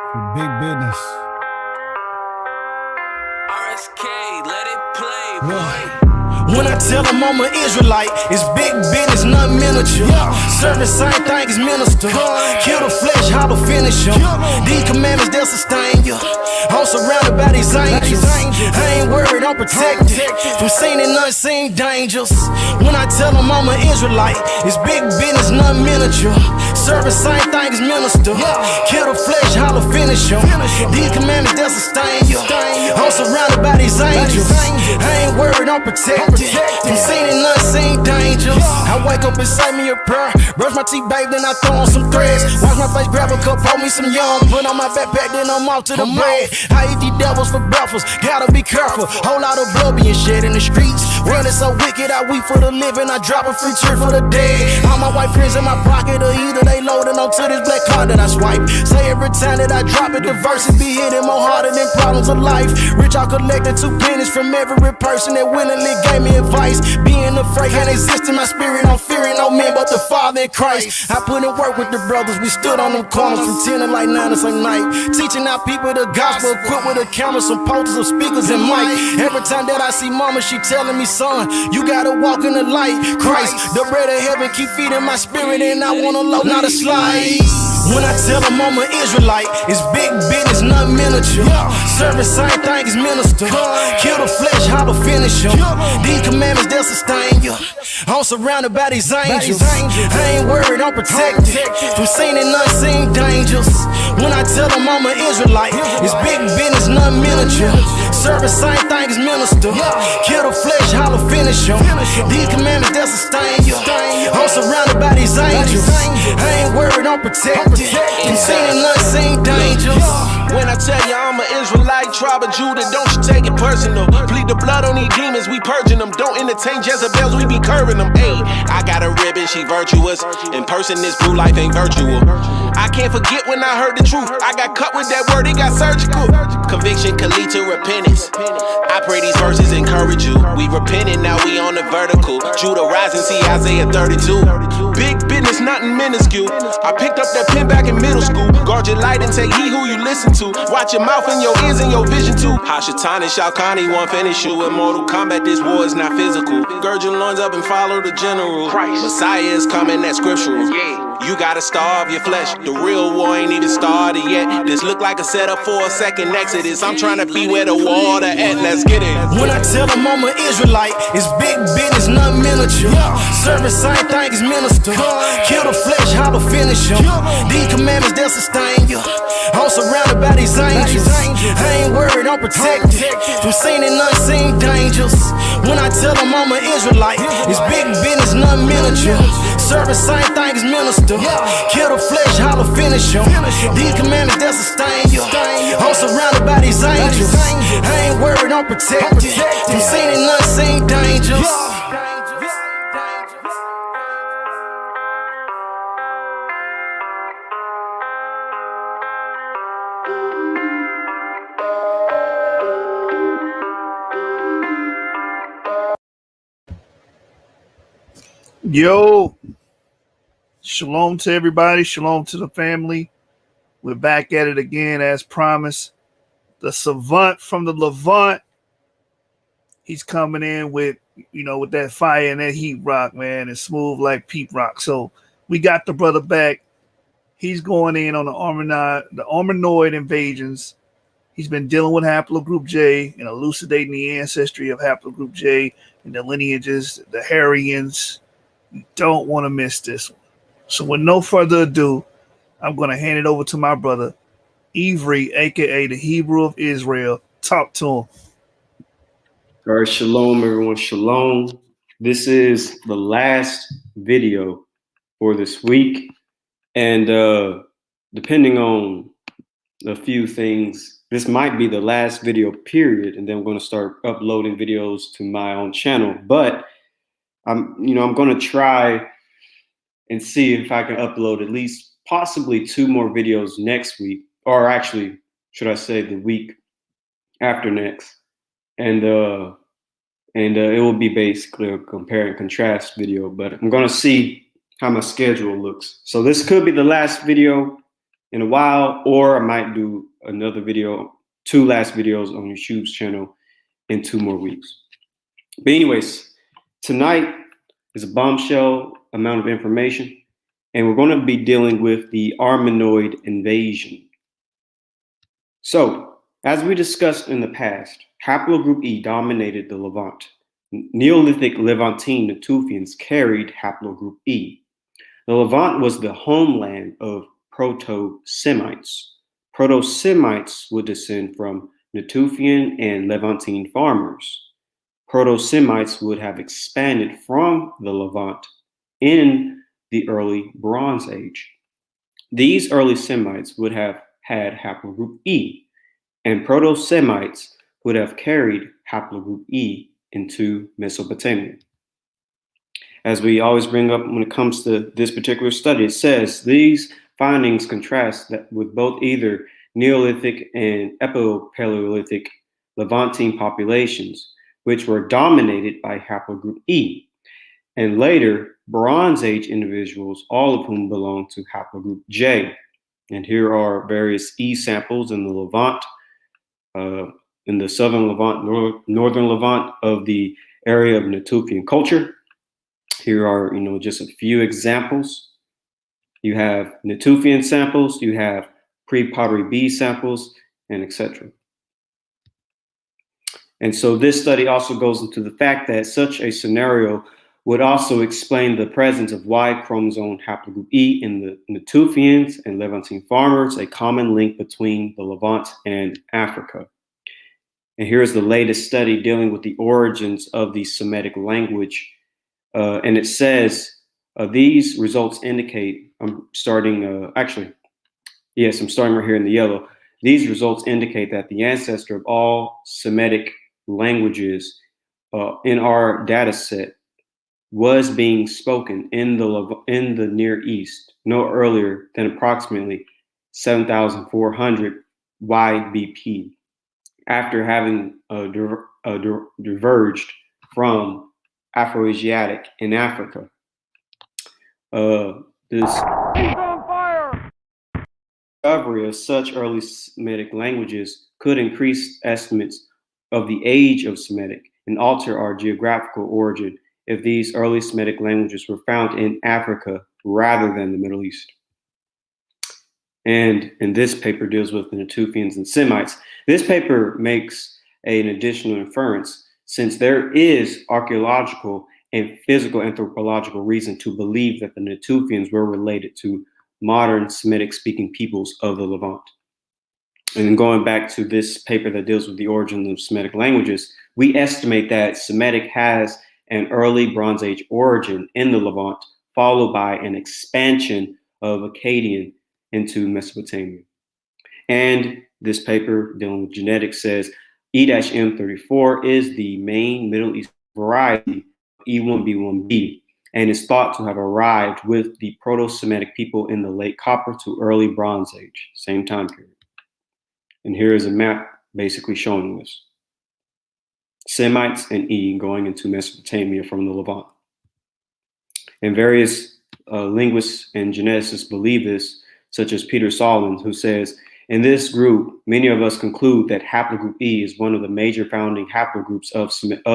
Big business. RSK, let it play, boy. Yeah. When I tell them I'm an Israelite, it's big business, not miniature. Serving same thing as minister. Kill the flesh, how to finish them. These commandments, they'll sustain you. I'm surrounded by these angels. I ain't worried, I'm protected from seen and unseen dangers. When I tell them I'm an Israelite, it's big business, not miniature. Serving same thing as minister. Kill the flesh, how to finish them. These commandments, they'll sustain you. I'm surrounded by these angels. I ain't worried, I'm protected from seen and unseen dangers. I wake up inside me a prayer, brush my teeth, babe, then I throw on some threads. Wash my face, grab a cup, hold me some yum, put on my backpack, then I'm off to the bread. I eat these devils for breakfast, gotta be careful. Whole lot of blood being shed in the streets. World is so wicked, I weep for the living, I drop a free cheer for the dead. All my white friends in my pocket, or either they loading onto this black card that I swipe. Say every time that I drop it, the verses be hitting more harder than problems of life. Rich, I collected 2 pennies from every person that willingly gave me advice. Being afraid can't exist in my spirit, I'm fearing no man but the Father in Christ. I put in work with the brothers, we stood on them corners from 10 to like 9 the same night, teaching our people the gospel, equipped with a camera, some posters, some speakers and mic. Every time that I see mama, she telling me, son, you gotta walk in the light. Christ, the bread of heaven, keep feeding my spirit, and I wanna low, not a slide. When I tell them I'm an Israelite, it's big business, not miniature. Serving same thing as minister. Kill the flesh, how to finish them. These commandments, they'll sustain you. I'm surrounded by these angels. I ain't worried, I'm protected from seen and unseen dangers. When I tell them I'm an Israelite, it's big business, not miniature. Serving same thing as minister. Kill the flesh, how to finish them. These commandments, they'll sustain you. I'm surrounded by these angels. I ain't worried, I'm protected from seen and unseen dangers. When I tell you I'm an Israelite, tribe of Judah, don't you take it personal. Plead the blood on these demons, we purging them. Don't entertain Jezebels, we be curving them. Ayy, I got a ribbon, she virtuous. In person, this blue life ain't virtual. I can't forget when I heard the truth. I got cut with that word, it got surgical. Conviction can lead to repentance. I pray these verses encourage you. We repenting, now we on the vertical. Judah rising, see Isaiah 32. Big business, nothing minuscule. I picked up that pen back in middle school. Guard your light and take heed who you listen to. Watch your mouth and your ears and your vision too. Hashatan and Shao Kahn, he won't finish you. In Mortal Kombat, this war is not physical. Gird your loins up and follow the general. Messiah is coming, that's scriptural. You gotta starve your flesh. The real war ain't even started yet. This look like a setup for a second exodus. I'm trying to be where the water at. Let's get it. When I tell them I'm an Israelite, it's big business, not miniature. Serving same thing as minister. Kill the flesh, how to finish them. These commandments, they'll sustain you. I'm surrounded by these angels. I ain't worried, I'm protected from seen and unseen dangers. When I tell them I'm an Israelite, it's big business, not miniature. Serving same thing as minister. Kill the flesh, how to finish them. These commandments, they'll sustain you. I'm surrounded by these angels. I ain't worried, I'm protected from seen and unseen dangers. Yo, shalom to everybody, shalom to the family. We're back at it again as promised. The savant from the Levant, he's coming in with, with that fire and that heat rock, man, and smooth like peat rock. So we got the brother back. He's going in on the Armenoid invasions. He's been dealing with haplogroup J and elucidating the ancestry of haplogroup J and the lineages, the Hurrians. You don't want to miss this one. So with no further ado, I'm going to hand it over to my brother, Ivri, a.k.a. the Hebrew of Israel. Talk to him. All right, shalom, everyone. Shalom. This is the last video for this week. And depending on a few things, this might be the last video, period. And then I'm going to start uploading videos to my own channel. But I'm going to try and see if I can upload at least possibly 2 more videos next week, or actually, should I say the week after next. And it will be basically a compare and contrast video, but I'm going to see how my schedule looks. So this could be the last video. in a while, or I might do another video, 2 last videos on YouTube's channel in 2 more weeks. But anyways, tonight is a bombshell amount of information, and we're going to be dealing with the Armenoid invasion. So, as we discussed in the past, haplogroup E dominated the Levant. Neolithic Levantine Natufians carried haplogroup E. The Levant was the homeland of Proto-Semites. Proto-Semites would descend from Natufian and Levantine farmers. Proto-Semites would have expanded from the Levant in the early Bronze Age. These early Semites would have had haplogroup E, and Proto-Semites would have carried haplogroup E into Mesopotamia. As we always bring up when it comes to this particular study, it says these findings contrast that with both either Neolithic and Epo-Paleolithic Levantine populations, which were dominated by haplogroup E, and later Bronze Age individuals, all of whom belong to haplogroup J. And here are various E samples in the Levant, in the southern Levant, northern Levant of the area of Natufian culture. Here are, just a few examples. You have Natufian samples, you have pre-pottery B samples, and etc. And so this study also goes into the fact that such a scenario would also explain the presence of Y chromosome haplogroup E in the Natufians and Levantine farmers, a common link between the Levant and Africa. And here's the latest study dealing with the origins of the Semitic language. And it says these results indicate, I'm starting right here in the yellow. These results indicate that the ancestor of all Semitic languages in our data set was being spoken in the Near East no earlier than approximately 7,400 YBP, after having diverged from Afroasiatic in Africa. This discovery of such early Semitic languages could increase estimates of the age of Semitic and alter our geographical origin if these early Semitic languages were found in Africa rather than the Middle East. And this paper deals with the Natufians and Semites. This paper makes an additional inference, since there is archaeological and physical anthropological reason to believe that the Natufians were related to modern Semitic-speaking peoples of the Levant. And going back to this paper that deals with the origin of Semitic languages, we estimate that Semitic has an early Bronze Age origin in the Levant, followed by an expansion of Akkadian into Mesopotamia. And this paper dealing with genetics says E-M34 is the main Middle East variety of E1B1B, and is thought to have arrived with the Proto-Semitic people in the late Copper to early Bronze Age, same time period. And here is a map basically showing this. Semites and E going into Mesopotamia from the Levant. And various linguists and geneticists believe this, such as Peter Solomon, who says, in this group, many of us conclude that haplogroup E is one of the major founding haplogroups of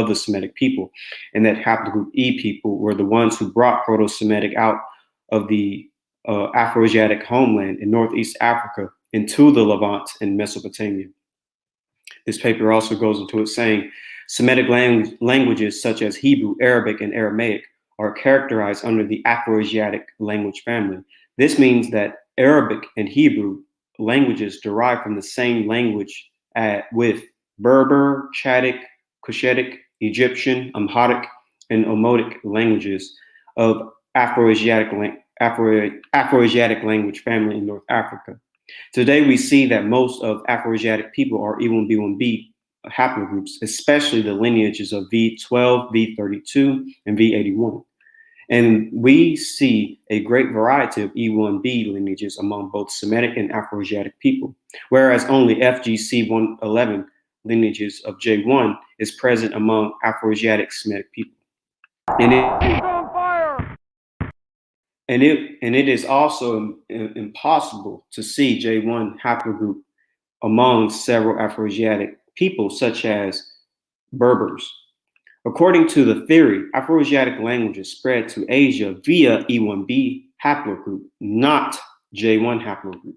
the Semitic people, and that haplogroup E people were the ones who brought Proto-Semitic out of the Afroasiatic homeland in Northeast Africa into the Levant and Mesopotamia. This paper also goes into it saying, Semitic languages such as Hebrew, Arabic, and Aramaic are characterized under the Afroasiatic language family. This means that Arabic and Hebrew languages derive from the same language with Berber, Chadic, Cushitic, Egyptian, Amharic, and Omotic languages of Afroasiatic language family in North Africa. Today, we see that most of Afroasiatic people are E1B1B haplogroups, especially the lineages of V12, V32, and V81. And we see a great variety of E1B lineages among both Semitic and Afroasiatic people, whereas only FGC111 lineages of J1 is present among Afroasiatic Semitic people. And And it is also impossible to see J1 haplogroup among several Afroasiatic people, such as Berbers. According to the theory, Afroasiatic languages spread to Asia via E1b haplogroup, not J1 haplogroup.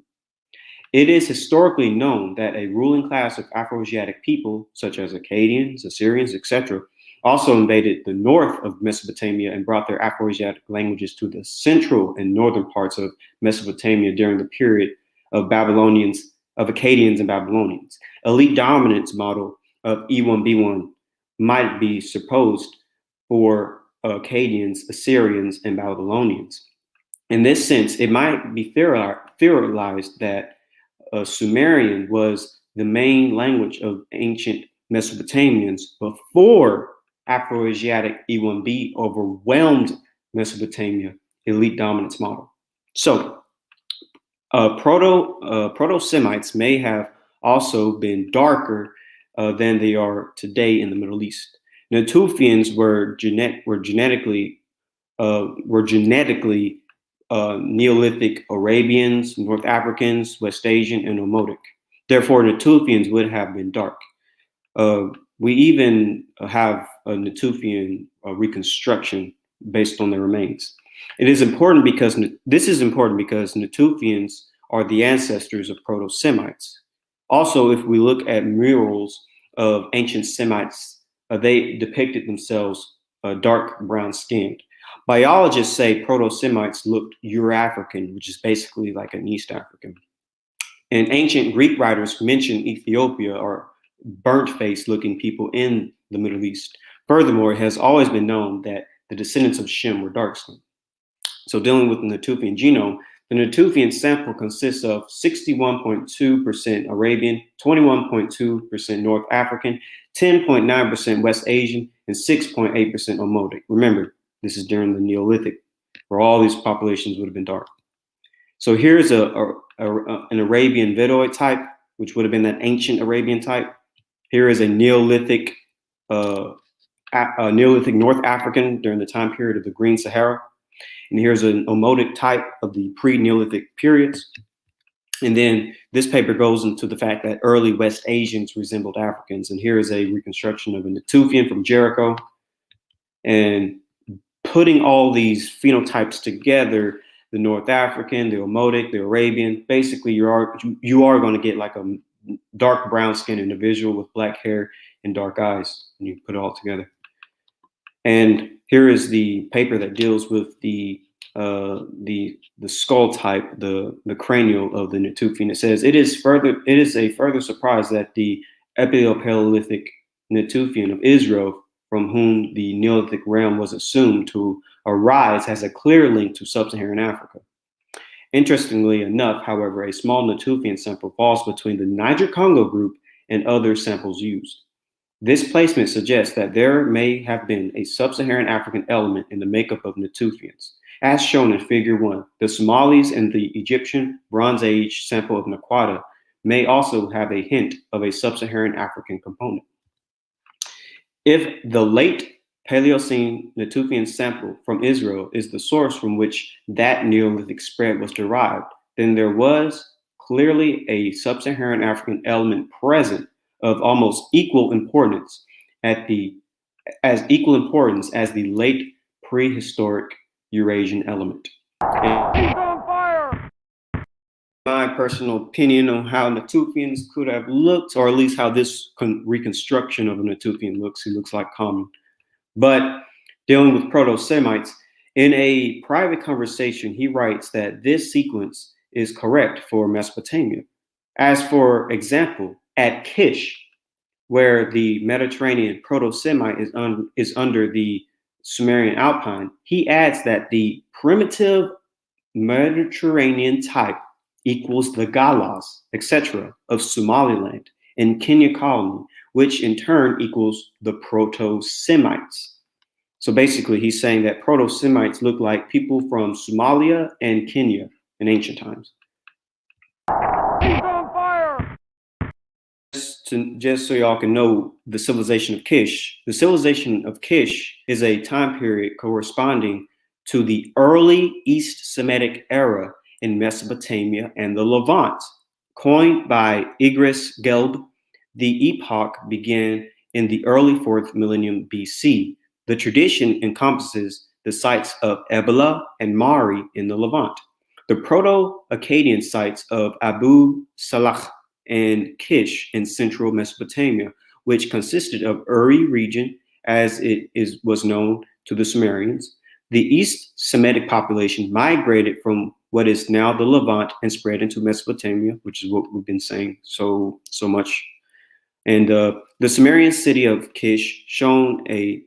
It is historically known that a ruling class of Afroasiatic people, such as Akkadians, Assyrians, etc., also invaded the north of Mesopotamia and brought their Afroasiatic languages to the central and northern parts of Mesopotamia during the period of Akkadians and Babylonians. Elite dominance model of E1b1 might be supposed for Akkadians, Assyrians, and Babylonians. In this sense, it might be theorized that Sumerian was the main language of ancient Mesopotamians before Afroasiatic E1b overwhelmed Mesopotamia elite dominance model. So, Proto-Semites may have also been darker than they are today in the Middle East. Natufians were genetically Neolithic Arabians, North Africans, West Asian, and Omotic. Therefore, Natufians would have been dark. We even have a Natufian reconstruction based on their remains. This is important because Natufians are the ancestors of Proto-Semites. Also, if we look at murals of ancient Semites, they depicted themselves dark brown skinned. Biologists say Proto-Semites looked Euro-African, which is basically like an East African. And ancient Greek writers mention Ethiopia or burnt-faced looking people in the Middle East. Furthermore, it has always been known that the descendants of Shem were dark-skinned. So dealing with the Natufian genome, the Natufian sample consists of 61.2% Arabian, 21.2% North African, 10.9% West Asian, and 6.8% Omotic. Remember, this is during the Neolithic, where all these populations would have been dark. So here's an Arabian Vidoid type, which would have been that ancient Arabian type. Here is a Neolithic North African during the time period of the Green Sahara. And here's an Omotic type of the pre-Neolithic periods. And then this paper goes into the fact that early West Asians resembled Africans. And here is a reconstruction of a Natufian from Jericho. And putting all these phenotypes together, the North African, the Omotic, the Arabian, basically you are going to get like a dark brown skinned individual with black hair and dark eyes, and you put it all together. And here is the paper that deals with the skull type, the cranial of the Natufian. It says it is a further surprise that the Epipaleolithic Natufian of Israel, from whom the Neolithic realm was assumed to arise, has a clear link to sub-Saharan Africa. Interestingly enough, however, a small Natufian sample falls between the Niger-Congo group and other samples used. This placement suggests that there may have been a sub-Saharan African element in the makeup of Natufians. As shown in Figure 1, the Somalis and the Egyptian Bronze Age sample of Naquata may also have a hint of a sub-Saharan African component. If the late Paleocene Natufian sample from Israel is the source from which that Neolithic spread was derived, then there was clearly a sub-Saharan African element present of almost equal importance as the late prehistoric Eurasian element. My personal opinion on how Natufians could have looked, or at least how this reconstruction of a Natufian looks. He looks like common. But dealing with Proto-Semites, in a private conversation, he writes that this sequence is correct for Mesopotamia. As for example, at Kish, where the Mediterranean Proto-Semite is under the Sumerian Alpine, he adds that the primitive Mediterranean type equals the Galas, etc., of Somaliland and Kenya colony, which in turn equals the Proto-Semites. So basically, he's saying that Proto-Semites look like people from Somalia and Kenya in ancient times. Just so y'all can know the civilization of Kish. The civilization of Kish is a time period corresponding to the early East Semitic era in Mesopotamia and the Levant. Coined by Idris Gelb, the epoch began in the early 4th millennium BC. The tradition encompasses the sites of Ebla and Mari in the Levant, the Proto-Akkadian sites of Abu Salah and Kish in central Mesopotamia, which consisted of Uri region as was known to the Sumerians. The East Semitic population migrated from what is now the Levant and spread into Mesopotamia, which is what we've been saying so much. And the Sumerian city of Kish shown a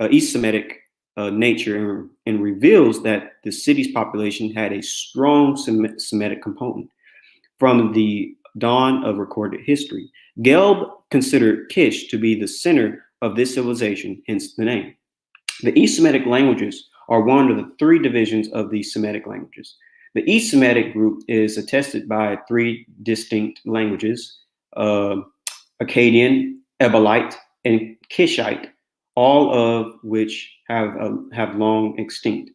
East Semitic nature and reveals that the city's population had a strong Semitic component from the dawn of recorded history. Gelb considered Kish to be the center of this civilization, hence the name. The East Semitic languages are one of the 3 divisions of the Semitic languages. The East Semitic group is attested by 3 distinct languages, Akkadian, Ebelite, and Kishite, all of which have long extinct.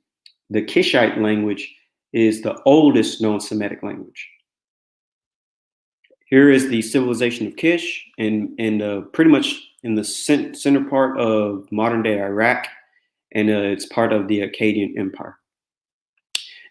The Kishite language is the oldest known Semitic language. Here is the civilization of Kish, and pretty much in the center part of modern-day Iraq, and it's part of the Akkadian Empire.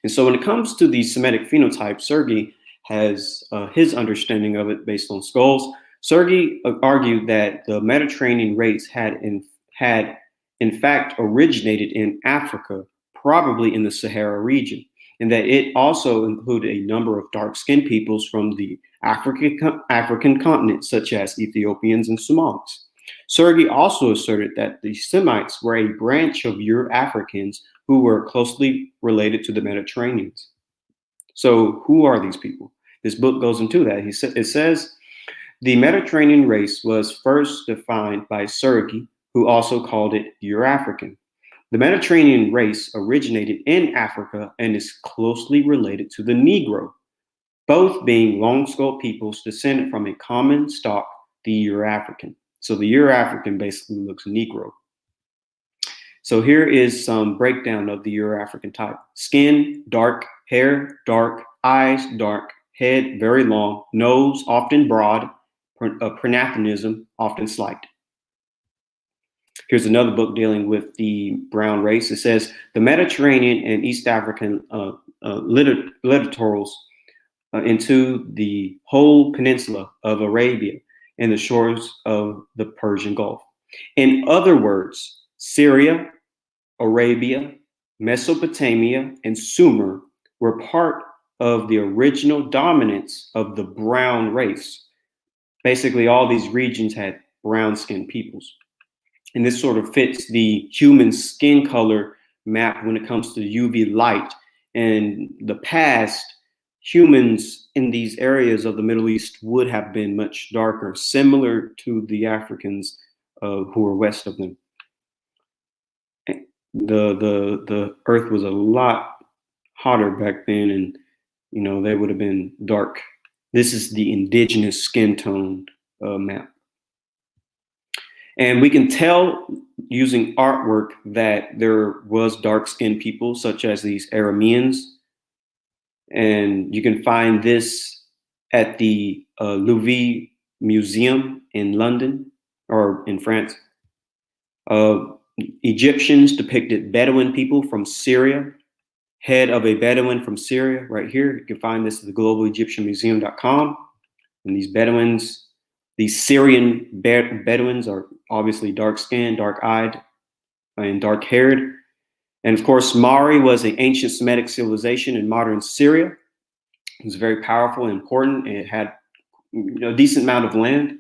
And so when it comes to the Semitic phenotype, Sergey has his understanding of it based on skulls. Sergey argued that the Mediterranean race had in fact originated in Africa, probably in the Sahara region, and that it also included a number of dark-skinned peoples from the African continent, such as Ethiopians and Somalis. Sergey also asserted that the Semites were a branch of Euro-Africans who were closely related to the Mediterraneans. So who are these people? This book goes into that. It says, the Mediterranean race was first defined by Sergey, who also called it Euro-African. The Mediterranean race originated in Africa and is closely related to the Negro, both being long-skulled peoples descended from a common stock, the Euro-African. So the Euro-African basically looks Negro. So here is some breakdown of the Euro-African type. Skin, dark. Hair, dark. Eyes, dark. Head, very long. Nose, often broad. Prognathism, often slight. Here's another book dealing with the brown race. It says, the Mediterranean and East African littorals into the whole peninsula of Arabia and the shores of the Persian Gulf. In other words, Syria, Arabia, Mesopotamia, and Sumer were part of the original dominance of the brown race. Basically, all these regions had brown-skinned peoples. And this sort of fits the human skin color map when it comes to UV light. In the past, humans in these areas of the Middle East would have been much darker, similar to the Africans who were west of them. The earth was a lot hotter back then, and they would have been dark. This is the indigenous skin tone map. And we can tell using artwork that there was dark-skinned people, such as these Arameans. And you can find this at the Louvre Museum in London, or in France. Egyptians depicted Bedouin people from Syria. Head of a Bedouin from Syria, right here. You can find this at the globalegyptianmuseum.com. And these Bedouins, these Syrian Bedouins are obviously dark-skinned, dark-eyed, and dark-haired. And of course, Mari was an ancient Semitic civilization in modern Syria. It was very powerful and important. And it had a decent amount of land.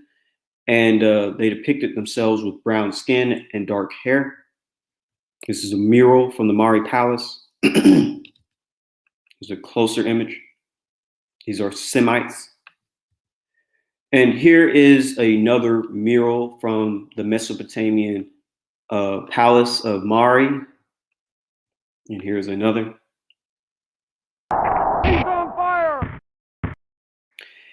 And they depicted themselves with brown skin and dark hair. This is a mural from the Mari Palace. There's a closer image. These are Semites. And here is another mural from the Mesopotamian palace of Mari. And here's another. He's on fire!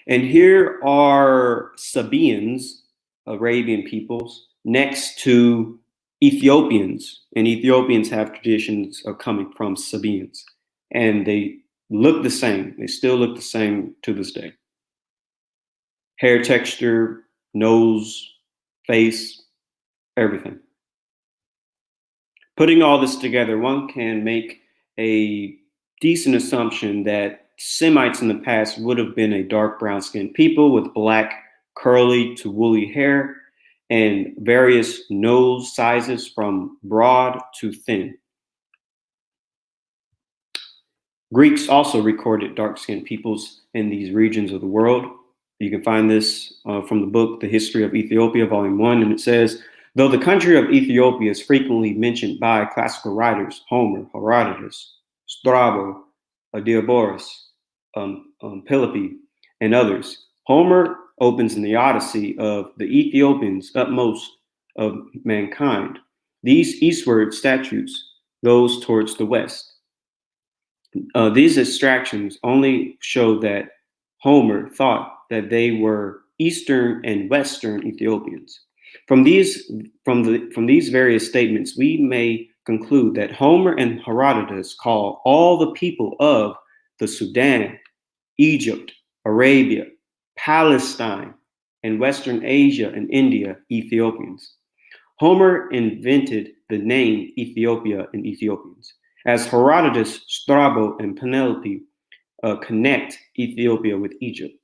And here are Sabaeans, Arabian peoples, next to Ethiopians, and Ethiopians have traditions of coming from Sabaeans, and they look the same. They still look the same to this day. Hair texture, nose, face, everything. Putting all this together, one can make a decent assumption that Semites in the past would have been a dark brown skinned people with black, curly to woolly hair and various nose sizes from broad to thin. Greeks also recorded dark-skinned peoples in these regions of the world. You can find this from the book, The History of Ethiopia, Volume 1, and it says, though the country of Ethiopia is frequently mentioned by classical writers, Homer, Herodotus, Strabo, Diodorus, Penelope, and others, Homer opens in the Odyssey of the Ethiopians, utmost of mankind. These eastward statutes goes towards the west. These extractions only show that Homer thought that they were Eastern and Western Ethiopians. From these various statements, we may conclude that Homer and Herodotus call all the people of the Sudan, Egypt, Arabia, Palestine, and Western Asia and India Ethiopians. Homer invented the name Ethiopia and Ethiopians, as Herodotus, Strabo, and Penelope connect Ethiopia with Egypt.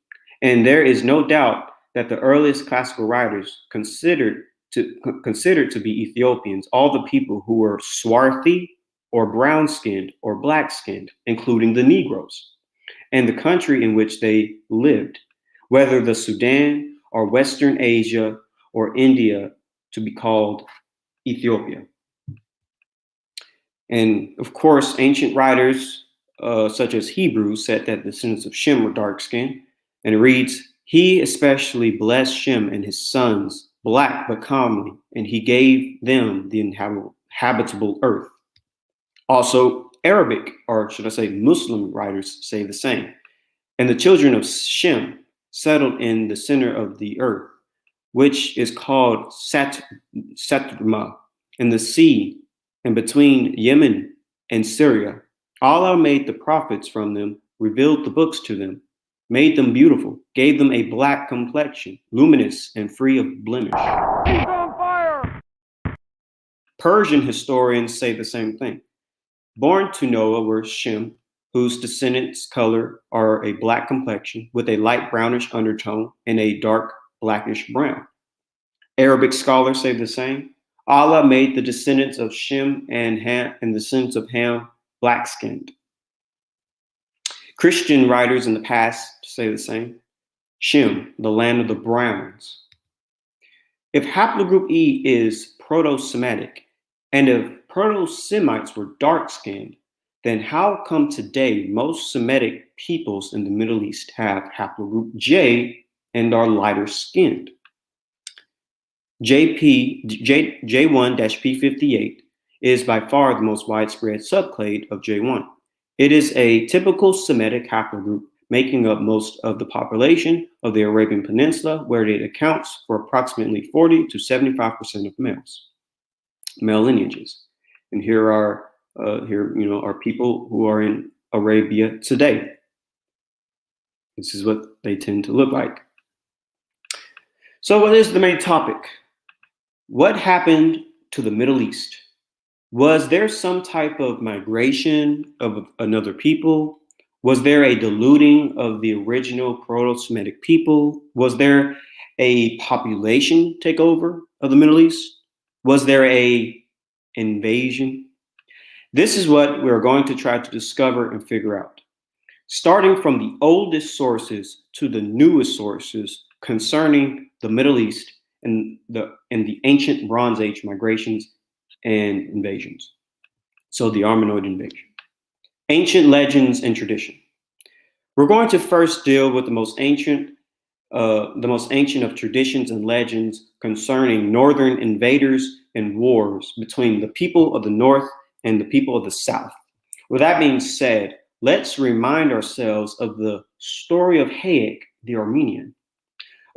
And there is no doubt that the earliest classical writers considered to be Ethiopians all the people who were swarthy or brown-skinned or black-skinned, including the Negroes, and the country in which they lived, whether the Sudan or Western Asia or India, to be called Ethiopia. And of course, ancient writers such as Hebrews said that the descendants of Shem were dark-skinned, and it reads, he especially blessed Shem and his sons, black but comely, and he gave them the habitable earth. Also, Arabic, or should I say Muslim writers say the same. And the children of Shem settled in the center of the earth, which is called Satrma, in the sea, and between Yemen and Syria. Allah made the prophets from them, revealed the books to them, made them beautiful, gave them a black complexion, luminous and free of blemish. He's on fire! Persian historians say the same thing. Born to Noah were Shem, whose descendants' color are a black complexion with a light brownish undertone and a dark blackish brown. Arabic scholars say the same. Allah made the descendants of Shem and Ham and the descendants of Ham black-skinned. Christian writers in the past say the same. Shem, the land of the Browns. If haplogroup E is Proto-Semitic, and if Proto-Semites were dark-skinned, then how come today most Semitic peoples in the Middle East have haplogroup J and are lighter skinned? J1-P58 is by far the most widespread subclade of J1. It is a typical Semitic haplogroup, making up most of the population of the Arabian Peninsula, where it accounts for approximately 40 to 75% of male lineages. And here are people who are in Arabia today. This is what they tend to look like. So what is the main topic? What happened to the Middle East? Was there some type of migration of another people? Was there a diluting of the original Proto-Semitic people? Was there a population takeover of the Middle East? Was there a invasion? This is what we're going to try to discover and figure out. Starting from the oldest sources to the newest sources concerning the Middle East and the ancient Bronze Age migrations and invasions. So the Armenoid invasion. Ancient legends and tradition. We're going to first deal with the most ancient of traditions and legends concerning northern invaders and wars between the people of the north and the people of the south. With that being said, let's remind ourselves of the story of Hayek, the Armenian.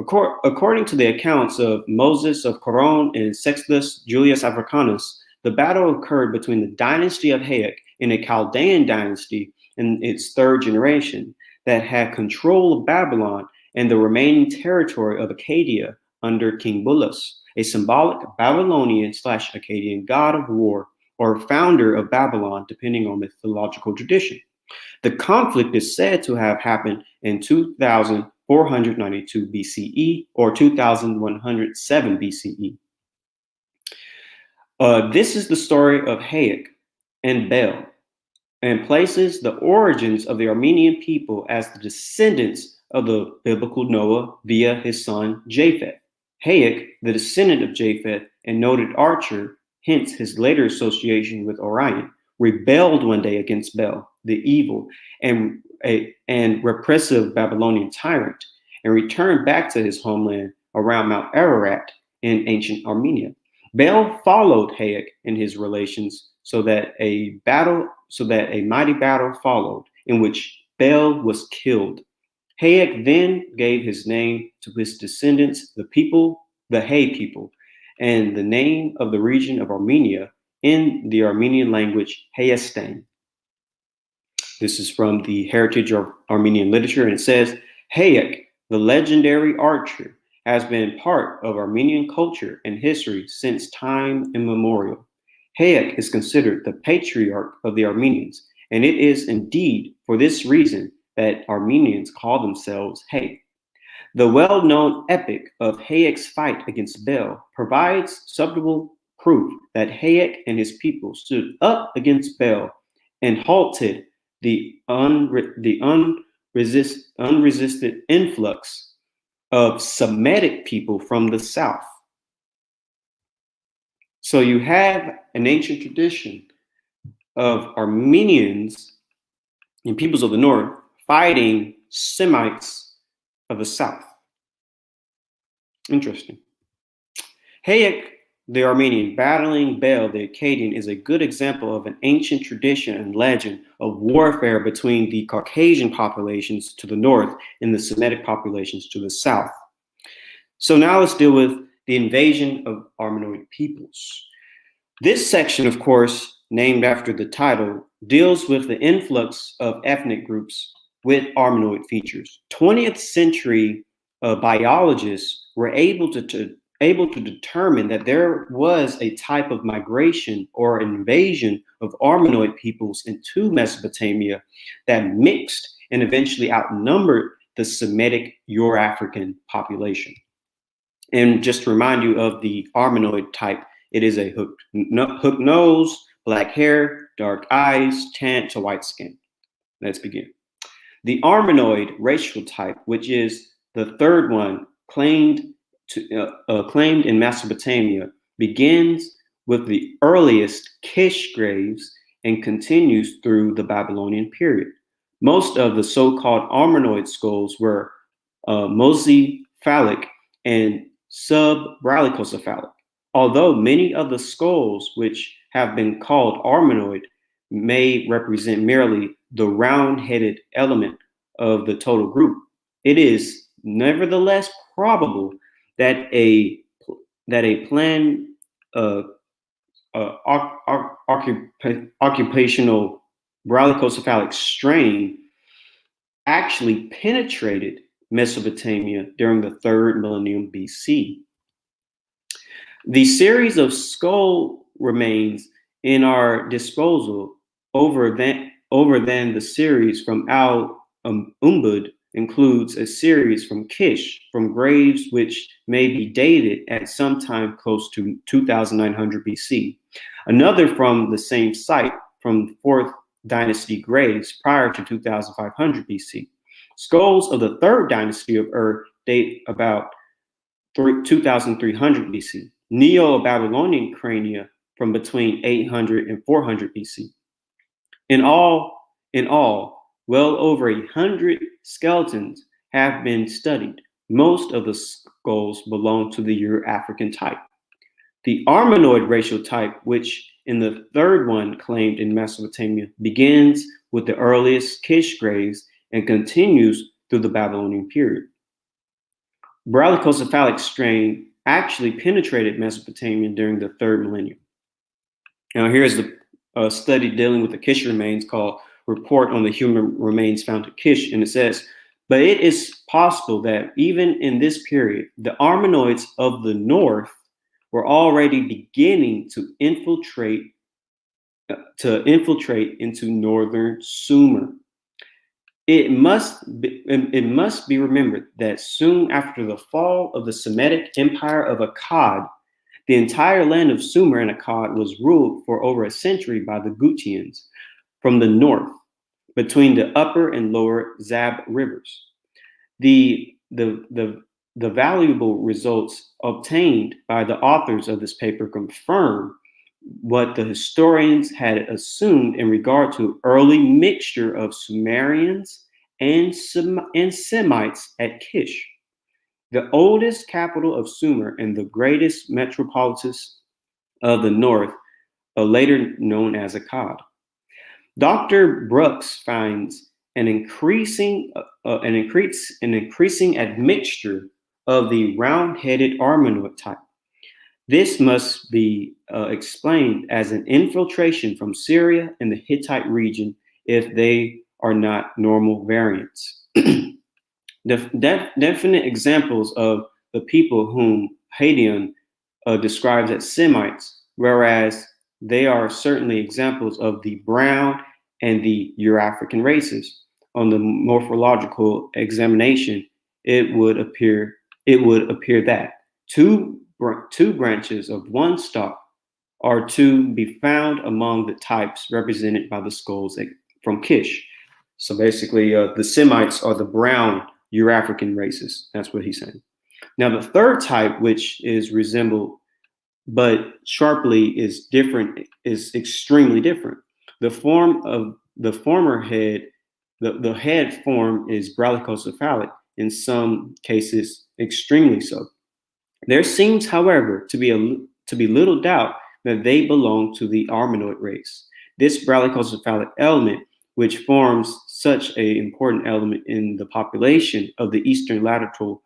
According to the accounts of Moses of Coron and Sextus Julius Africanus, the battle occurred between the dynasty of Hayek and a Chaldean dynasty in its third generation that had control of Babylon and the remaining territory of Acadia under King Bulus, a symbolic Babylonian/Akkadian god of war or founder of Babylon, depending on mythological tradition. The conflict is said to have happened in 2492 BCE or 2107 BCE. This is the story of Hayek and Bel, and places the origins of the Armenian people as the descendants of the biblical Noah via his son Japheth. Hayek, the descendant of Japheth and noted archer, hence his later association with Orion, rebelled one day against Bel, the evil and repressive Babylonian tyrant, and returned back to his homeland around Mount Ararat in ancient Armenia. Bel followed Hayek in his relations so that a mighty battle followed in which Bel was killed. Hayek then gave his name to his descendants, the Hay people, and the name of the region of Armenia in the Armenian language, Hayastan. This is from the Heritage of Armenian Literature, and it says, Hayek, the legendary archer, has been part of Armenian culture and history since time immemorial. Hayek is considered the patriarch of the Armenians, and it is indeed for this reason that Armenians call themselves Hay. The well-known epic of Hayek's fight against Bel provides substantial proof that Hayek and his people stood up against Bel and halted the unresisted influx of Semitic people from the south. So you have an ancient tradition of Armenians and peoples of the north fighting Semites of the south. Interesting. Hayek, the Armenian, battling Bel, the Akkadian, is a good example of an ancient tradition and legend of warfare between the Caucasian populations to the north and the Semitic populations to the south. So now let's deal with the invasion of Armenoid peoples. This section, of course, named after the title, deals with the influx of ethnic groups with Armenoid features. 20th century biologists were able to determine that there was a type of migration or invasion of Armenoid peoples into Mesopotamia that mixed and eventually outnumbered the Semitic Euro-African population. And just to remind you of the Armenoid type, it is a hook nose, black hair, dark eyes, tan to white skin. Let's begin. The Armenoid racial type, which is the third one claimed in Mesopotamia, begins with the earliest Kish graves and continues through the Babylonian period. Most of the so-called Armenoid skulls were monocephalic and sub-brachiocephalic, although many of the skulls which have been called Armenoid may represent merely the round-headed element of the total group. It is nevertheless probable that a planned occupational brachiocephalic strain actually penetrated Mesopotamia during the 3rd millennium BC. The series of skull remains in our disposal over than the series from Al-Umbud includes a series from Kish from graves which may be dated at some time close to 2900 BC. Another from the same site from 4th dynasty graves prior to 2500 BC. Skulls of the 3rd dynasty of Ur date about 2300 BC. Neo-Babylonian crania from between 800 and 400 BC. In all, well over 100 skeletons have been studied. Most of the skulls belong to the Euro-African type. The Armenoid racial type, which in the 3rd one claimed in Mesopotamia, begins with the earliest Kish graves and continues through the Babylonian period. brachycephalic strain actually penetrated Mesopotamia during the 3rd millennium. Now, here's a study dealing with the Kish remains called Report on the Human Remains Found at Kish, and it says, but it is possible that even in this period, the Armenoids of the north were already beginning to infiltrate into northern Sumer. It must be remembered that soon after the fall of the Semitic Empire of Akkad, the entire land of Sumer and Akkad was ruled for over a century by the Gutians from the north, between the upper and lower Zab rivers. The valuable results obtained by the authors of this paper confirm what the historians had assumed in regard to early mixture of Sumerians and Semites at Kish, the oldest capital of Sumer and the greatest metropolis of the north, later known as Akkad. Dr. Brooks finds an increasing admixture of the round-headed Armenoid type. This must be explained as an infiltration from Syria and the Hittite region if they are not normal variants. Definite examples of the people whom Hadion describes as Semites, whereas they are certainly examples of the brown and the Eurafrican races. On the morphological examination, it would appear that two branches of one stalk are to be found among the types represented by the skulls from Kish. So basically, the Semites are the brown Eurafrican races. That's what he's saying. Now, the third type, which is resembled but sharply is different, is extremely different. The form of the former head, the head form is brachycephalic, in some cases extremely so. There seems, however, to be little doubt that they belong to the Armenoid race. This brachycephalic element, which forms such an important element in the population of the eastern latitude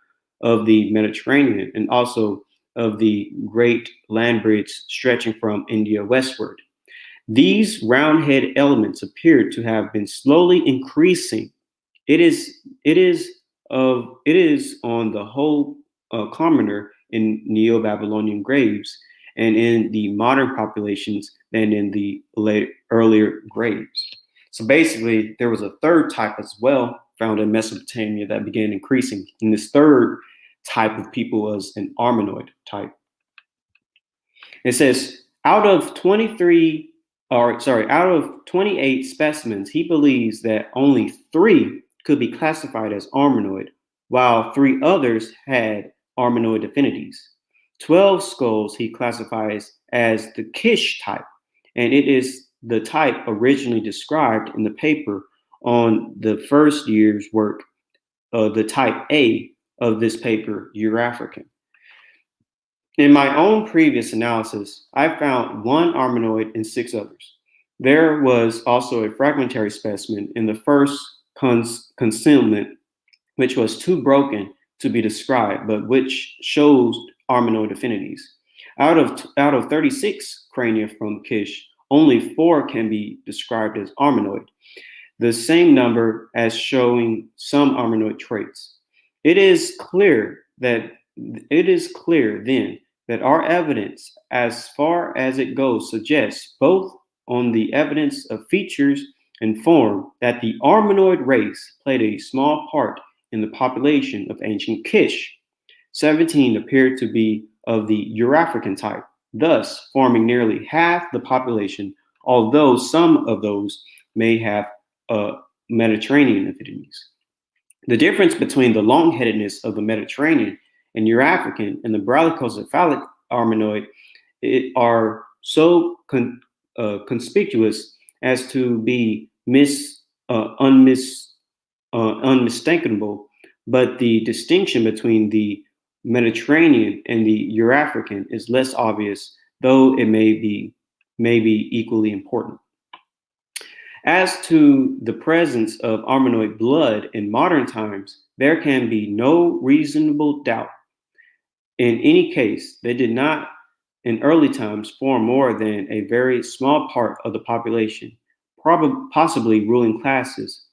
of the Mediterranean and also of the great land bridge stretching from India westward. These round-head elements appear to have been slowly increasing. It is on the whole commoner in Neo-Babylonian graves and in the modern populations than in the earlier graves. So basically, there was a third type as well found in Mesopotamia that began increasing. And this third type of people was an Armenoid type. It says, out of 28 specimens, he believes that only 3 could be classified as Armenoid, while 3 others had Armenoid affinities. 12 skulls he classifies as the Kish type, and it is the type originally described in the paper on the first year's work, the type A of this paper, Eurafrican. In my own previous analysis, I found 1 Armenoid and 6 others. There was also a fragmentary specimen in the first concealment, which was too broken to be described, but which shows Armenoid affinities. Out of 36 crania from Kish, only 4 can be described as Armenoid, the same number as showing some Armenoid traits. It is clear then that our evidence, as far as it goes, suggests both on the evidence of features and form that the Armenoid race played a small part in the population of ancient Kish. 17 appeared to be of the Eurafrican type, thus forming nearly half the population, although some of those may have Mediterranean affinities. The difference between the long-headedness of the Mediterranean and Eurafrican and the brachycephalic Armenoid are so conspicuous as to be unmistakable, but the distinction between the Mediterranean and the Eurafrican is less obvious, though it may be equally important. As to the presence of Armenoid blood in modern times, there can be no reasonable doubt. In any case, they did not in early times form more than a very small part of the population, possibly ruling classes,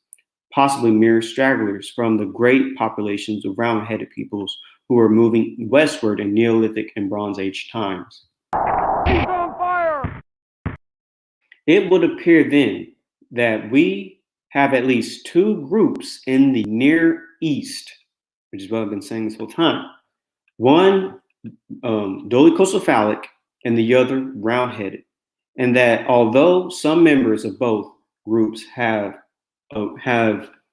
possibly mere stragglers from the great populations of round-headed peoples who were moving westward in Neolithic and Bronze Age times. He's on fire! It would appear then that we have at least two groups in the Near East, which is what I've been saying this whole time. One dolichocephalic and the other round-headed, and that although some members of both groups have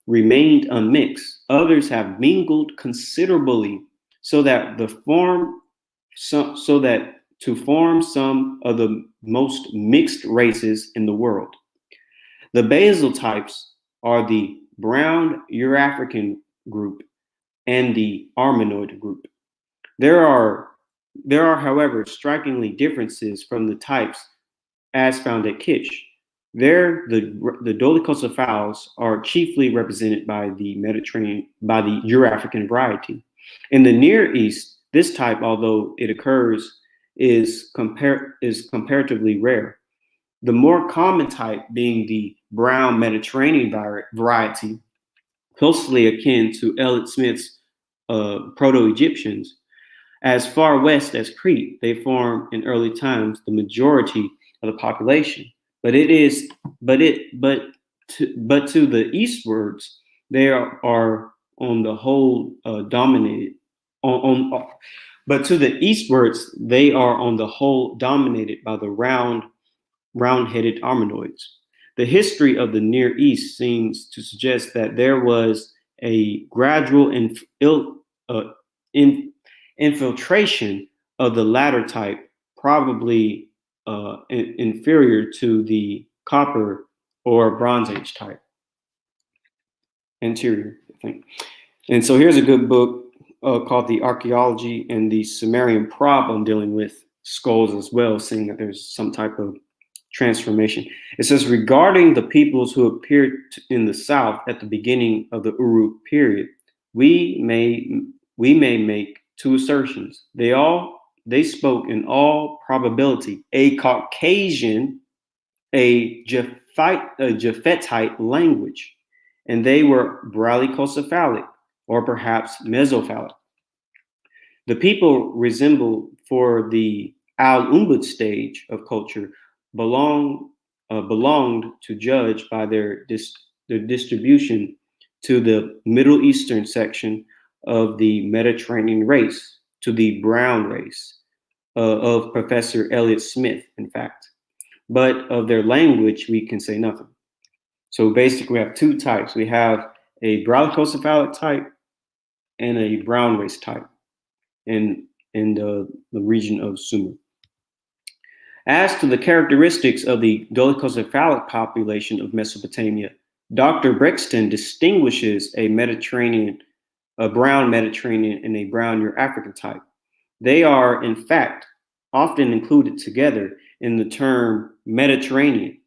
remained unmixed, others have mingled considerably, so that to form some of the most mixed races in the world. The basal types are the brown Eurafrican group and the Armenoid group. There are, however, strikingly differences from the types as found at Kish. There, the dolichocephals are chiefly represented by the Eurafrican variety. In the Near East, this type, although it occurs, is comparatively rare. The more common type being the brown Mediterranean variety, closely akin to Elliott Smith's Proto-Egyptians. As far west as Crete, they form in early times the majority of the population. But to the eastwards, they are on the whole dominated. But to the eastwards, they are on the whole dominated by the round-headed Armenoids. The history of the Near East seems to suggest that there was a gradual infiltration of the latter type, probably inferior to the Copper or Bronze Age type. Anterior, I think. And so here's a good book called The Archaeology and the Sumerian Problem, dealing with skulls as well, seeing that there's some type of transformation. It says, regarding the peoples who appeared in the south at the beginning of the Uruk period, we may make two assertions. They spoke in all probability a Caucasian, a Japhetite language, and they were bradycocephalic or perhaps mesophalic. The people resemble, for the Al-Umbud stage of culture, belonged to judge by their distribution to the Middle Eastern section of the Mediterranean race, to the brown race of Professor Elliott Smith, in fact. But of their language, we can say nothing. So basically, we have two types. We have a bradycocephalic type and a brown race type in the region of Sumer. As to the characteristics of the dolichocephalic population of Mesopotamia, Dr. Brexton distinguishes a brown Mediterranean and a brown Eurafrican type. They are, in fact, often included together in the term Mediterranean,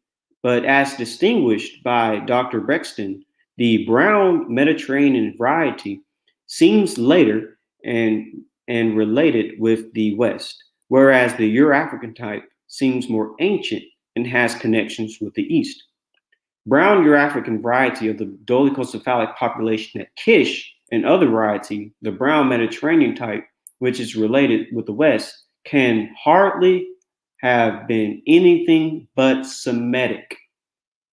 but as distinguished by Dr. Brexton, the brown Mediterranean variety seems later and related with the West, whereas the Eurafrican type seems more ancient and has connections with the East. Brown Eurafrican variety of the dolichocephalic population at Kish and other variety, the brown Mediterranean type, which is related with the West, can hardly have been anything but Semitic,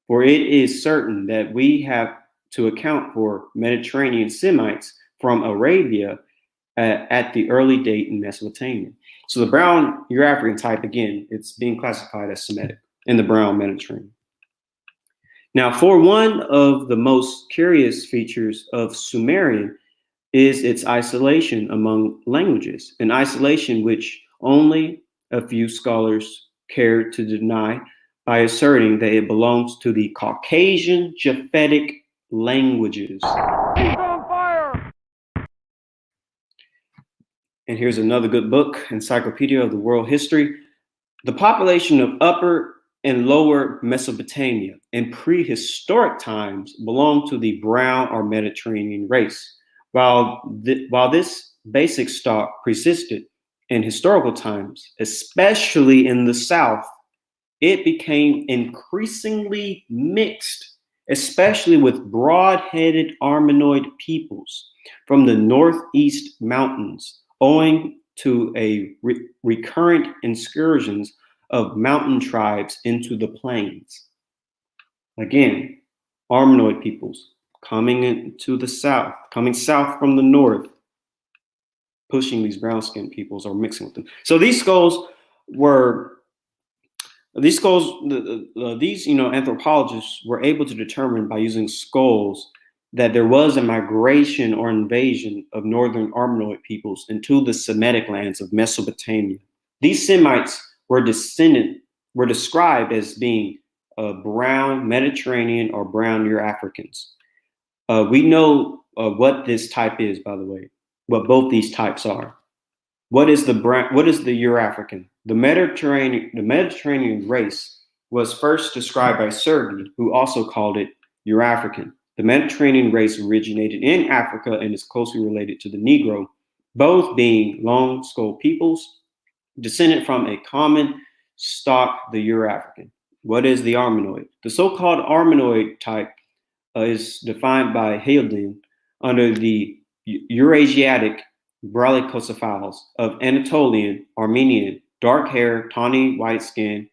for it is certain that we have to account for Mediterranean Semites from Arabia at the early date in Mesopotamia. So the brown Eurafrican type, again, it's being classified as Semitic in the brown Mediterranean. Now, for one of the most curious features of Sumerian is its isolation among languages, an isolation which only a few scholars care to deny by asserting that it belongs to the Caucasian Japhetic languages. He's on fire! And here's another good book, Encyclopedia of the World History. The population of Upper and Lower Mesopotamia in prehistoric times belonged to the brown or Mediterranean race, While this basic stock persisted in historical times, especially in the South, it became increasingly mixed, especially with broad-headed Armenoid peoples from the northeast mountains, owing to a recurrent incursions of mountain tribes into the plains. Again, Armenoid peoples coming into the south, coming south from the north, pushing these brown-skinned peoples or mixing with them. So these skulls, anthropologists were able to determine by using skulls that there was a migration or invasion of northern Armenoid peoples into the Semitic lands of Mesopotamia. These Semites were described as being brown Mediterranean or brown Euro-Africans. We know what this type is, by the way, what both these types are. What is the Euro-African? The Mediterranean race was first described by Sergi, who also called it Euro-African. The Mediterranean race originated in Africa and is closely related to the Negro, both being long-skulled peoples descended from a common stock, the Euro-African. What is the Armenoid? The so-called Armenoid type is defined by Haldane under the Eurasiatic brachiocephalus of Anatolian, Armenian, dark hair, tawny white skin,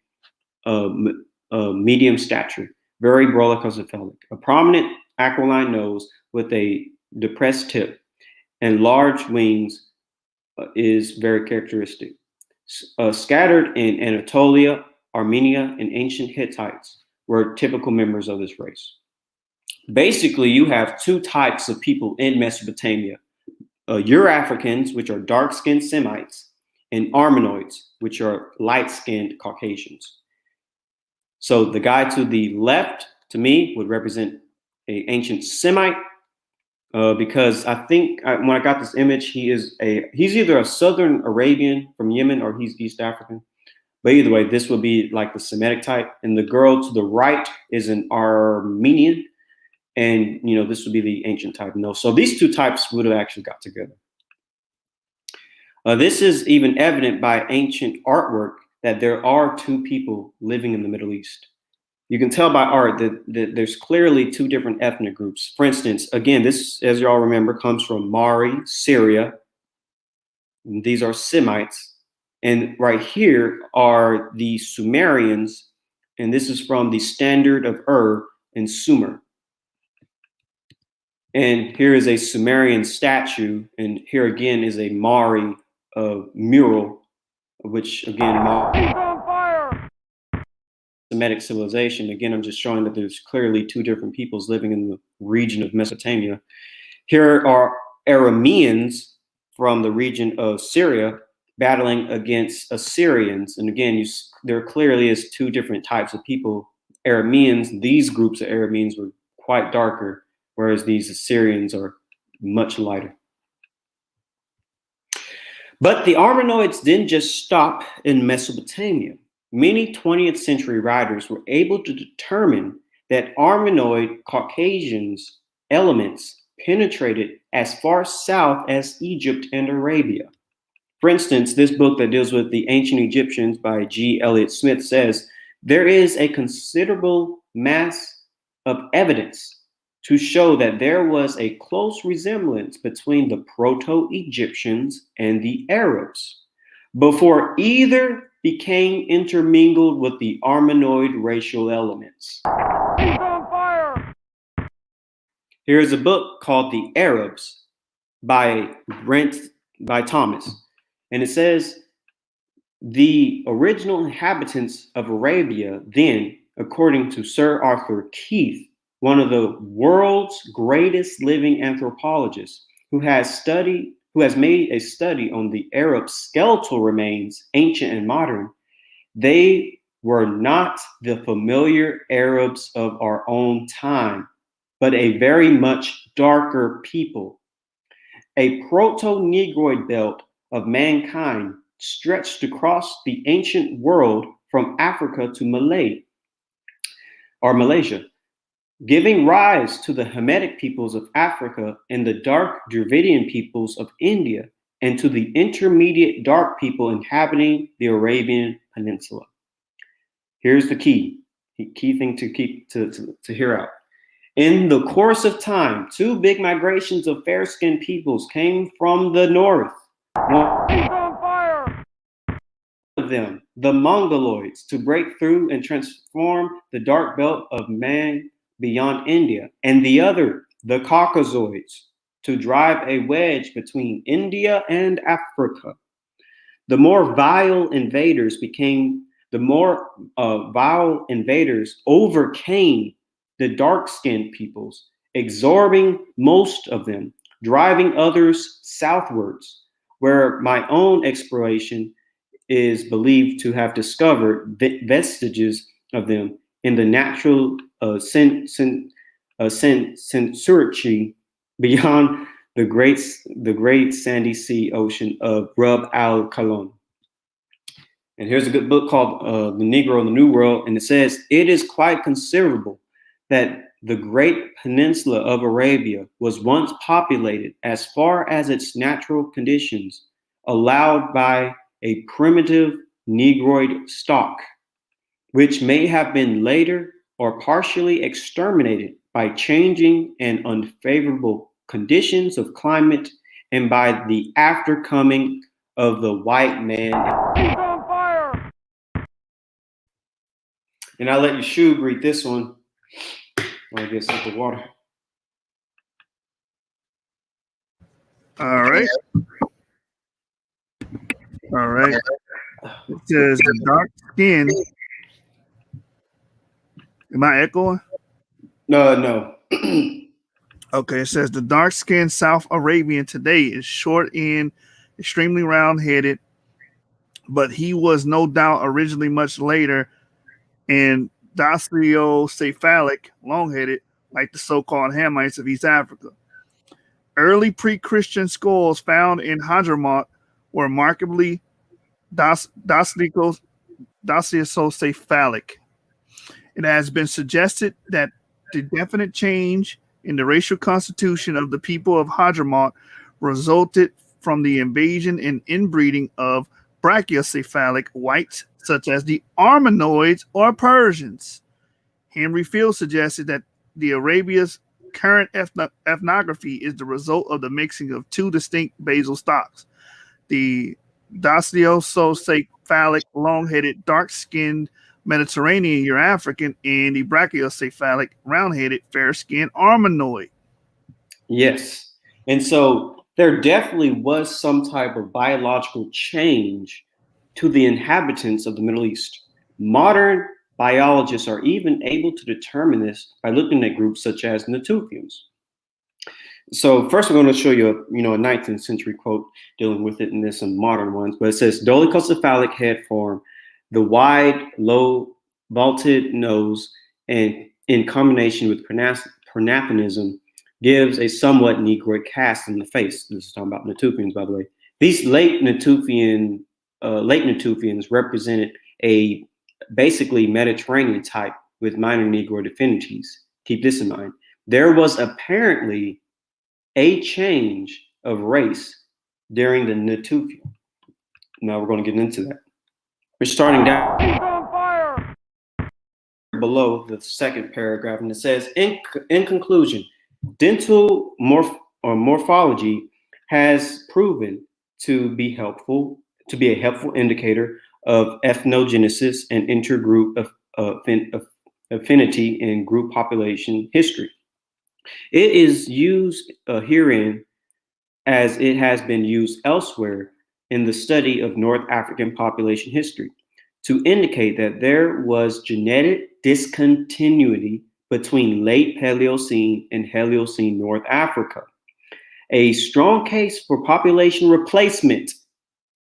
medium stature, very brachiocephalic, a prominent aquiline nose with a depressed tip and large wings is very characteristic. Scattered in Anatolia, Armenia, and ancient Hittites were typical members of this race. Basically, you have two types of people in Mesopotamia. Euro-Africans, which are dark-skinned Semites, and Armenoids, which are light-skinned Caucasians. So the guy to the left, to me, would represent an ancient Semite, because I think when I got this image, he's either a Southern Arabian from Yemen or he's East African. But either way, this would be like the Semitic type. And the girl to the right is an Armenian. And, this would be the ancient type. No, so these two types would have actually got together. This is even evident by ancient artwork that there are two people living in the Middle East. You can tell by art that there's clearly two different ethnic groups. For instance, again, this, as y'all remember, comes from Mari, Syria. And these are Semites. And right here are the Sumerians. And this is from the Standard of in Sumer. And here is a Sumerian statue. And here again is a Mari mural, which again, Semitic civilization. Again, I'm just showing that there's clearly two different peoples living in the region of Mesopotamia. Here are Arameans from the region of Syria battling against Assyrians. And again, there clearly is two different types of people. Arameans, these groups of Arameans were quite darker, whereas these Assyrians are much lighter. But the Armenoids didn't just stop in Mesopotamia. Many 20th century writers were able to determine that Armenoid Caucasians elements penetrated as far south as Egypt and Arabia. For instance, this book that deals with the ancient Egyptians by G. Elliott Smith says, there is a considerable mass of evidence to show that there was a close resemblance between the Proto-Egyptians and the Arabs before either became intermingled with the Armenoid racial elements. He's on fire! Here's a book called The Arabs by Thomas. And it says, the original inhabitants of Arabia then, according to Sir Arthur Keith, one of the world's greatest living anthropologists, who has made a study on the Arab skeletal remains, ancient and modern, they were not the familiar Arabs of our own time, but a very much darker people. A proto-Negroid belt of mankind stretched across the ancient world from Africa to Malaysia. giving rise to the Hamitic peoples of Africa and the dark Dravidian peoples of India, and to the intermediate dark people inhabiting the Arabian Peninsula. Here's the key thing to hear out. In the course of time, two big migrations of fair-skinned peoples came from the north. He's on fire! One of them, the Mongoloids, to break through and transform the dark belt of man beyond India, and the other, the Caucasoids, to drive a wedge between India and Africa. The more vile invaders overcame the dark-skinned peoples, absorbing most of them, driving others southwards, where my own exploration is believed to have discovered vestiges of them in the natural censorship beyond the great sandy sea ocean of Rub al Khali. And here's a good book called The Negro in the New World, and it says, it is quite considerable that the great peninsula of Arabia was once populated as far as its natural conditions allowed by a primitive Negroid stock, which may have been later or partially exterminated by changing and unfavorable conditions of climate and by the aftercoming of the white man. He's on fire! And I'll let you Shub read this one. I'll get some of water. All right. All right. It says the dark skin. Am I echoing? No. Okay, it says the dark-skinned South Arabian today is short and extremely round-headed, but he was no doubt originally much later and dactylocephalic, long-headed, like the so-called Hamites of East Africa. Early pre-Christian skulls found in Hadramaut were markedly dactylocephalic. It has been suggested that the definite change in the racial constitution of the people of Hadramaut resulted from the invasion and inbreeding of brachiocephalic whites, such as the Armenoids or Persians. Henry Field suggested that the Arabia's current ethnography is the result of the mixing of two distinct basal stocks: the dactylocephalic, long-headed, dark-skinned Mediterranean Euro-African, and the brachiocephalic, round-headed, fair-skinned Armenoid. Yes. And so there definitely was some type of biological change to the inhabitants of the Middle East. Modern biologists are even able to determine this by looking at groups such as Natufians. So first, we're going to show you a 19th century quote dealing with it, and there's some modern ones. But it says, dolichocephalic head form, the wide, low, vaulted nose, and in combination with pronaphonism, gives a somewhat Negroid cast in the face. This is talking about Natufians, by the way. These late Natufians represented a basically Mediterranean type with minor Negroid affinities. Keep this in mind. There was apparently a change of race during the Natufian. Now we're going to get into that. We're starting down He's on fire! below the second paragraph, and it says, in conclusion, dental morphology has proven to be a helpful indicator of ethnogenesis and intergroup affinity in group population history. It is used herein as it has been used elsewhere in the study of North African population history to indicate that there was genetic discontinuity between late Paleocene and Heliocene North Africa. A strong case for population replacement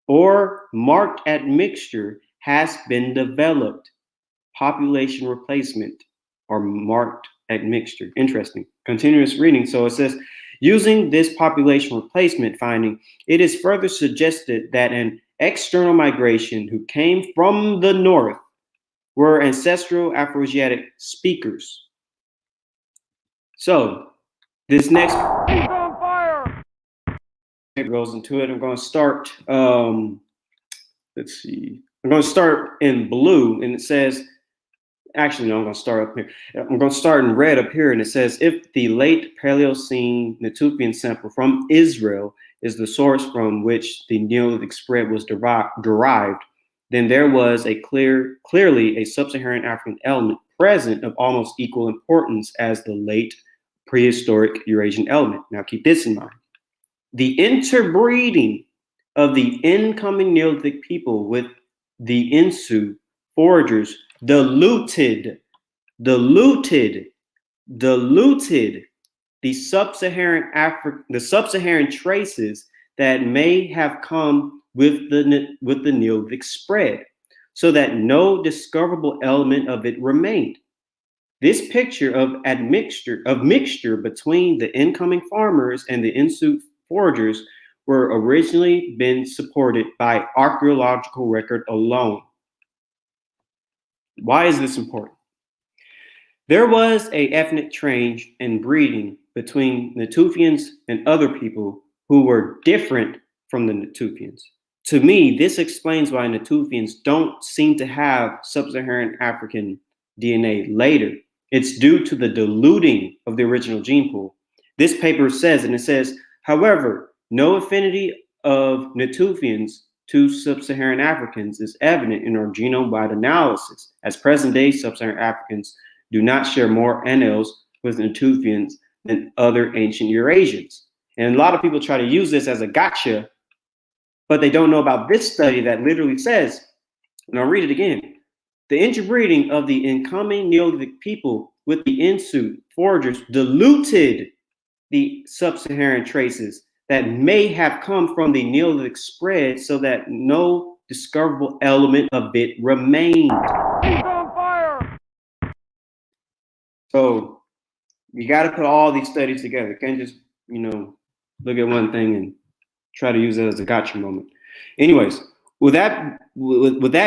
or marked admixture has been developed. Population replacement or marked admixture. Interesting. Continuous reading. So it says, using this population replacement finding, it is further suggested that an external migration who came from the north were ancestral Afroasiatic speakers So this next He's on fire! it goes into it. I'm going to start. Let's see. I'm going to start in blue, and it says. Actually, no, I'm going to start up here. I'm going to start in red up here, and it says, if the late Paleocene Natufian sample from Israel is the source from which the Neolithic spread was derived, then there was a clearly a sub-Saharan African element present of almost equal importance as the late prehistoric Eurasian element. Now, keep this in mind. The interbreeding of the incoming Neolithic people with the Insu foragers diluted the sub-Saharan traces that may have come with the Neolithic spread, so that no discoverable element of it remained. This picture of mixture between the incoming farmers and the Insu foragers were originally been supported by archaeological record alone. Why is this important? There was a ethnic change and breeding between Natufians and other people who were different from the Natufians. To me, this explains why Natufians don't seem to have sub-Saharan African DNA later. It's due to the diluting of the original gene pool. This paper says, and it says, however, no affinity of Natufians to sub-Saharan Africans is evident in our genome-wide analysis, as present-day sub-Saharan Africans do not share more NLs with Natufians than other ancient Eurasians. And a lot of people try to use this as a gotcha, but they don't know about this study that literally says, and I'll read it again, the interbreeding of the incoming Neolithic people with the Insu foragers diluted the sub-Saharan traces that may have come from the Neolithic spread, so that no discoverable element of it remained. He's on fire! So you got to put all these studies together. You can't just, look at one thing and try to use it as a gotcha moment. Anyways, with that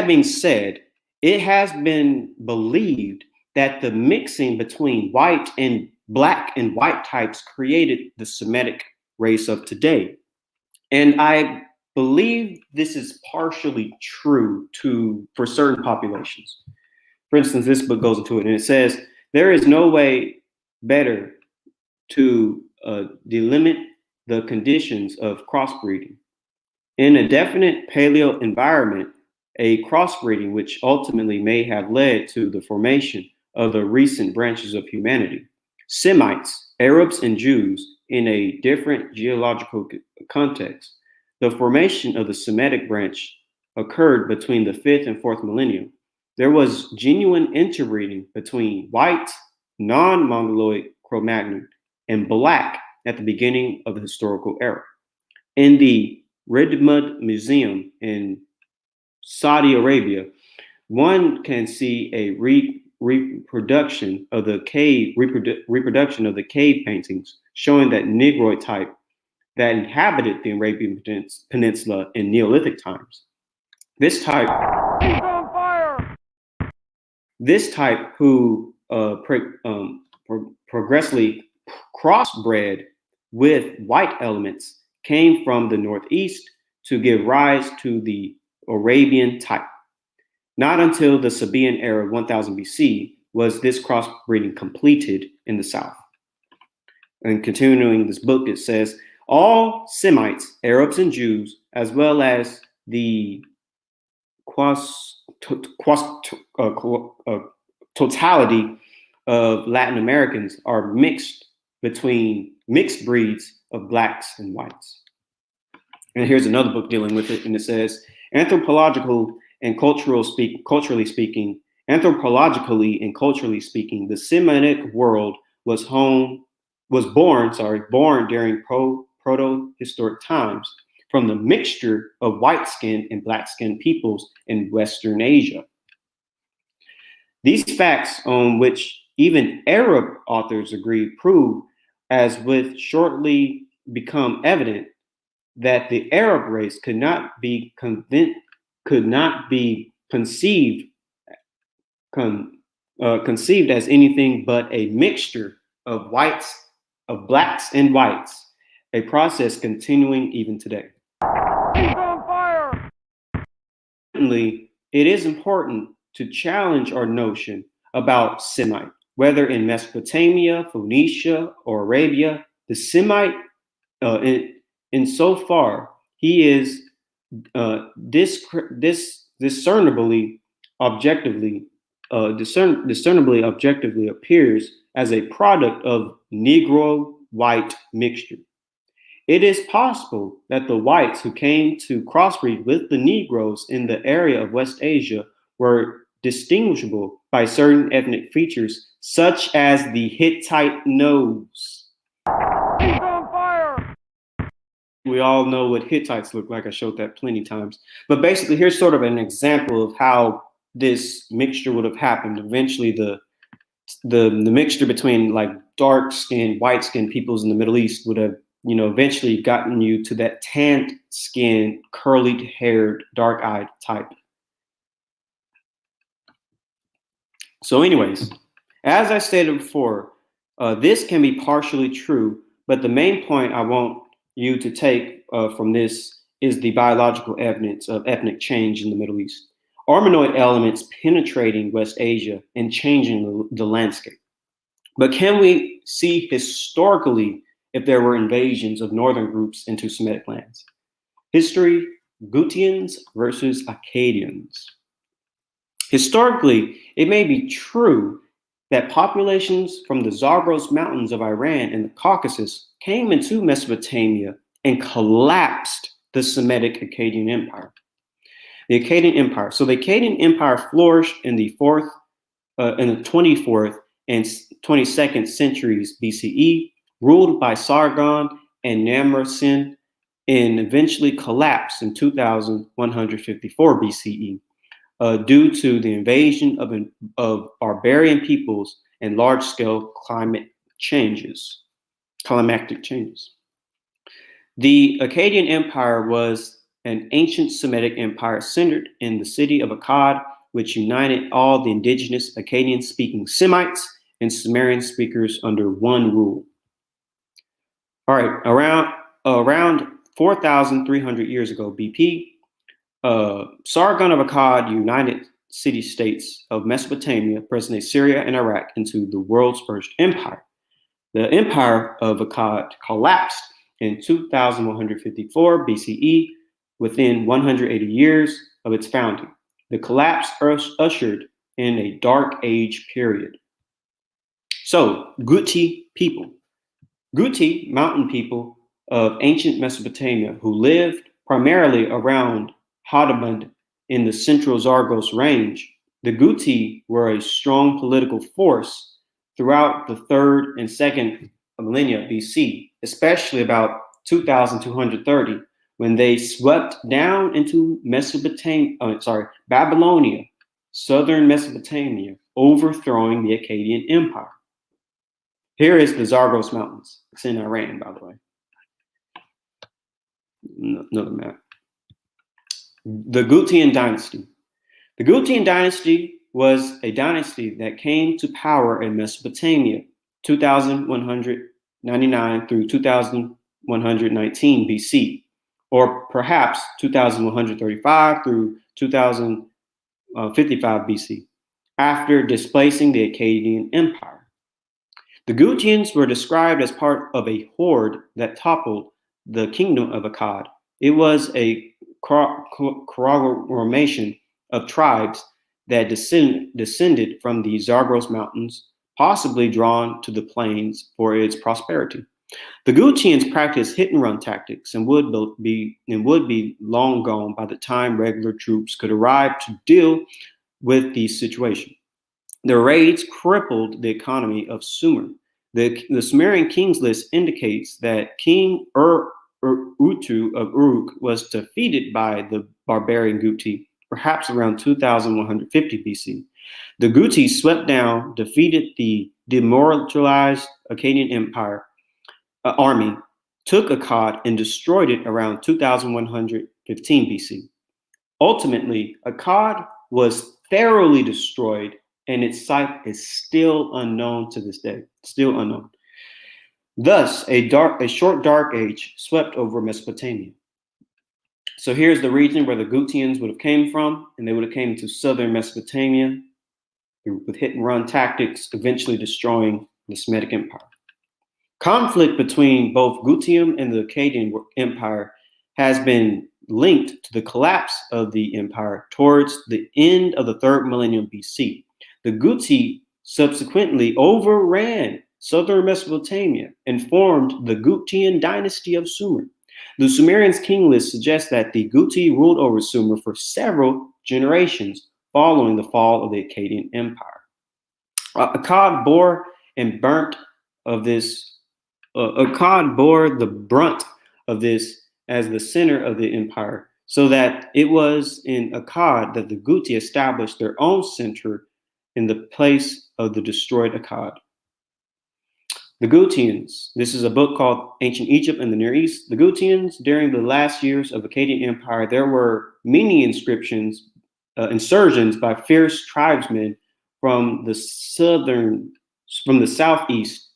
being said, it has been believed that the mixing between white and black and white types created the Semitic race of today. And I believe this is partially true for certain populations. For instance, this book goes into it and it says, there is no way better to delimit the conditions of crossbreeding. In a definite paleo environment, a crossbreeding which ultimately may have led to the formation of the recent branches of humanity. Semites, Arabs, and Jews in a different geological context. The formation of the Semitic branch occurred between the 5th and 4th millennium. There was genuine interbreeding between white, non-Mongoloid Cro-Magnon and black at the beginning of the historical era. In the Redmud Museum in Saudi Arabia, one can see a reproduction of the cave paintings showing that Negroid type that inhabited the Arabian Peninsula in Neolithic times. This type who progressively crossbred with white elements came from the Northeast to give rise to the Arabian type. Not until the Sabaean era 1000 BC was this crossbreeding completed in the South. And continuing this book, it says, all Semites, Arabs, and Jews, as well as the totality of Latin Americans are mixed breeds of blacks and whites. And here's another book dealing with it, and it says, anthropologically and culturally speaking, the Semitic world was born during proto-historic times from the mixture of white-skinned and black-skinned peoples in Western Asia. These facts, on which even Arab authors agree, prove, as with shortly become evident, that the Arab race could not be conceived as anything but a mixture of blacks and whites, a process continuing even today. He's on fire! Certainly, it is important to challenge our notion about Semite, whether in Mesopotamia, Phoenicia, or Arabia. The Semite, insofar he is discernibly objectively appears as a product of Negro-white mixture. It is possible that the whites who came to crossbreed with the Negroes in the area of West Asia were distinguishable by certain ethnic features, such as the Hittite nose. He's on fire! We all know what Hittites look like. I showed that plenty times. But basically, here's sort of an example of how this mixture would have happened. Eventually, the mixture between like dark-skinned, white-skinned peoples in the Middle East would have, eventually gotten you to that tanned-skinned, curly-haired, dark-eyed type. So anyways, as I stated before, this can be partially true, but the main point I want you to take from this is the biological evidence of ethnic change in the Middle East. Armenoid elements penetrating West Asia and changing the landscape. But can we see historically if there were invasions of northern groups into Semitic lands? History, Gutians versus Akkadians. Historically, it may be true that populations from the Zagros Mountains of Iran and the Caucasus came into Mesopotamia and collapsed the Semitic Akkadian Empire. The Akkadian Empire. So the Akkadian Empire flourished in the 24th and 22nd centuries BCE, ruled by Sargon and Namrsin, and eventually collapsed in 2154 BCE due to the invasion of barbarian peoples and large-scale climatic changes. The Akkadian Empire was an ancient Semitic empire centered in the city of Akkad, which united all the indigenous Akkadian-speaking Semites and Sumerian speakers under one rule. All right, around 4,300 years ago BP, Sargon of Akkad united city-states of Mesopotamia, present-day Syria and Iraq, into the world's first empire. The empire of Akkad collapsed in 2154 BCE, within 180 years of its founding. The collapse ushered in a dark age period. So, Guti people. Guti, mountain people of ancient Mesopotamia who lived primarily around Hadamand in the central Zagros range. The Guti were a strong political force throughout the 3rd and 2nd millennia BC, especially about 2230, when they swept down into Babylonia, southern Mesopotamia, overthrowing the Akkadian Empire. Here is the Zagros Mountains. It's in Iran, by the way. Another map. The Gutian dynasty. The Gutian dynasty was a dynasty that came to power in Mesopotamia, 2199 through 2119 BC, or perhaps 2135 through 2055 BC, after displacing the Akkadian Empire. The Gutians were described as part of a horde that toppled the kingdom of Akkad. It was a conglomeration of tribes that descended from the Zagros Mountains, possibly drawn to the plains for its prosperity. The Gutians practiced hit-and-run tactics and would be long gone by the time regular troops could arrive to deal with the situation. The raids crippled the economy of Sumer. The Sumerian kings list indicates that King Utu of Uruk was defeated by the barbarian Guti, perhaps around 2150 BC. The Guti swept down, defeated the demoralized Akkadian Empire army, took Akkad, and destroyed it around 2115 BC. Ultimately, Akkad was thoroughly destroyed, and its site is still unknown to this day. Still unknown. Thus, a short dark age swept over Mesopotamia. So here's the region where the Gutians would have came from, and they would have came to southern Mesopotamia with hit and run tactics, eventually destroying the Semitic Empire. Conflict between both Gutium and the Akkadian Empire has been linked to the collapse of the empire towards the end of the 3rd millennium BC. The Guti subsequently overran southern Mesopotamia and formed the Gutian dynasty of Sumer. The Sumerians' king list suggests that the Guti ruled over Sumer for several generations following the fall of the Akkadian Empire. Akkad bore and burnt of this. Akkad bore the brunt of this as the center of the empire, so that it was in Akkad that the Guti established their own center in the place of the destroyed Akkad. The Gutians. This is a book called Ancient Egypt and the Near East. The Gutians, during the last years of Akkadian Empire, there were many insurgents by fierce tribesmen from the southeast,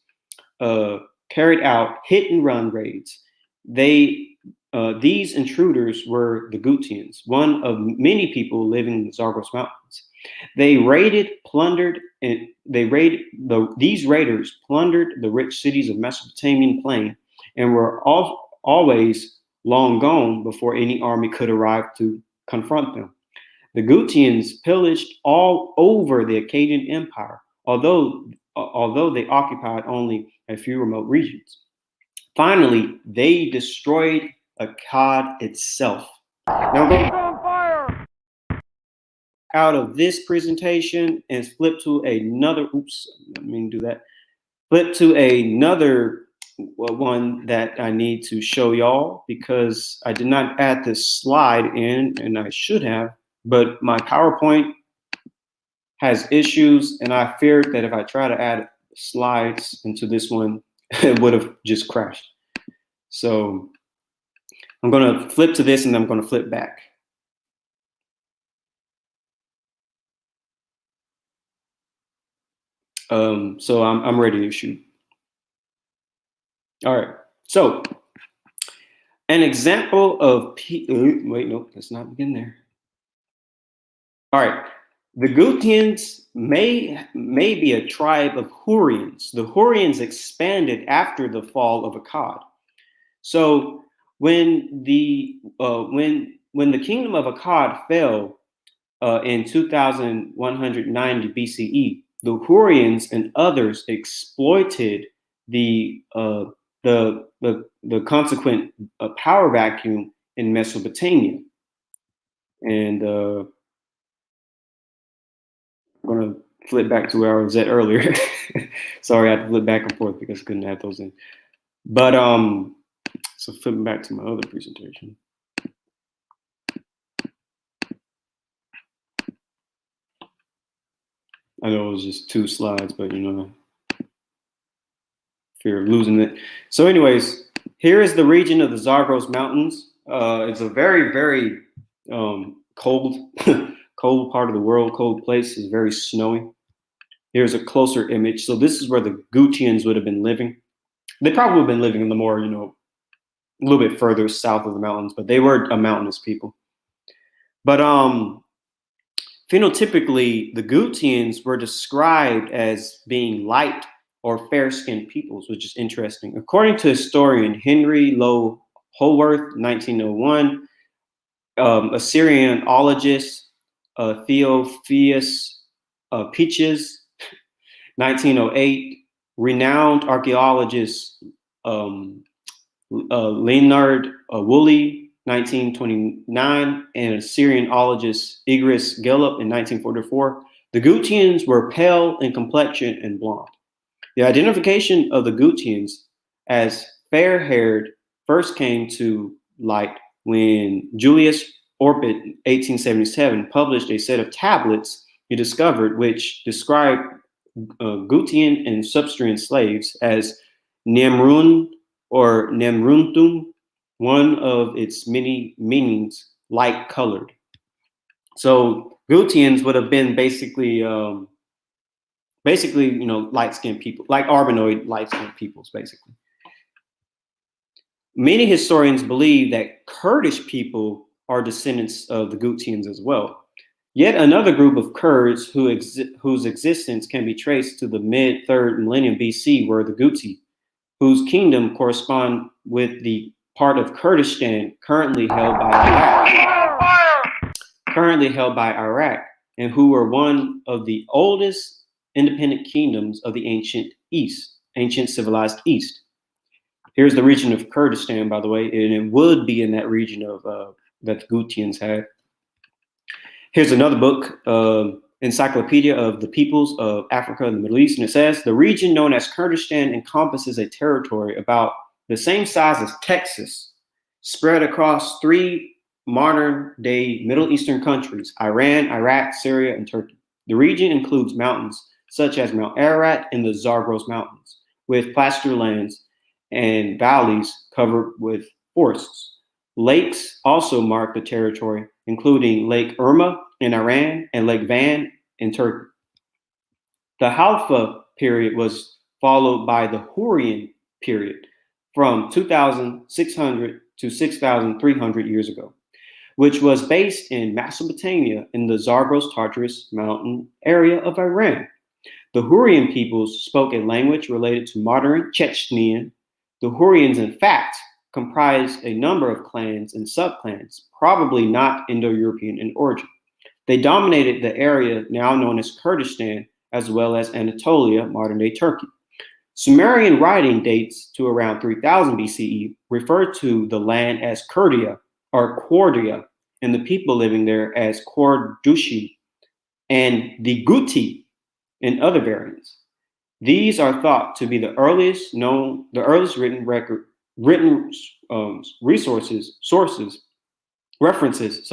carried out hit and run raids. These intruders were the Gutians, one of many people living in the Zagros Mountains. These raiders plundered the rich cities of Mesopotamian plain and were always long gone before any army could arrive to confront them. The Gutians pillaged all over the Akkadian Empire, although they occupied only a few remote regions. Finally, they destroyed Akkad itself. Now He's on fire! out of this presentation and flip to another. Flip to another one that I need to show y'all because I did not add this slide in, and I should have, but my PowerPoint has issues, and I feared that if I try to add slides into this one, it would have just crashed. So I'm going to flip to this, and I'm going to flip back. So I'm ready to shoot. All right. So an example of wait, nope, let's not begin there. All right. The Gutians may be a tribe of Hurrians. The Hurrians expanded after the fall of Akkad. So when the kingdom of Akkad fell in 2190 BCE, the Hurrians and others exploited the consequent power vacuum in Mesopotamia, and I'm going to flip back to where I was at earlier. Sorry, I had to flip back and forth because I couldn't add those in. But so flipping back to my other presentation. I know it was just 2 slides, but you know, fear of losing it. So anyways, here is the region of the Zagros Mountains. It's a very, very cold, cold part of the world, cold place. It's very snowy. Here's a closer image. So this is where the Gutians would have been living. They probably would have been living in the more, you know, a little bit further south of the mountains, but they were a mountainous people. But phenotypically, the Gutians were described as being light or fair-skinned peoples, which is interesting. According to historian Henry Low Holworth, 1901, Assyrianologist Theophilus Peaches, 1908, renowned archaeologist Leonard Woolley, 1929, and Assyrianologist Igris Gellup in 1944, the Gutians were pale in complexion and blonde. The identification of the Gutians as fair-haired first came to light when Julius Orbit, 1877, published a set of tablets he discovered which described Gutian and Substrian slaves as Nemrun or Nemruntum, one of its many meanings, light colored. So Gutians would have been basically basically, you know, light-skinned people, like Armenoid light-skinned peoples, basically. Many historians believe that Kurdish people are descendants of the Gutians as well. Yet another group of Kurds whose existence can be traced to the mid-3rd millennium BC were the Guti, whose kingdom correspond with the part of Kurdistan currently held by Iraq, and who were one of the oldest independent kingdoms of the ancient civilized East. Here's the region of Kurdistan, by the way, and it would be in that region of that the Gutians had. Here's another book, Encyclopedia of the Peoples of Africa and the Middle East, and it says, the region known as Kurdistan encompasses a territory about the same size as Texas, spread across 3 modern-day Middle Eastern countries, Iran, Iraq, Syria, and Turkey. The region includes mountains such as Mount Ararat and the Zagros Mountains, with pasture lands and valleys covered with forests. Lakes also mark the territory, including Lake Irma in Iran and Lake Van in Turkey. The Halfa period was followed by the Hurrian period from 2,600 to 6,300 years ago, which was based in Mesopotamia in the Zagros Tartarus mountain area of Iran. The Hurrian peoples spoke a language related to modern Chechenian. The Hurrians, in fact, comprised a number of clans and subclans, probably not Indo-European in origin. They dominated the area now known as Kurdistan, as well as Anatolia, modern-day Turkey. Sumerian writing dates to around 3000 BCE, referred to the land as Kurdia or Kordia, and the people living there as Kordushi, and the Guti in other variants. These are thought to be the earliest written references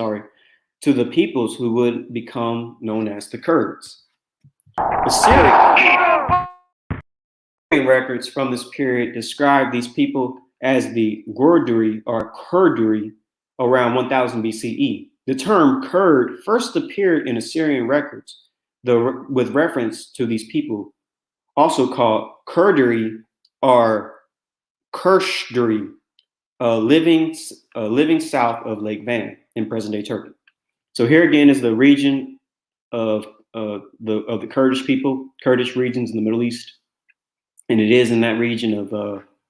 to the peoples who would become known as the Kurds. Assyrian records from this period describe these people as the Gorduri or Kurduri around 1000 BCE. The term Kurd first appeared in Assyrian records with reference to these people, also called Kurduri or Kirshduri, living south of Lake Van in present-day Turkey. So here again is the region of the Kurdish people, Kurdish regions in the Middle East, and it is in that region of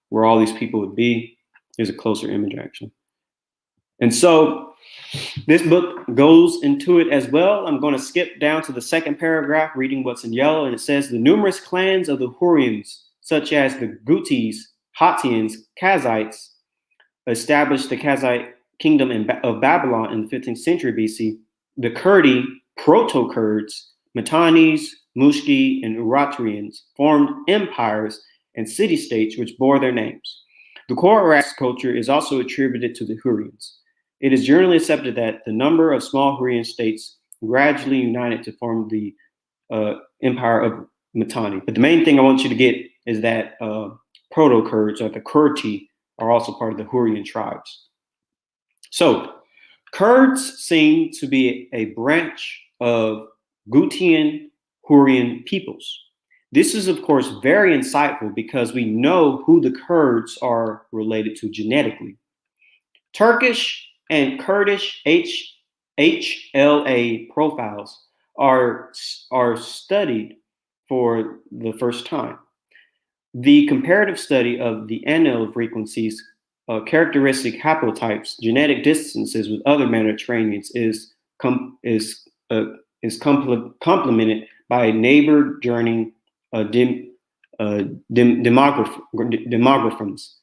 where all these people would be. Here's a closer image, actually. And so this book goes into it as well. I'm going to skip down to the second paragraph, reading what's in yellow, and it says, the numerous clans of the Hurrians, such as the Gutis, Hattians, Kazites, established the Kazite kingdom of Babylon in the 15th century BC. The Kurdi, Proto-Kurds, Mitannis, Mushki, and Uratrians formed empires and city-states which bore their names. The core Iraq culture is also attributed to the Hurrians. It is generally accepted that the number of small Hurrian states gradually united to form the empire of Mitanni. But the main thing I want you to get is that Proto-Kurds, or the Kurti, are also part of the Hurrian tribes. So Kurds seem to be a branch of Gutian Hurrian peoples. This is, of course, very insightful because we know who the Kurds are related to genetically. Turkish and Kurdish HLA profiles are studied for the first time. The comparative study of the allele frequencies, characteristic haplotypes, genetic distances with other Mediterraneans is complemented by neighbor journeying demographisms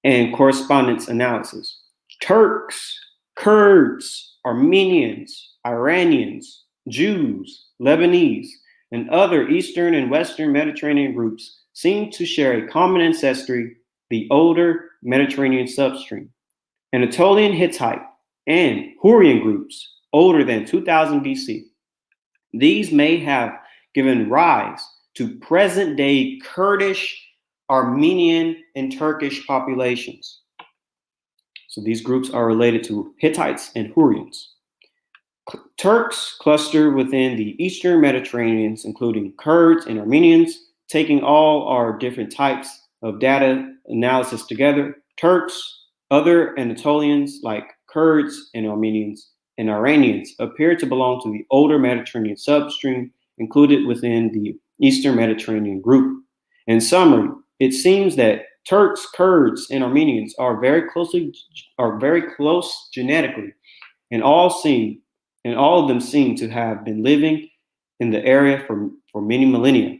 and correspondence analysis. Turks, Kurds, Armenians, Iranians, Jews, Lebanese, and other Eastern and Western Mediterranean groups seem to share a common ancestry, the older Mediterranean substream. Anatolian Hittite and Hurrian groups older than 2000 BC. These may have given rise to present-day Kurdish, Armenian, and Turkish populations. So these groups are related to Hittites and Hurrians. Turks cluster within the Eastern Mediterranean, including Kurds and Armenians. Taking all our different types of data analysis together, Turks, other Anatolians like Kurds and Armenians and Iranians appear to belong to the older Mediterranean substream included within the Eastern Mediterranean group. In summary, it seems that Turks, Kurds, and Armenians are very close genetically, and all of them seem to have been living in the area for many millennia.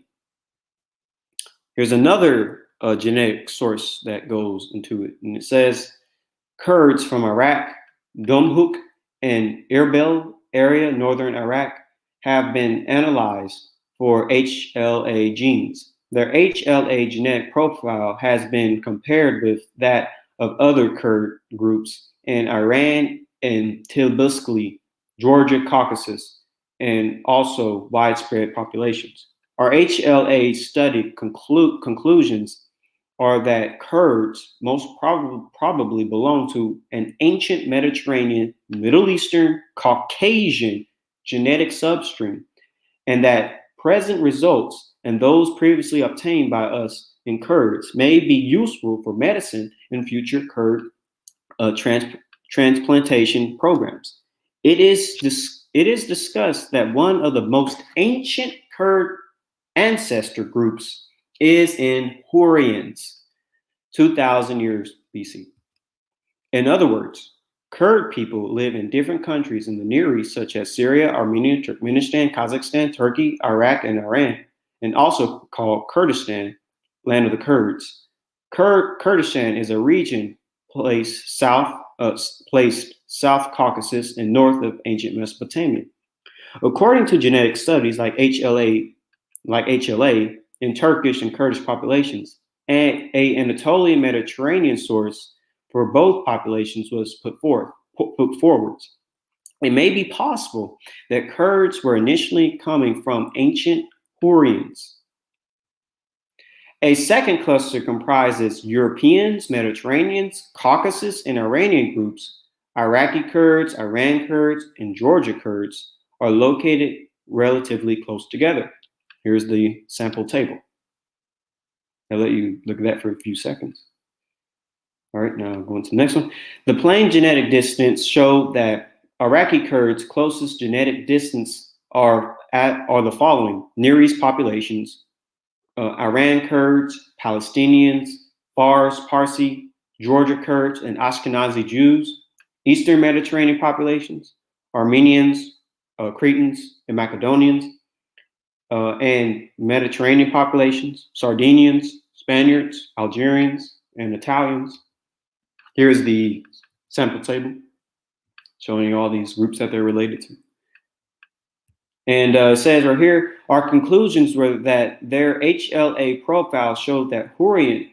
Here's another genetic source that goes into it, and it says Kurds from Iraq, Domhuk, and Erbil area, northern Iraq, have been analyzed for HLA genes. Their HLA genetic profile has been compared with that of other Kurd groups in Iran and Tbilisi, Georgia, Caucasus, and also widespread populations. Our HLA study conclusions are that Kurds most probably belong to an ancient Mediterranean, Middle Eastern, Caucasian genetic substream, and that present results and those previously obtained by us in Kurds may be useful for medicine in future Kurd transplantation programs. It is discussed that one of the most ancient Kurd ancestor groups is in Hurrians, 2,000 years BC. In other words, Kurd people live in different countries in the Near East, such as Syria, Armenia, Turkmenistan, Kazakhstan, Turkey, Iraq, and Iran, and also called Kurdistan, land of the Kurds. Kurdistan is a region placed south Caucasus and north of ancient Mesopotamia. According to genetic studies like HLA in Turkish and Kurdish populations, and an Anatolian Mediterranean source for both populations was put forward. It may be possible that Kurds were initially coming from ancient Hurrians. A second cluster comprises Europeans, Mediterraneans, Caucasus, and Iranian groups. Iraqi Kurds, Iran Kurds, and Georgia Kurds are located relatively close together. Here's the sample table. I'll let you look at that for a few seconds. All right, now going to the next one. The plain genetic distance showed that Iraqi Kurds' closest genetic distance are the following: Near East populations, Iran Kurds, Palestinians, Fars, Parsi, Georgia Kurds, and Ashkenazi Jews. Eastern Mediterranean populations, Armenians, Cretans, and Macedonians, and Mediterranean populations, Sardinians, Spaniards, Algerians, and Italians. Here's the sample table showing you all these groups that they're related to. And it says right here, our conclusions were that their HLA profile showed that Kurds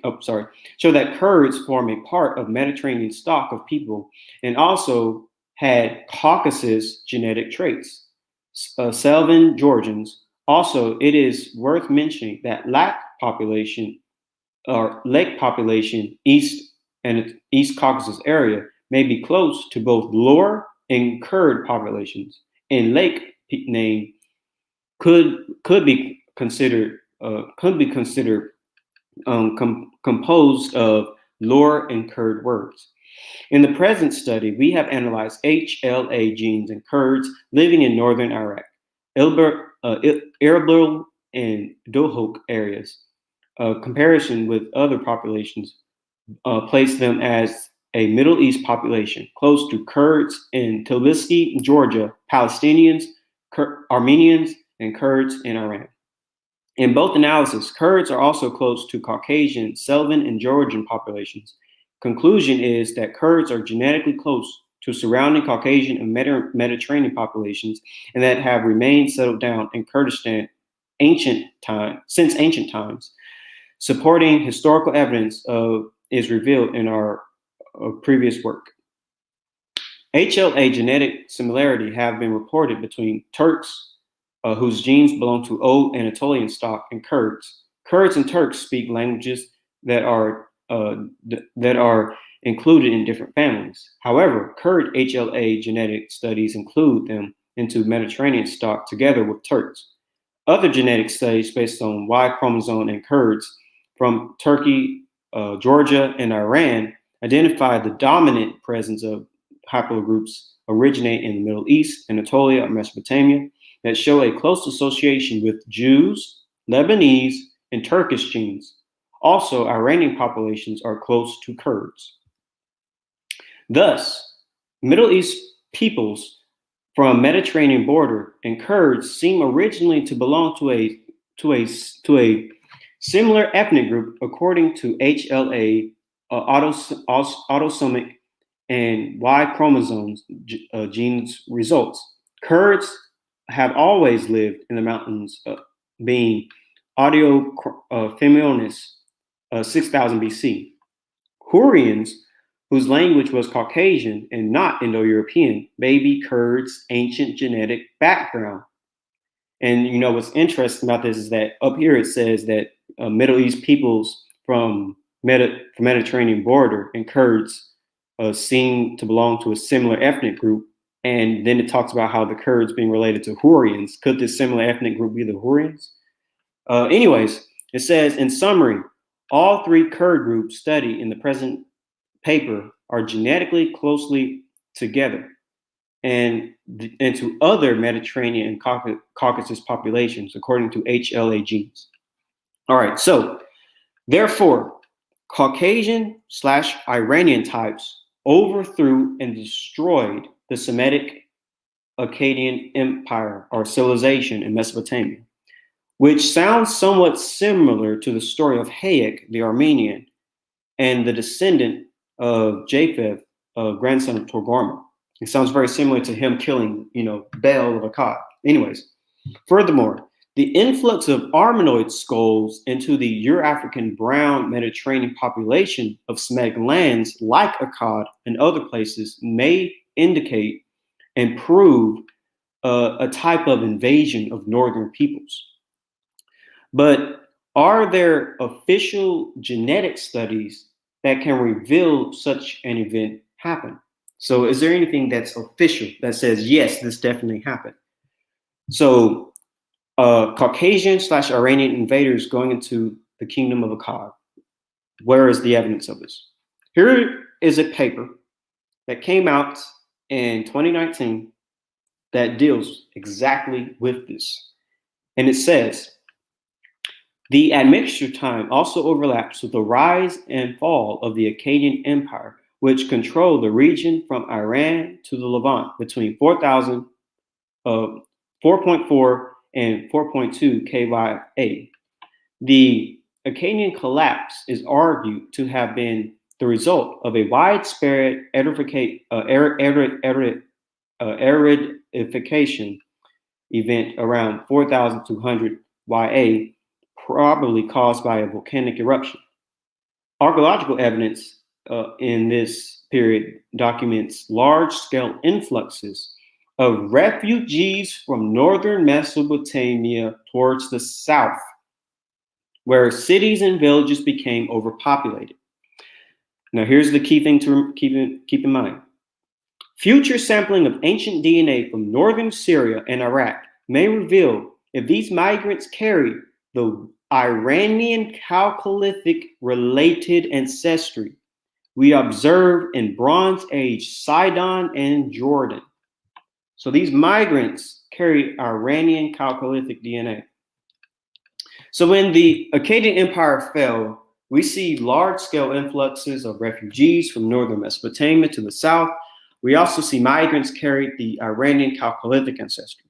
form a part of Mediterranean stock of people and also had Caucasus genetic traits. Selvan Georgians. Also, it is worth mentioning that Lake population East Caucasus area may be close to both Lur and Kurd populations, and Lake name could be considered composed of Lur and Kurd words. In the present study, we have analyzed HLA genes in Kurds living in northern Iraq, Erbil and Dohuk areas. Comparison with other populations place them as a Middle East population, close to Kurds in Tbilisi, Georgia, Palestinians, Armenians, and Kurds in Iran. In both analyses, Kurds are also close to Caucasian, Selvan, and Georgian populations. Conclusion is that Kurds are genetically close to surrounding Caucasian and Mediterranean populations, and that have remained settled down in Kurdistan since ancient times. Supporting historical evidence is revealed in our previous work. HLA genetic similarity have been reported between Turks, whose genes belong to old Anatolian stock, and Kurds. Kurds and Turks speak languages that are included in different families. However, Kurd HLA genetic studies include them into Mediterranean stock together with Turks. Other genetic studies based on Y chromosome in Kurds from Turkey, Georgia, and Iran identify the dominant presence of haplogroups originate in the Middle East, Anatolia, or Mesopotamia that show a close association with Jews, Lebanese, and Turkish genes. Also, Iranian populations are close to Kurds. Thus, Middle East peoples from Mediterranean border and Kurds seem originally to belong to a similar ethnic group according to HLA autosomic and Y chromosomes genes results. Kurds have always lived in the mountains, being Audio Femonis 6000 BC. Hurrians, whose language was Caucasian and not Indo-European, may be Kurds' ancient genetic background. And you know what's interesting about this is that up here it says that Middle East peoples from Mediterranean border and Kurds seem to belong to a similar ethnic group. And then it talks about how the Kurds being related to Hurrians. Could this similar ethnic group be the Hurrians? Anyways, it says, in summary, all three Kurd groups studied in the present paper are genetically closely together and to other Mediterranean and Caucasus populations, according to HLA genes. All right, so therefore, Caucasian/Iranian types overthrew and destroyed the Semitic Akkadian Empire or civilization in Mesopotamia, which sounds somewhat similar to the story of Hayek, the Armenian, and the descendant of Japheth, grandson of Togarmah. It sounds very similar to him killing, Bel of Akkad. Anyways, furthermore, the influx of Armenoid skulls into the Euro-African brown Mediterranean population of Semitic lands like Akkad and other places may indicate and prove a type of invasion of northern peoples. But are there official genetic studies that can reveal such an event happen? So is there anything that's official that says, yes, this definitely happened? So Caucasian/Iranian invaders going into the kingdom of Akkad. Where is the evidence of this? Here is a paper that came out in 2019 that deals exactly with this. And it says, the admixture time also overlaps with the rise and fall of the Akkadian Empire, which controlled the region from Iran to the Levant between 4.4 and 4.2 KYA. The Akkadian collapse is argued to have been the result of a widespread aridification event around 4,200 YA, probably caused by a volcanic eruption. Archaeological evidence in this period documents large-scale influxes of refugees from northern Mesopotamia towards the south, where cities and villages became overpopulated. Now, here's the key thing to keep in mind. Future sampling of ancient DNA from northern Syria and Iraq may reveal if these migrants carried the Iranian Chalcolithic related ancestry we observe in Bronze Age Sidon and Jordan. So these migrants carried Iranian Chalcolithic DNA. So when the Akkadian Empire fell, we see large-scale influxes of refugees from northern Mesopotamia to the south. We also see migrants carried the Iranian Chalcolithic ancestry.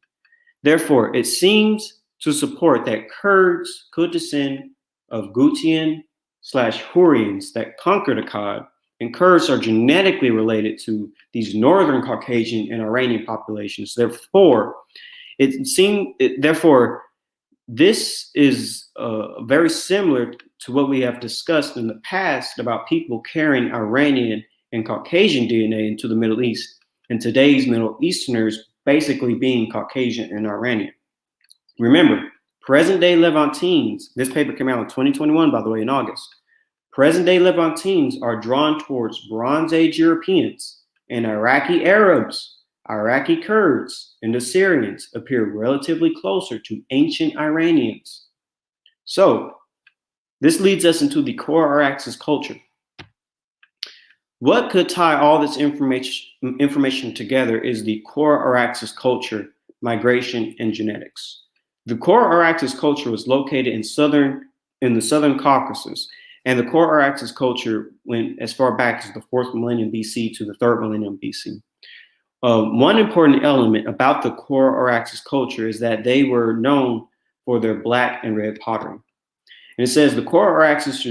Therefore, it seems to support that Kurds could descend of Gutian/Hurrians that conquered Akkad, and Kurds are genetically related to these northern Caucasian and Iranian populations. Therefore, this is very similar to what we have discussed in the past about people carrying Iranian and Caucasian DNA into the Middle East, and today's Middle Easterners basically being Caucasian and Iranian. Remember, present-day Levantines, this paper came out in 2021, by the way, in August. Present-day Levantines are drawn towards Bronze Age Europeans and Iraqi Arabs, Iraqi Kurds and Assyrians appear relatively closer to ancient Iranians. So this leads us into the core Araxes culture. What could tie all this information together is the core Araxes culture, migration, and genetics. The core Araxes culture was located in the southern Caucasus, and the core Araxes culture went as far back as the 4th millennium BC to the 3rd millennium BC. One important element about the core Araxes culture is that they were known for their black and red pottery. And it says the core Araxes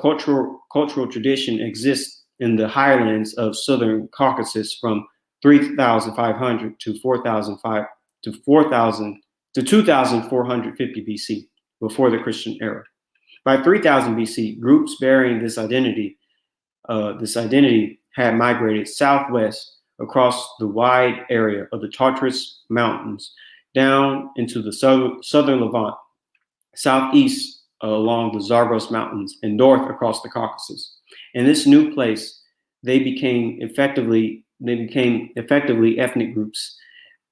cultural tradition exists in the highlands of southern Caucasus from 3,500 to 2,450 BC, before the Christian era. By 3000 BC, groups bearing this identity had migrated southwest across the wide area of the Tartarus Mountains down into the southern Levant, southeast along the Zagros Mountains, and north across the Caucasus. In this new place, they became effectively ethnic groups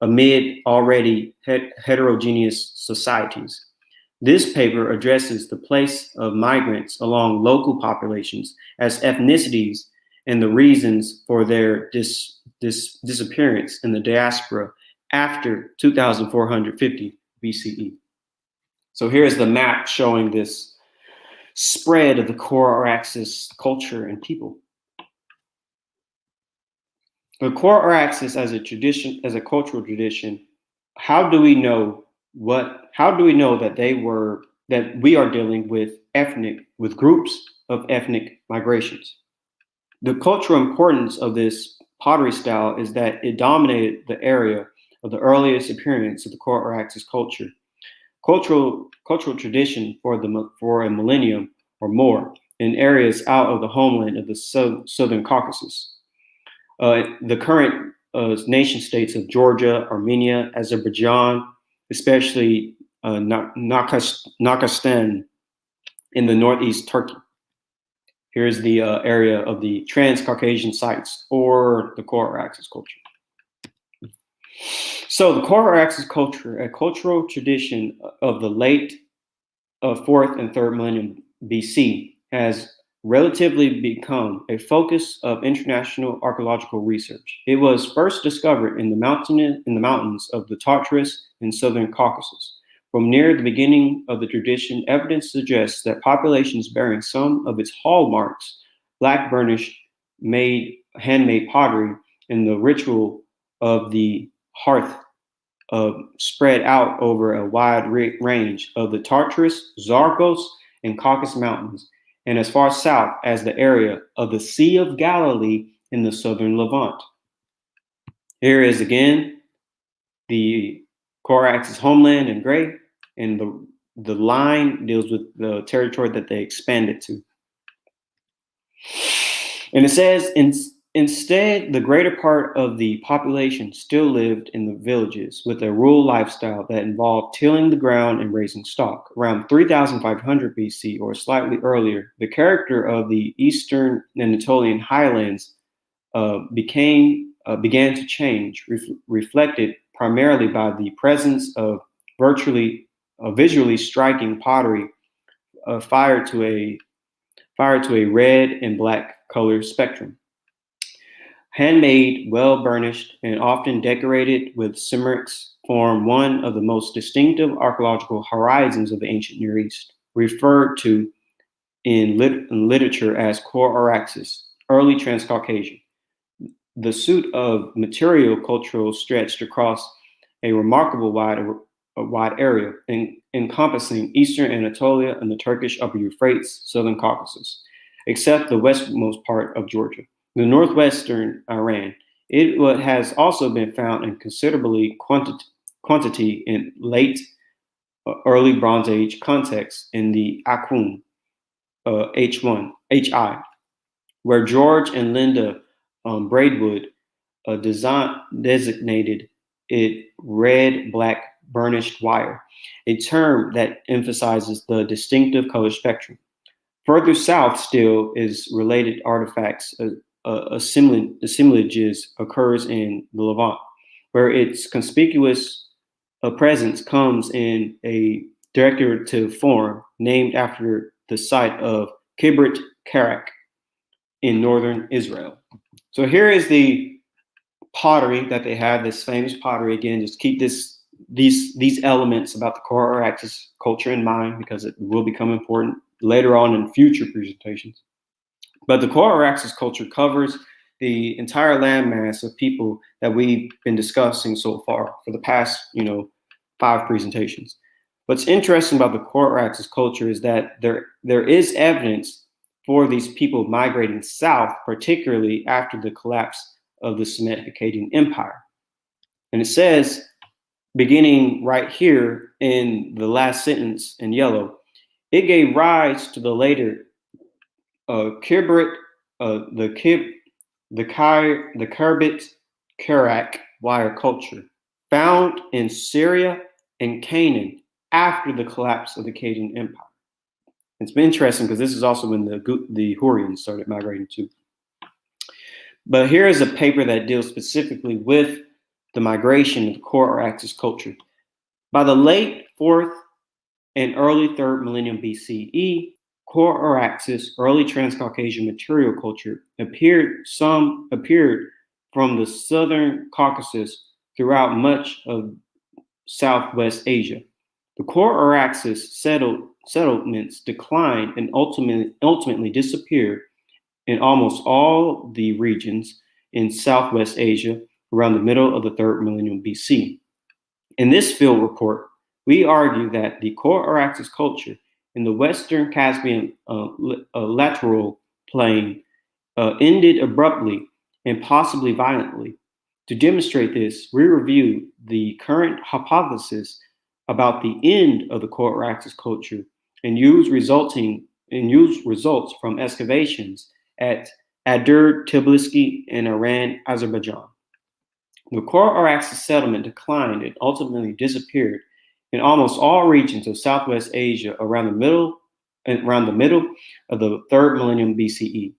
amid already heterogeneous societies. This paper addresses the place of migrants along local populations as ethnicities and the reasons for their disappearance in the diaspora after 2450 BCE. So here's the map showing this spread of the core Araxes culture and people. The core Araxes as a tradition, as a cultural tradition, how do we know that we are dealing with groups of ethnic migrations? The cultural importance of this pottery style is that it dominated the area of the earliest appearance of the core Araxes culture. Cultural tradition for a millennium or more in areas out of the homeland of the southern Caucasus. The current nation states of Georgia, Armenia, Azerbaijan, especially Nakhistan in the northeast Turkey. Here's the area of the Trans-Caucasian sites, or the core Araxes culture. So the core Araxes culture, a cultural tradition of the late 4th and 3rd millennium BC, has relatively become a focus of international archaeological research. It was first discovered in the mountains of the Tartarus in southern Caucasus. From near the beginning of the tradition, evidence suggests that populations bearing some of its hallmarks, black burnished handmade pottery, and the ritual of the hearth spread out over a wide range of the Tartarus, Zagros, and Caucasus Mountains, and as far south as the area of the Sea of Galilee in the southern Levant. Here is again the core Araxes homeland in gray, and the line deals with the territory that they expanded to. And it says, instead, the greater part of the population still lived in the villages with a rural lifestyle that involved tilling the ground and raising stock. Around 3500 BC, or slightly earlier, the character of the eastern Anatolian highlands began to change, reflected primarily by the presence of visually striking pottery fired to a red and black color spectrum. Handmade, well-burnished, and often decorated with symmetrics form one of the most distinctive archaeological horizons of the ancient Near East, referred to in literature as core Araxes, early Transcaucasian. The suite of material cultural stretched across a remarkable wide area, encompassing eastern Anatolia and the Turkish Upper Euphrates, southern Caucasus, except the westmost part of Georgia. The northwestern Iran. It has also been found in considerably quantity in late early Bronze Age contexts in the Akhum HI, where George and Linda Braidwood designated it red-black burnished wire, a term that emphasizes the distinctive color spectrum. Further south still is related artifacts. Assemblages occurs in the Levant. where its conspicuous presence comes in a decorative form named after the site of Kibrit Karak in northern Israel. So here is the pottery that they have, this famous pottery. Again, just keep these elements about the core axis culture in mind, because it will become important later on in future presentations. But the core axis culture covers the entire landmass of people that we've been discussing so far for the past, 5 presentations. What's interesting about the core axis culture is that there is evidence for these people migrating south, particularly after the collapse of the Semitic Akkadian Empire. And it says, beginning right here in the last sentence in yellow, it gave rise to the later Kibrit, the Karbit Karak wire culture, found in Syria and Canaan after the collapse of the Akkadian Empire. It's been interesting because this is also when the Hurrians started migrating too. But here is a paper that deals specifically with the migration of the core axis culture. By the late 4th and early 3rd millennium BCE, core axis early Transcaucasian material culture appeared from the southern Caucasus throughout much of Southwest Asia. The core axis settlements declined and ultimately disappeared in almost all the regions in Southwest Asia around the middle of the 3rd millennium BC. In this field report, we argue that the core axis culture in the Western Caspian lateral plain ended abruptly and possibly violently. To demonstrate this, we review the current hypothesis about the end of the core axis culture and use results from excavations at Adur Tbilisi in Iran, Azerbaijan. The core axis settlement declined and ultimately disappeared in almost all regions of Southwest Asia around the middle of the 3rd millennium BCE.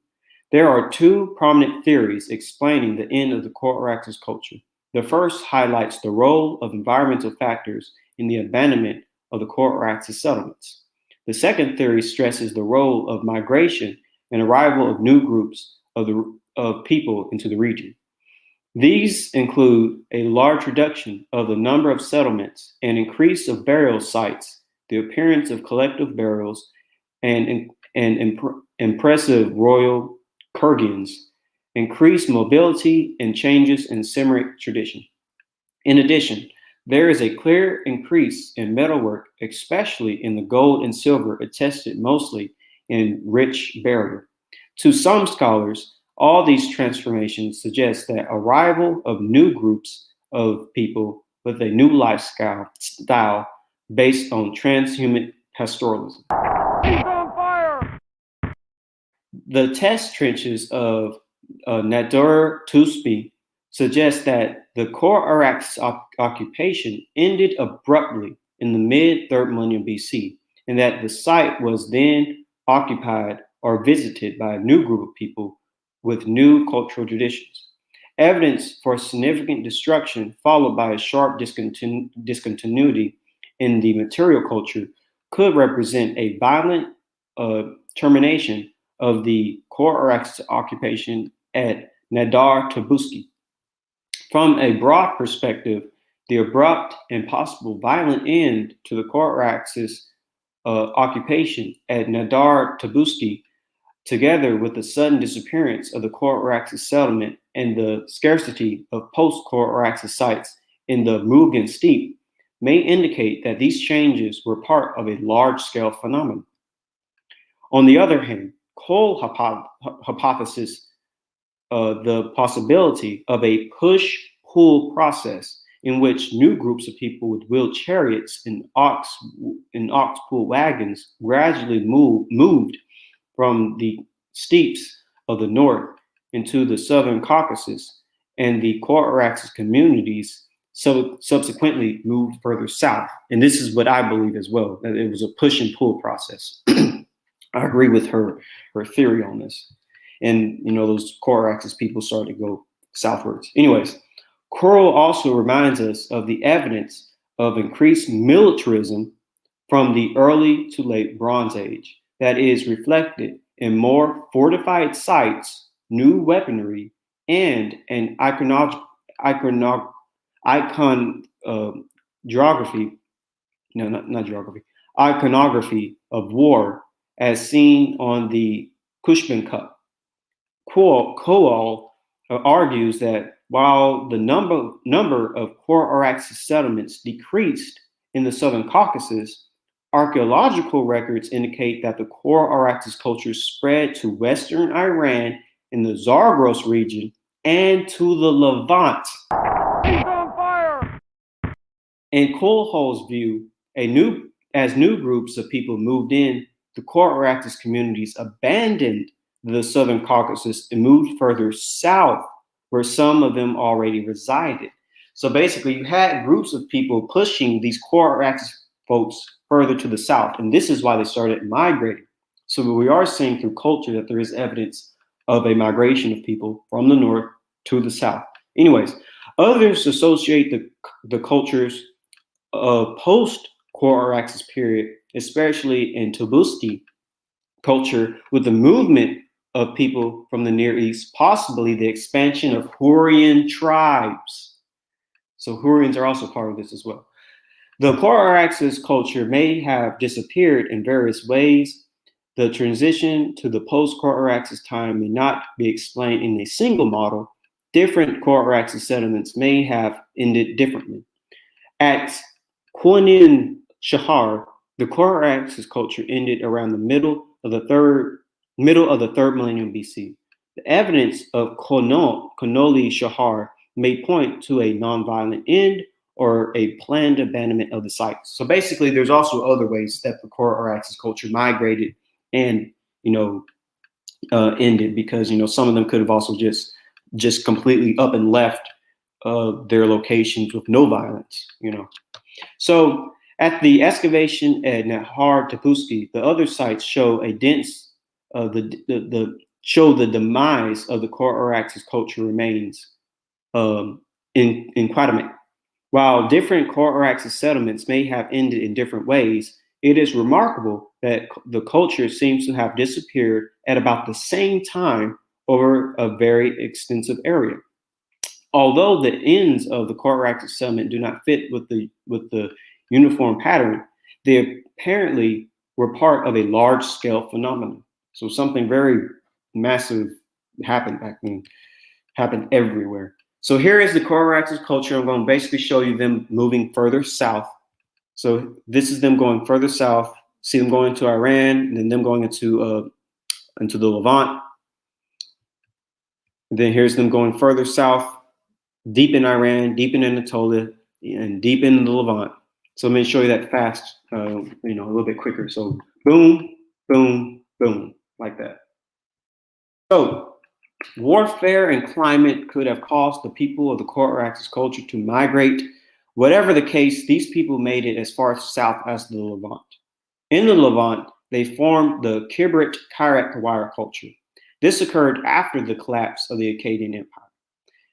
There are 2 prominent theories explaining the end of the core axis culture. The first highlights the role of environmental factors in the abandonment of the core axis settlements. The second theory stresses the role of migration and arrival of new groups of people into the region. These include a large reduction of the number of settlements, an increase of burial sites, the appearance of collective burials, and impressive royal kurgans, increased mobility, and changes in Semitic tradition. In addition, there is a clear increase in metalwork, especially in the gold and silver attested mostly in rich burial. To some scholars, all these transformations suggest that arrival of new groups of people with a new lifestyle based on transhuman pastoralism. He's on fire! The test trenches of Nadur Tuspi suggest that the core axis occupation ended abruptly in the mid-3rd millennium BC, and that the site was then occupied or visited by a new group of people with new cultural traditions. Evidence for significant destruction followed by a sharp discontinuity in the material culture could represent a violent termination of the core axis occupation at Nadar Tabuski. From a broad perspective, the abrupt and possible violent end to the core axis occupation at Nadar Tabuski, together with the sudden disappearance of the core axis settlement and the scarcity of post-core axis sites in the Mugan Steppe, may indicate that these changes were part of a large-scale phenomenon. On the other hand, Cole hypothesis the possibility of a push-pull process in which new groups of people with wheeled chariots and ox-pull wagons gradually moved from the steppes of the north into the southern Caucasus, and the core axis communities subsequently moved further south. And this is what I believe as well, that it was a push and pull process. I agree with her theory on this. And, those core axis people started to go southwards. Anyways, Coral also reminds us of the evidence of increased militarism from the early to late Bronze Age that is reflected in more fortified sites, new weaponry, and an iconography of war as seen on the Cushman Cup. Koal argues that while the number of core Araxes settlements decreased in the Southern Caucasus, archaeological records indicate that the core Araxes culture spread to Western Iran in the Zagros region and to the Levant. He's on fire! In Kohlholz's view, as new groups of people moved in, the core Araxes communities abandoned the Southern Caucasus and moved further south, where some of them already resided. So basically, you had groups of people pushing these core Araxes folks further to the south, and this is why they started migrating. So we are seeing through culture that there is evidence of a migration of people from the north to the south. Anyways, others associate the cultures of post-core Araxes period, especially in Tubusti culture, with the movement of people from the Near East, possibly the expansion of Hurrian tribes. So Hurrians are also part of this as well. The core Araxes culture may have disappeared in various ways. The transition to the post-core Araxes time may not be explained in a single model. Different core Araxes settlements may have ended differently. At Quinin Shahar, the core Araxes culture ended around the middle of the third millennium BC. The evidence of Konoli Shahar may point to a nonviolent end or a planned abandonment of the site. So basically, there's also other ways that the core Araxes culture migrated and ended, because some of them could have also just completely up and left their locations with no violence. So at the excavation at Nahar Tepuski, the other sites show a dense show the demise of the core Araxes culture remains in Quatamec. While different core Araxes settlements may have ended in different ways, it is remarkable that the culture seems to have disappeared at about the same time over a very extensive area. Although the ends of the core Araxes settlement do not fit with the uniform pattern, they apparently were part of a large-scale phenomenon. So something very massive happened back then, happened everywhere. So here is the core Araxes culture. I'm going to basically show you them moving further south. So this is them going further south. See them going to Iran, and then them going into the Levant. And then here's them going further south, deep in Iran, deep in Anatolia, and deep in the Levant. So let me show you that fast, a little bit quicker. So boom, boom, boom, like that. So warfare and climate could have caused the people of the core Araxes culture to migrate. Whatever the case, these people made it as far south as the Levant. In the Levant, they formed the Kibrit Kairak wire culture. This occurred after the collapse of the Akkadian Empire.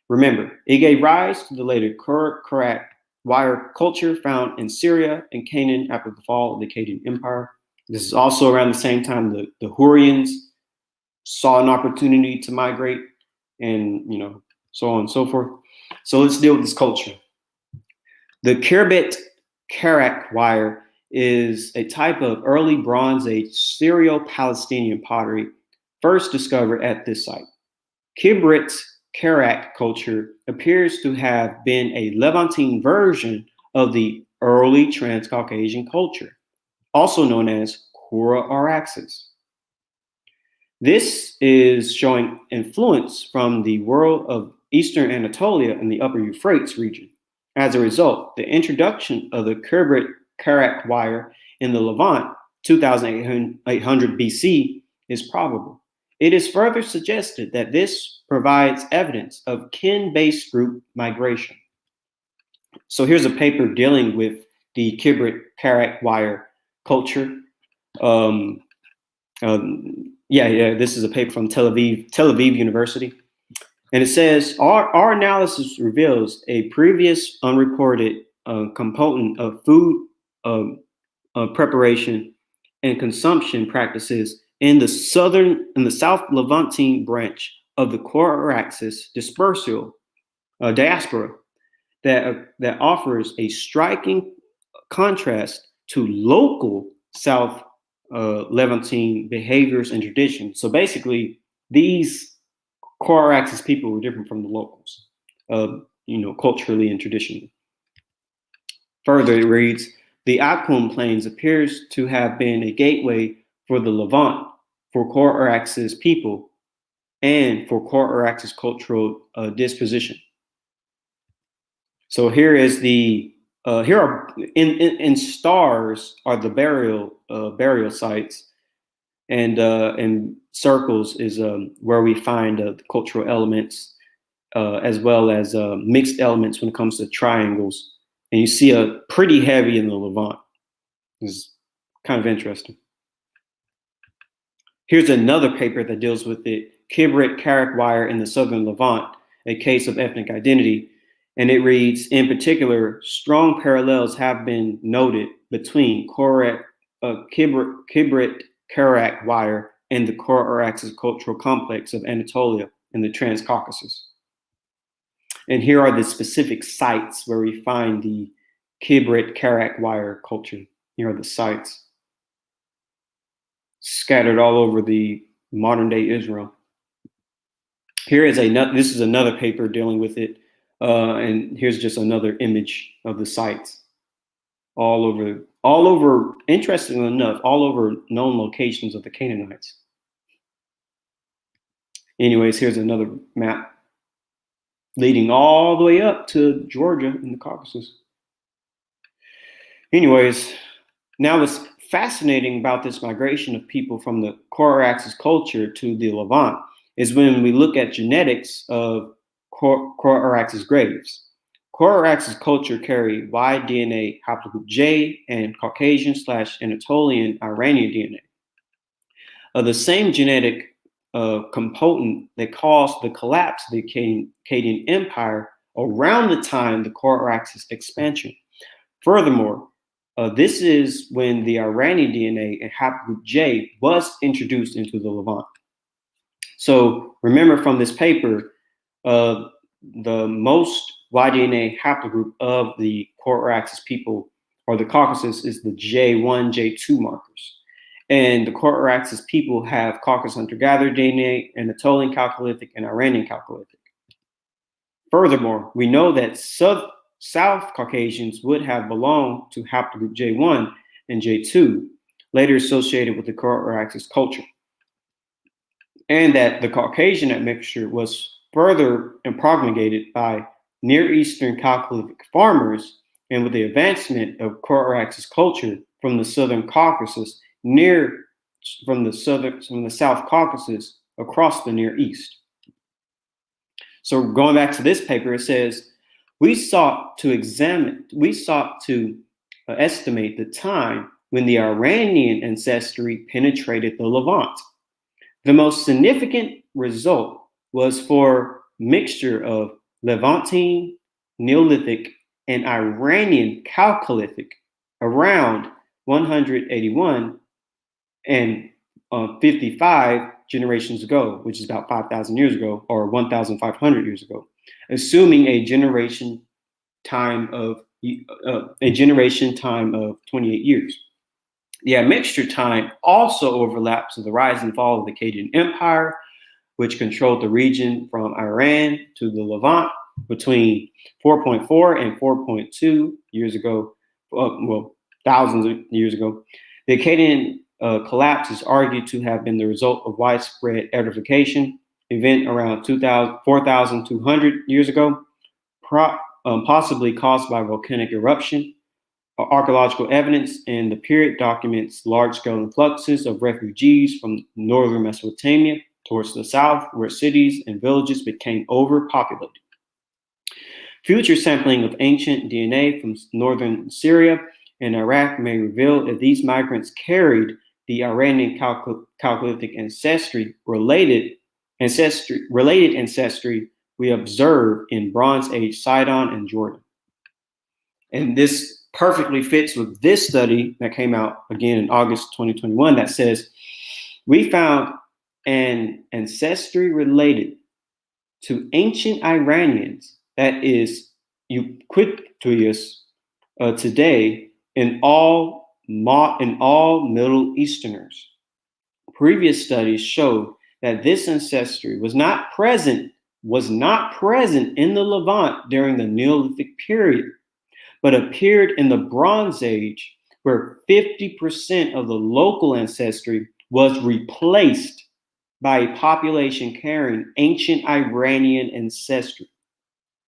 Remember, it gave rise to the later Kairak wire culture found in Syria and Canaan after the fall of the Akkadian Empire. This is also around the same time the Hurrians saw an opportunity to migrate, and so on and so forth. So let's deal with this culture. The Kirbit Kairak wire is a type of early Bronze Age Syro-Palestinian pottery first discovered at this site. Kibrit Kairak culture appears to have been a Levantine version of the early Transcaucasian culture, also known as Kura Araxes. This is showing influence from the world of Eastern Anatolia and the Upper Euphrates region. As a result, the introduction of the Kibrit Kairak wire in the Levant, 2800 BC, is probable. It is further suggested that this provides evidence of kin-based group migration. So here's a paper dealing with the Kibrit Kairak wire culture. This is a paper from Tel Aviv University. And it says, our analysis reveals a previous unreported component of food preparation and consumption practices in the South Levantine branch of the Coraxis dispersal diaspora that offers a striking contrast to local South Levantine behaviors and traditions. So basically, these Coraxis people were different from the locals, culturally and traditionally. Further, it reads, the Akum Plains appears to have been a gateway for the Levant, for Coraxis people, and for Coraxis cultural disposition. So here is the here are in stars are the burial sites, and in circles is where we find the cultural elements, as well as mixed elements when it comes to triangles. And you see a pretty heavy in the Levant. It's kind of interesting. Here's another paper that deals with the Kibrit Karak wire in the southern Levant, a case of ethnic identity. And it reads, in particular, strong parallels have been noted between Kibrit Karak wire and the Coraxis cultural complex of Anatolia and the Transcaucasus. And here are the specific sites where we find the Kibrit Karak wire culture. Here are the sites scattered all over the modern day Israel. Here is this is another paper dealing with it. And here's just another image of the sites all over, interestingly enough, all over known locations of the Canaanites. Anyways, here's another map leading all the way up to Georgia in the Caucasus. Anyways, now what's fascinating about this migration of people from the Coraxis culture to the Levant is when we look at genetics of Coraxis graves. Coraxis culture carry Y DNA haplogroup J and Caucasian/Anatolian Iranian DNA. The same genetic component that caused the collapse of the Akkadian Empire around the time the Coraxis expansion. Furthermore, this is when the Iranian DNA and haplogroup J was introduced into the Levant. So remember from this paper, the most Y-DNA haplogroup of the Coraxis people or the Caucasus is the J1, J2 markers. And the Coraxis people have Caucasus hunter-gatherer DNA, Anatolian Chalcolithic, and Iranian Chalcolithic. Furthermore, we know that South Caucasians would have belonged to haplogroup J1 and J2, later associated with the Coraxis culture. And that the Caucasian admixture was further impregnated by Near Eastern Chalcolithic farmers, and with the advancement of Coraxis culture from the Southern Caucasus from the South Caucasus across the Near East. So going back to this paper, it says, we sought to estimate the time when the Iranian ancestry penetrated the Levant. The most significant result was for mixture of Levantine, Neolithic, and Iranian Chalcolithic around 181 and 55 generations ago, which is about 5,000 years ago, or 1,500 years ago, assuming a generation time of 28 years. The admixture time also overlaps with the rise and fall of the Akkadian Empire, which controlled the region from Iran to the Levant between 4.4 and 4.2 years ago, thousands of years ago. The Akkadian collapse is argued to have been the result of widespread edification event around 4,200 years ago, possibly caused by volcanic eruption. Archaeological evidence in the period documents large-scale influxes of refugees from northern Mesopotamia towards the south, where cities and villages became overpopulated. Future sampling of ancient DNA from northern Syria and Iraq may reveal that these migrants carried the Iranian Chalcolithic ancestry related ancestry we observe in Bronze Age Sidon and Jordan. And this perfectly fits with this study that came out again in August 2021 that says, we found an ancestry related to ancient Iranians that is ubiquitous today in all Middle Easterners. Previous studies showed that this ancestry was not present in the Levant during the Neolithic period, but appeared in the Bronze Age, where 50% of the local ancestry was replaced by a population carrying ancient Iranian ancestry.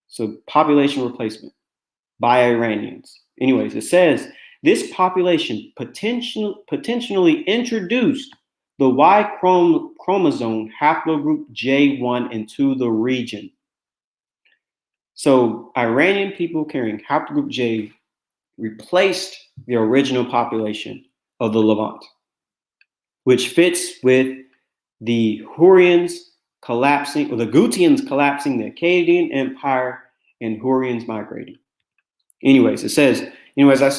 So population replacement by Iranians. Anyways, it says this population potentially introduced the Y chromosome haplogroup J1 into the region. So Iranian people carrying haplogroup J replaced the original population of the Levant, which fits with the Hurrians collapsing, or the Gutians collapsing the Akkadian Empire and Hurrians migrating. Anyways, it says,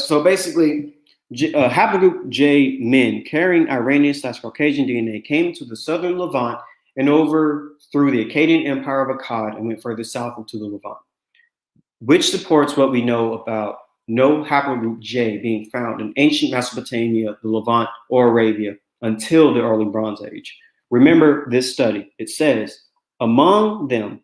so basically, haplogroup J men carrying Iranian/Caucasian DNA came to the southern Levant and overthrew the Akkadian Empire of Akkad and went further south into the Levant, which supports what we know about no haplogroup J being found in ancient Mesopotamia, the Levant, or Arabia until the early Bronze Age. Remember this study. It says, among them,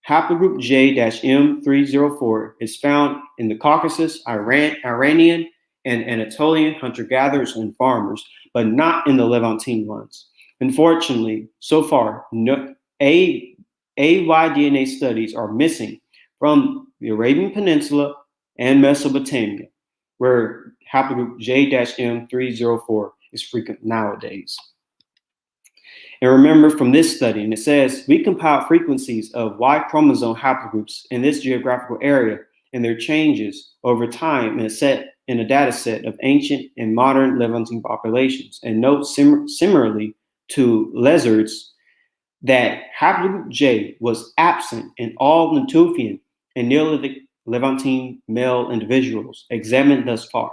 haplogroup J-M304 is found in the Caucasus, Iranian, and Anatolian hunter-gatherers and farmers, but not in the Levantine ones. Unfortunately, so far, AY DNA studies are missing from the Arabian Peninsula and Mesopotamia, where haplogroup J-M304 is frequent nowadays. And remember from this study, and it says, we compiled frequencies of Y chromosome haplogroups in this geographical area and their changes over time in a data set of ancient and modern Levantine populations, and note similarly to lizards that haplogroup J was absent in all Natufian and Neolithic Levantine male individuals examined thus far,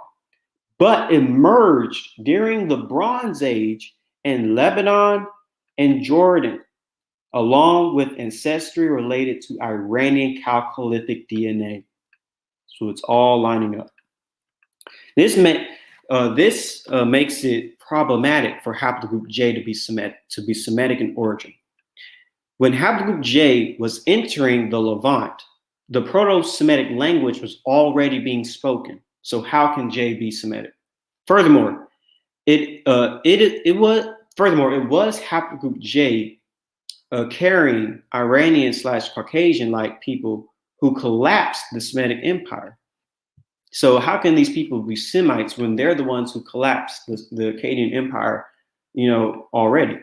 but emerged during the Bronze Age in Lebanon and Jordan, along with ancestry related to Iranian Chalcolithic DNA. So it's all lining up. This makes it problematic for haplogroup J to be Semitic in origin. When haplogroup J was entering the Levant, the Proto-Semitic language was already being spoken. So how can J be Semitic? Furthermore, it was haplogroup J carrying Iranian/Caucasian-like people who collapsed the Semitic Empire. So how can these people be Semites when they're the ones who collapsed the Akkadian Empire, already?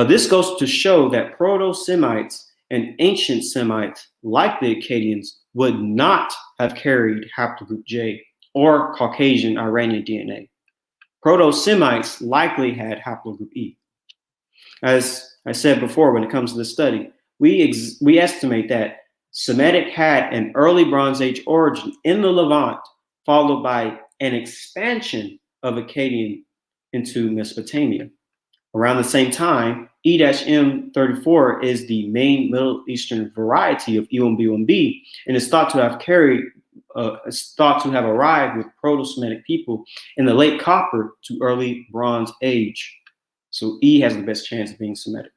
This goes to show that Proto-Semites and ancient Semites, like the Akkadians, would not have carried haplogroup J or Caucasian Iranian DNA. Proto-Semites likely had haplogroup E. As I said before, when it comes to this study, we estimate that Semitic had an early Bronze Age origin in the Levant, followed by an expansion of Akkadian into Mesopotamia. Around the same time, E-M34 is the main Middle Eastern variety of E1B1B, and is thought to have arrived with Proto-Semitic people in the late Copper to early Bronze Age. So E has the best chance of being Semitic.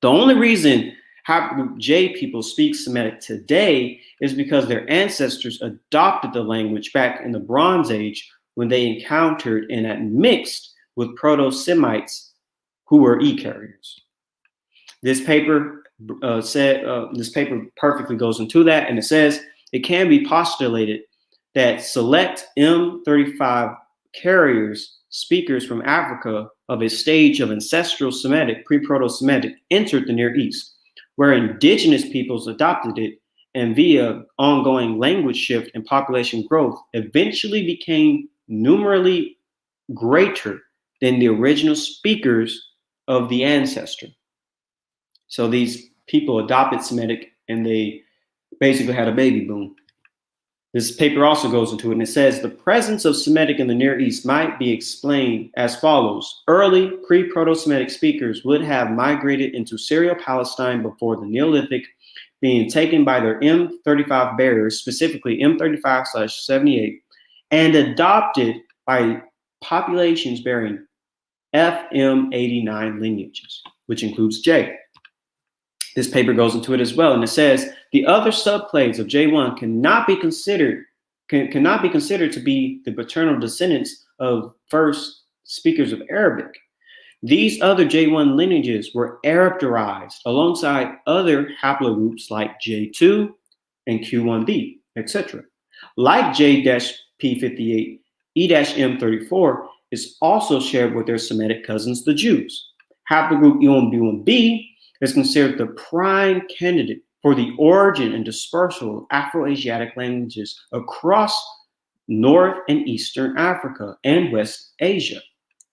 The only reason haplogroup J people speak Semitic today is because their ancestors adopted the language back in the Bronze Age when they encountered and mixed with Proto-Semites who were E carriers. This paper perfectly goes into that, and it says it can be postulated that select M35 carriers, speakers from Africa of a stage of ancestral Semitic, pre-Proto-Semitic, entered the Near East, where indigenous peoples adopted it, and via ongoing language shift and population growth, eventually became numerically greater than the original speakers of the ancestor. So these people adopted Semitic and they basically had a baby boom. This paper also goes into it, and it says the presence of Semitic in the Near East might be explained as follows. Early pre-Proto-Semitic speakers would have migrated into Syria-Palestine before the Neolithic, being taken by their M35 bearers, specifically M35/78, and adopted by populations bearing FM89 lineages, which includes J. This paper goes into it as well, and it says the other subclades of J1 cannot be considered to be the paternal descendants of first speakers of Arabic. These other J1 lineages were Arabized alongside other haplogroups like J2 and Q1b, etc. Like J-P58, E-M34 is also shared with their Semitic cousins, the Jews. Haplogroup E1b1b is considered the prime candidate for the origin and dispersal of Afro-Asiatic languages across North and Eastern Africa and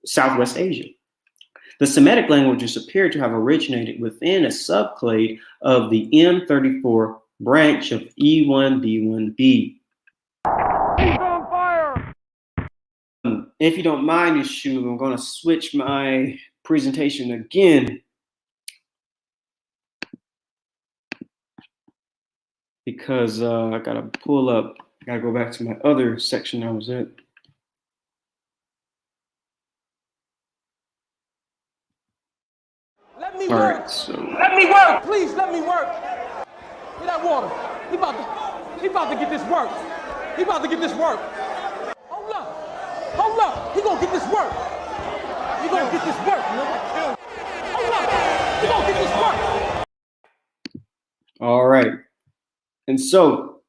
Southwest Asia. The Semitic languages appear to have originated within a subclade of the M34 branch of E1b1b. He's on fire! If you don't mind, Yeshu, I'm going to switch my presentation again, because I gotta go back to my other section I was at. Let me All work! right, so Let me work! Please, let me work! Get that water. He about to get this work. He about to get this work. Hold up. Hold up. He gonna get this work. He gonna get this work. Hold up. He gonna get this work. all right. And so,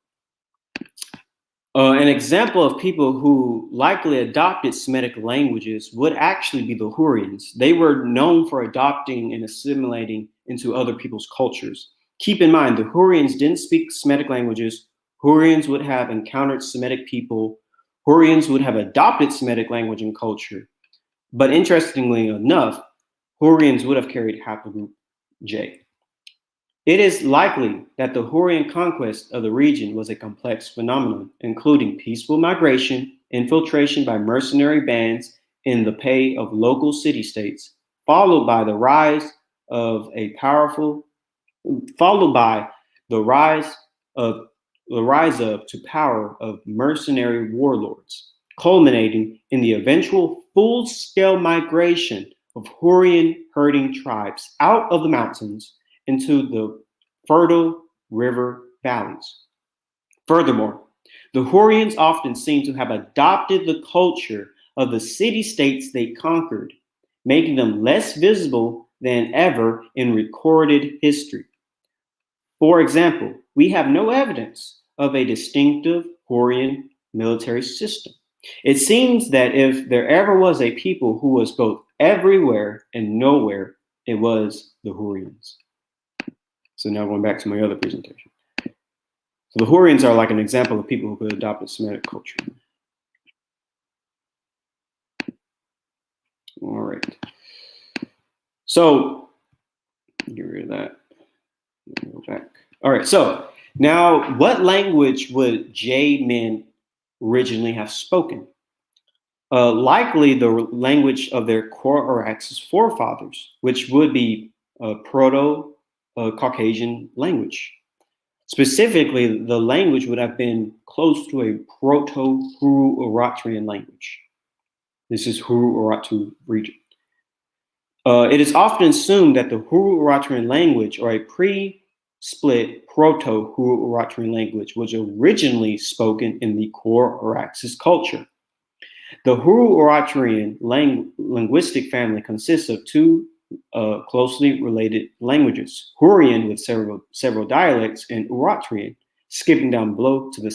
an example of people who likely adopted Semitic languages would actually be the Hurrians. They were known for adopting and assimilating into other people's cultures. Keep in mind, the Hurrians didn't speak Semitic languages. Hurrians would have encountered Semitic people. Hurrians would have adopted Semitic language and culture. But interestingly enough, Hurrians would have carried haplogroup J. It is likely that the Hurrian conquest of the region was a complex phenomenon, including peaceful migration, infiltration by mercenary bands in the pay of local city-states, followed by the rise of to power of mercenary warlords, culminating in the eventual full-scale migration of Hurrian herding tribes out of the mountains into the fertile river valleys. Furthermore, the Hurrians often seem to have adopted the culture of the city-states they conquered, making them less visible than ever in recorded history. For example, we have no evidence of a distinctive Hurrian military system. It seems that if there ever was a people who was both everywhere and nowhere, it was the Hurrians. So now going back to my other presentation. So the Hurrians are like an example of people who could adopt a Semitic culture. All right. So get rid of that. Go back. All right. So now, what language would J-men originally have spoken? Likely the language of their Core-Araxes forefathers, which would be Proto-Caucasian language. Specifically, the language would have been close to a Proto-Hurro-Uratrian language. This is Hurro-Urartu region. It is often assumed that the Hurro-Uratrian language, or a pre-split Proto-Hurro-Uratrian language, was originally spoken in the Core-Araxes culture. The Hurro-Uratrian linguistic family consists of two closely related languages: Hurrian with several dialects, and Uratrian. Skipping down below to the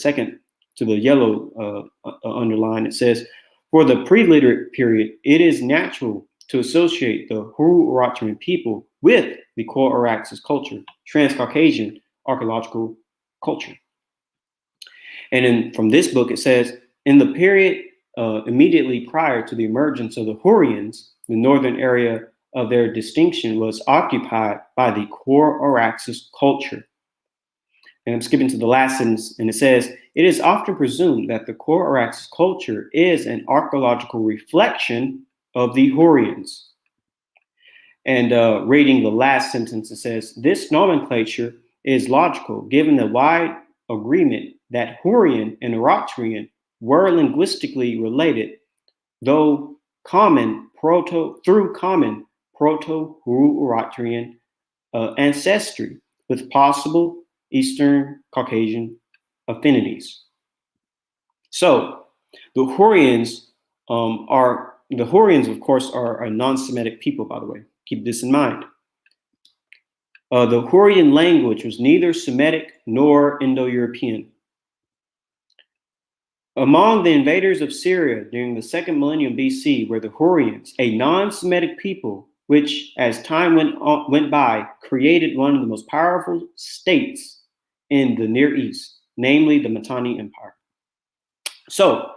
yellow underline, it says, for the pre-literate period, it is natural to associate the Hurro-Uratrian people with the Core-Araxes culture, Trans-Caucasian archaeological culture. And from this book, it says, in the period immediately prior to the emergence of the Hurrians, the northern area of their distinction was occupied by the core Araxes culture. And I'm skipping to the last sentence, and it says, it is often presumed that the core Araxes culture is an archaeological reflection of the Hurrians. And reading the last sentence, it says, this nomenclature is logical given the wide agreement that Hurrian and Eritrean were linguistically related, though through common Proto-Eritrean ancestry with possible Eastern Caucasian affinities. So the Hurrians of course, are a non-Semitic people, by the way. Keep this in mind. The Hurrian language was neither Semitic nor Indo-European. Among the invaders of Syria during the second millennium BC were the Hurrians, a non-Semitic people, which, as time went by, created one of the most powerful states in the Near East, namely the Mitanni Empire. So,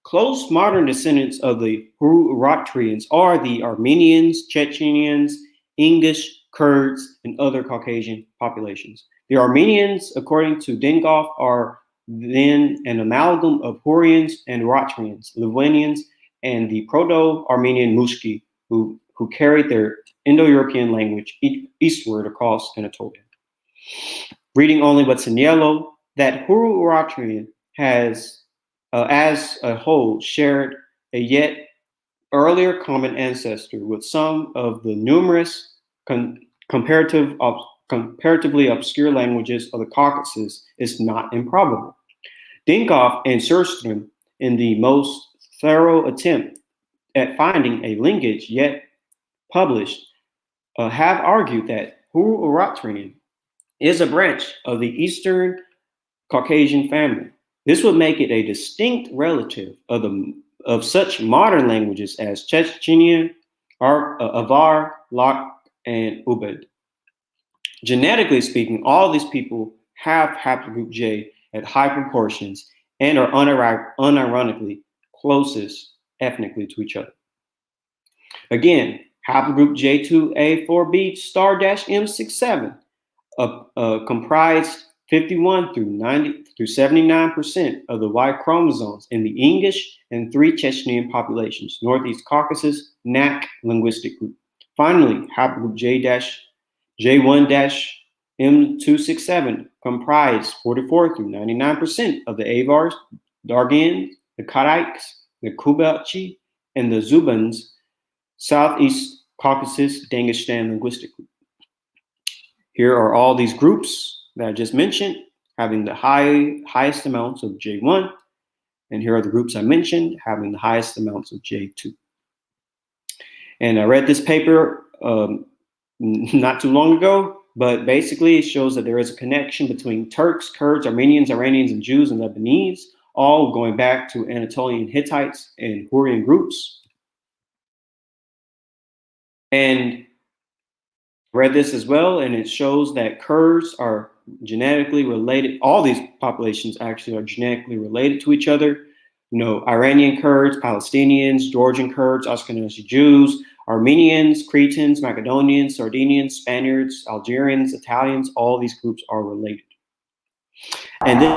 close modern descendants of the Eritreans are the Armenians, Chechenians, English, Kurds, and other Caucasian populations. The Armenians, according to Dingoff, are then an amalgam of Hurrians and Eritreans, Lithuanians, and the Proto-Armenian Mushki, who carried their Indo-European language eastward across Anatolia. Reading only what's in yellow, that Eritrean has, as a whole, shared a yet earlier common ancestor with some of the numerous comparatively obscure languages of the Caucasus is not improbable. Dinkoff and Surström, in the most thorough attempt at finding a linkage yet published, have argued that Eritrean is a branch of the Eastern Caucasian family. This would make it a distinct relative of such modern languages as Chechenian, Avar, Lak, and Ubed. Genetically speaking, all these people have haplogroup J at high proportions and are unironically closest ethnically to each other. Again, haplogroup J2A4B *M67 comprised 51 through 79% of the Y chromosomes in the English and 3 Chechenian populations, Northeast Caucasus, NAC linguistic group. Finally, haplogroup J1-M267 comprised 44 through 99% of the Avars, Dargins, the Karaiks, the Kubachi, and the Zubans, Southeast Caucasus, Dagestan linguistic group. Here are all these groups that I just mentioned, having the highest amounts of J1, and here are the groups I mentioned, having the highest amounts of J2. And I read this paper not too long ago, but basically it shows that there is a connection between Turks, Kurds, Armenians, Iranians, and Jews and Lebanese, all going back to Anatolian Hittites and Hurrian groups. And read this as well, and it shows that Kurds are genetically related. All these populations actually are genetically related to each other. You know, Iranian Kurds, Palestinians, Georgian Kurds, Ashkenazi Jews, Armenians, Cretans, Macedonians, Sardinians, Spaniards, Algerians, Italians, all these groups are related. And then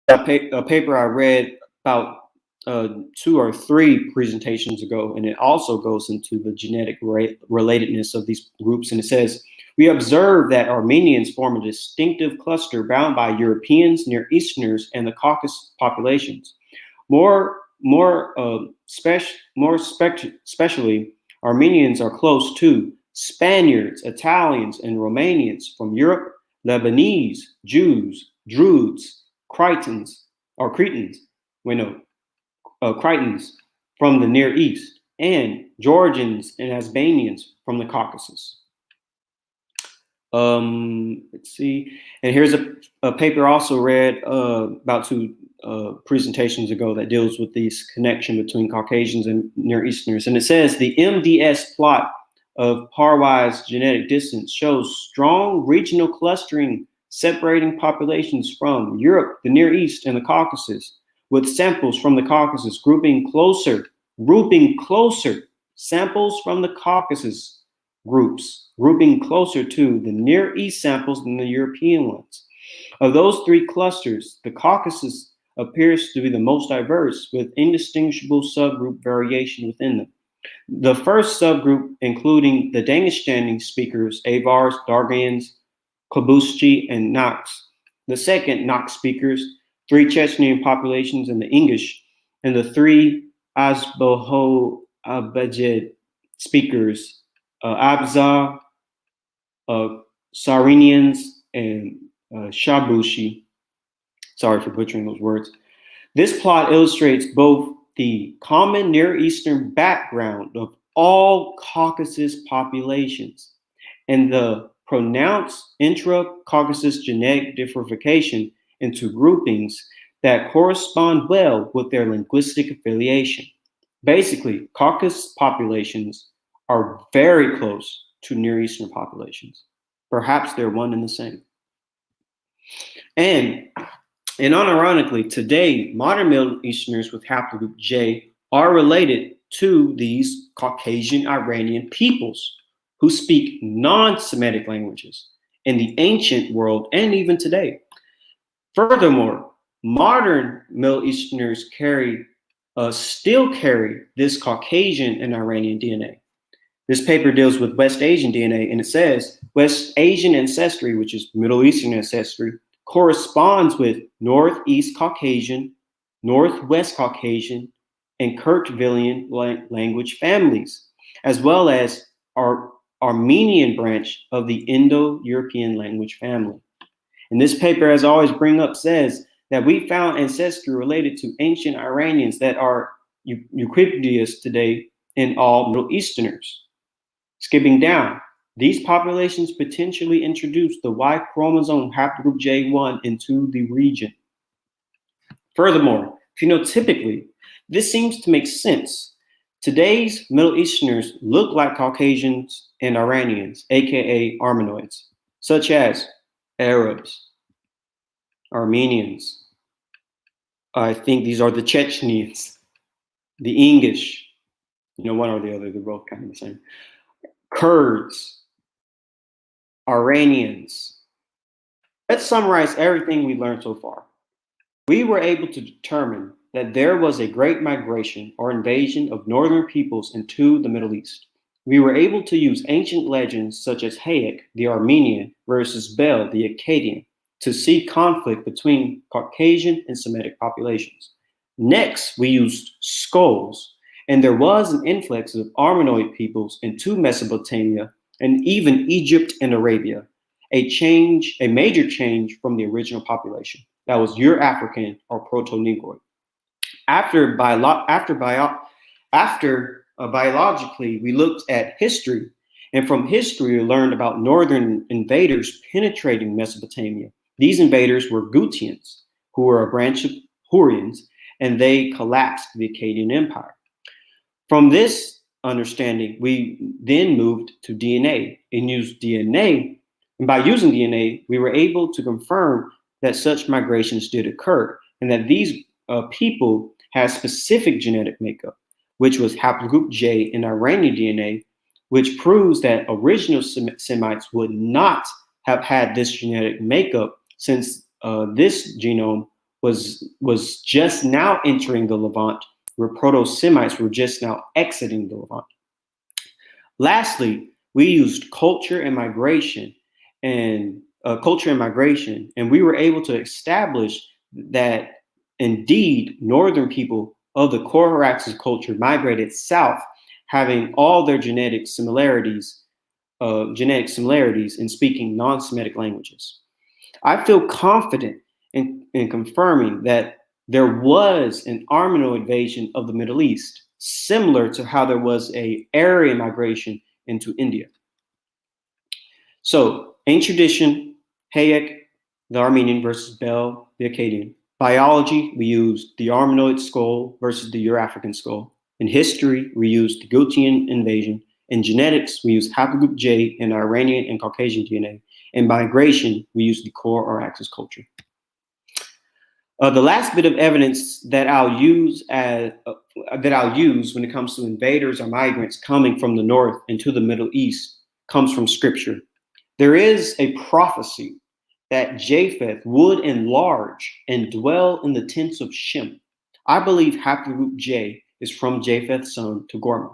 a paper I read about 2 or 3 presentations ago, and it also goes into the genetic relatedness of these groups. And it says, we observe that Armenians form a distinctive cluster bound by Europeans, Near Easterners, and the Caucasus populations. Especially, Armenians are close to Spaniards, Italians, and Romanians from Europe, Lebanese, Jews, Druids, Cretans from the Near East, and Georgians and Albanians from the Caucasus. Let's see. And here's a paper also read about 2 presentations ago that deals with this connection between Caucasians and Near Easterners. And it says the MDS plot of pairwise genetic distance shows strong regional clustering separating populations from Europe, the Near East, and the Caucasus, with samples from the Caucasus grouping closer samples from the Caucasus groups, grouping closer to the Near East samples than the European ones. Of those three clusters, the Caucasus appears to be the most diverse, with indistinguishable subgroup variation within them. The first subgroup, including the Danish-standing speakers, Avars, Dargans, Kabushchi, and Naks. The second, Nak speakers, three Chechnyan populations in the English, and the three Azboho-Abajid speakers, Abzar, Sarinians, and Shabushi. Sorry for butchering those words. This plot illustrates both the common Near Eastern background of all Caucasus populations and the pronounced intra-Caucasus genetic differentiation into groupings that correspond well with their linguistic affiliation. Basically, Caucasus populations are very close to Near Eastern populations. Perhaps they're one and the same. And unironically, today, modern Middle Easterners with haplogroup J are related to these Caucasian Iranian peoples who speak non-Semitic languages in the ancient world and even today. Furthermore, modern Middle Easterners still carry this Caucasian and Iranian DNA. This paper deals with West Asian DNA, and it says West Asian ancestry, which is Middle Eastern ancestry, corresponds with Northeast Caucasian, Northwest Caucasian, and Kertvillian language families, as well as our Armenian branch of the Indo-European language family. And this paper, as I always bring up, says that we found ancestry related to ancient Iranians that are ubiquitous today in all Middle Easterners. Skipping down, these populations potentially introduced the Y chromosome haplogroup J1 into the region. Furthermore, phenotypically, this seems to make sense. Today's Middle Easterners look like Caucasians and Iranians, aka Armenoids, such as Arabs, Armenians. I think these are the Chechens, the English, one or the other, they're both kind of the same. Kurds, Iranians. Let's summarize everything we learned so far. We were able to determine that there was a great migration or invasion of northern peoples into the Middle East. We were able to use ancient legends such as Hayek, the Armenian, versus Bel, the Akkadian, to see conflict between Caucasian and Semitic populations. Next, we used skulls, and there was an influx of Armenoid peoples into Mesopotamia and even Egypt and Arabia, a major change from the original population that was Euro-African or Proto-Negroid. Biologically, we looked at history, and from history, we learned about northern invaders penetrating Mesopotamia. These invaders were Gutians, who were a branch of Hurrians, and they collapsed the Akkadian Empire. From this understanding, we then moved to DNA and used DNA. And by using DNA, we were able to confirm that such migrations did occur and that these people had specific genetic makeup, which was haplogroup J in Iranian DNA, which proves that original Semites would not have had this genetic makeup since this genome was just now entering the Levant, where Proto-Semites were just now exiting the Levant. Lastly, we used culture and migration, and we were able to establish that indeed northern people of the Coraxes culture migrated south, having all their genetic similarities in speaking non-Semitic languages. I feel confident in confirming that there was an Armenoid invasion of the Middle East, similar to how there was an Aryan migration into India. So, ancient tradition, Hayek, the Armenian versus Bel, the Akkadian. Biology, we used the Armenoid skull versus the Euro-African skull. In history, we used the Gutian invasion. In genetics, we used haplogroup J in Iranian and Caucasian DNA. In migration, we used the core or axis culture. The last bit of evidence that I'll use that I'll use when it comes to invaders or migrants coming from the north into the Middle East comes from scripture. There is a prophecy that Japheth would enlarge and dwell in the tents of Shem. I believe haplogroup J is from Japheth's son to Gorma.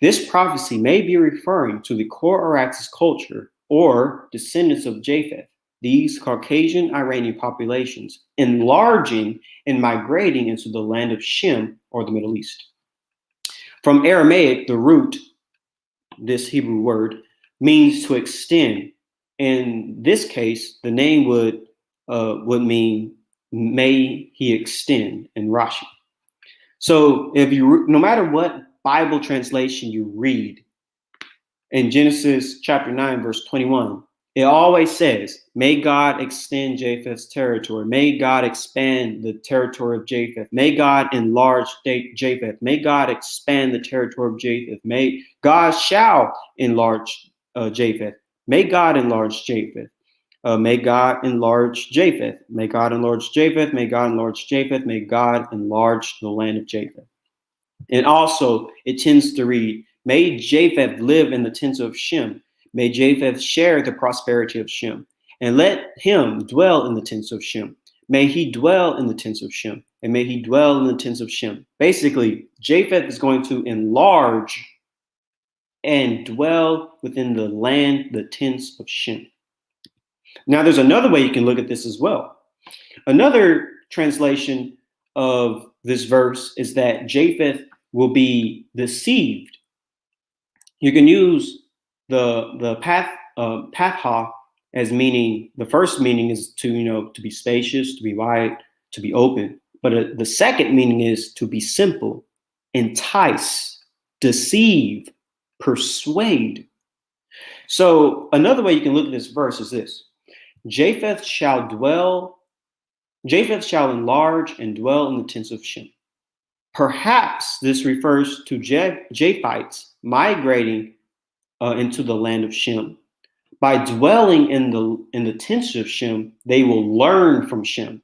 This prophecy may be referring to the core Araxes culture or descendants of Japheth, these Caucasian Iranian populations, enlarging and migrating into the land of Shem or the Middle East. From Aramaic, the root, this Hebrew word, means to extend. In this case, the name would mean may he extend in Rashi. So if you, no matter what Bible translation you read, in Genesis chapter 9, verse 21, it always says, may God extend Japheth's territory. May God expand the territory of Japheth. May God enlarge Japheth. May God expand the territory of Japheth. May God shall enlarge Japheth. May God enlarge Japheth. May God enlarge Japheth. May God enlarge Japheth. May God enlarge Japheth. May God enlarge the land of Japheth. And also, it tends to read, may Japheth live in the tents of Shem. May Japheth share the prosperity of Shem. And let him dwell in the tents of Shem. May he dwell in the tents of Shem. And may he dwell in the tents of Shem. Basically, Japheth is going to enlarge and dwell within the land, the tents of Shem. Now, there's another way you can look at this as well. Another translation of this verse is that Japheth will be deceived. You can use the patha as meaning, the first meaning is to be spacious, to be wide, to be open. But the second meaning is to be simple, entice, deceive, persuade. So another way you can look at this verse is this: Japheth shall enlarge and dwell in the tents of Shem. Perhaps this refers to Japhites migrating into the land of Shem. By dwelling in the tents of Shem, they will learn from Shem.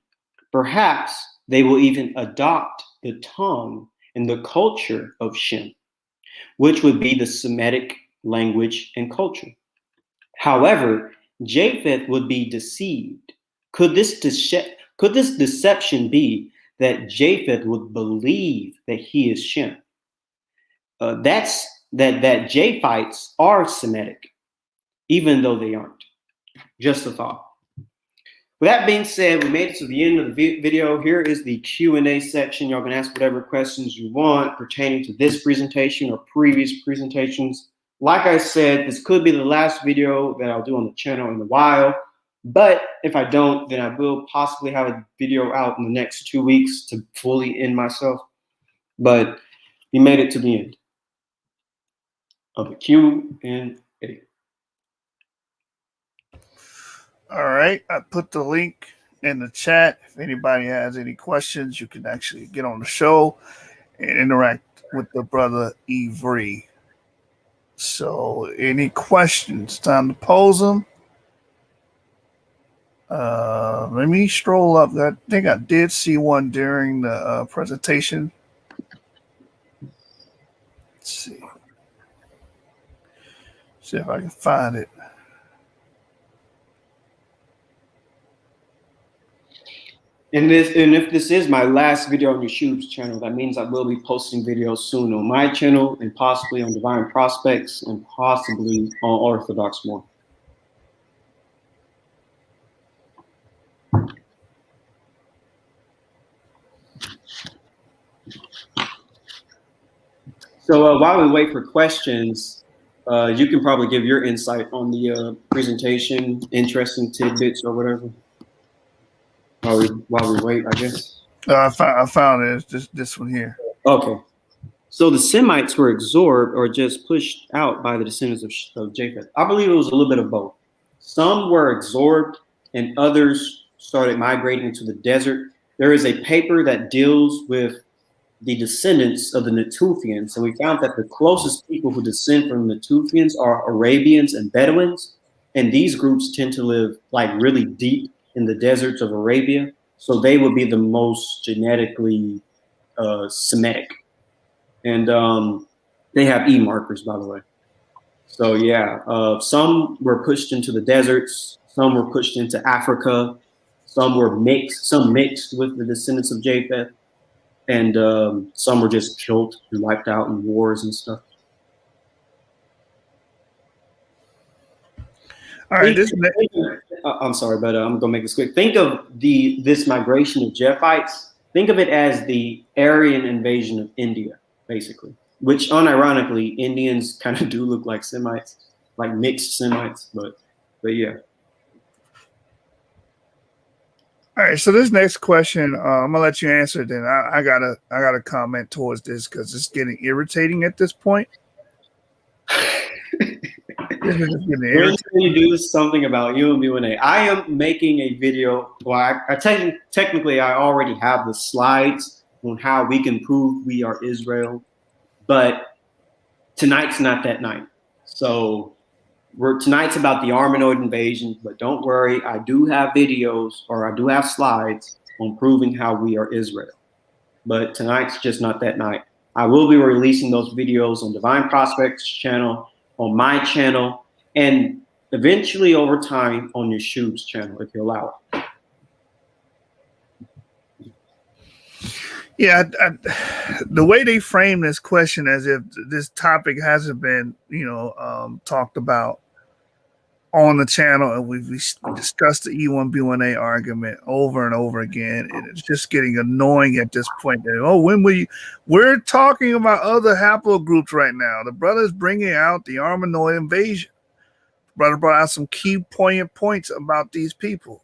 Perhaps they will even adopt the tongue and the culture of Shem, which would be the Semitic language and culture. However, Japheth would be deceived. Could this deception be that Japheth would believe that he is Shem? That Japhites are Semitic, even though they aren't. Just a thought. With that being said, we made it to the end of the video. Here is the Q&A section. Y'all can ask whatever questions you want pertaining to this presentation or previous presentations. Like I said, this could be the last video that I'll do on the channel in a while. But if I don't, then I will possibly have a video out in the next 2 weeks to fully end myself. But we made it to the end of the Q&A. All right, I put the link in the chat. If anybody has any questions, you can actually get on the show and interact with the brother Ivry. So any questions, time to pose them. Let me stroll up. I think I did see one during the presentation. Let's see. See if I can find it. And if this is my last video on YouTube's channel, that means I will be posting videos soon on my channel and possibly on Divine Prospects and possibly on Orthodox More. So while we wait for questions, you can probably give your insight on the presentation, interesting tidbits or whatever. While we wait, I guess. I found it. It's just this one here. Okay. So the Semites were absorbed or just pushed out by the descendants of Japheth. I believe it was a little bit of both. Some were absorbed and others started migrating into the desert. There is a paper that deals with the descendants of the Natufians, and we found that the closest people who descend from the Natufians are Arabians and Bedouins, and these groups tend to live like really deep in the deserts of Arabia, so they would be the most genetically Semitic. and they have E markers, by the way. So yeah, some were pushed into the deserts, some were pushed into Africa, some mixed with the descendants of Japheth, and some were just killed and wiped out in wars and stuff. All right, I'm sorry, but I'm gonna make this quick. Think of this migration of Japhites. Think of it as the Aryan invasion of India, basically. Which, unironically, Indians kind of do look like Semites, like mixed Semites. But yeah. All right, so this next question, I'm gonna let you answer. Then I gotta comment towards this because it's getting irritating at this point. When you do something about UMBNA, I am making a video. Well, technically I already have the slides on how we can prove we are Israel, but tonight's not that night. So tonight's about the Armenoid invasion, but don't worry, I do have videos, or I do have slides on proving how we are Israel. But tonight's just not that night. I will be releasing those videos on Divine Prospects channel, on my channel, and eventually over time on Yeshua's channel, if you allow it. Yeah, the way they frame this question as if this topic hasn't been, talked about on the channel, and we discussed the E1B1A argument over and over again, and it's just getting annoying at this point. That, we're talking about other haplogroups right now. The brother's bringing out the Armenoid invasion. The brother brought out some key poignant points about these people.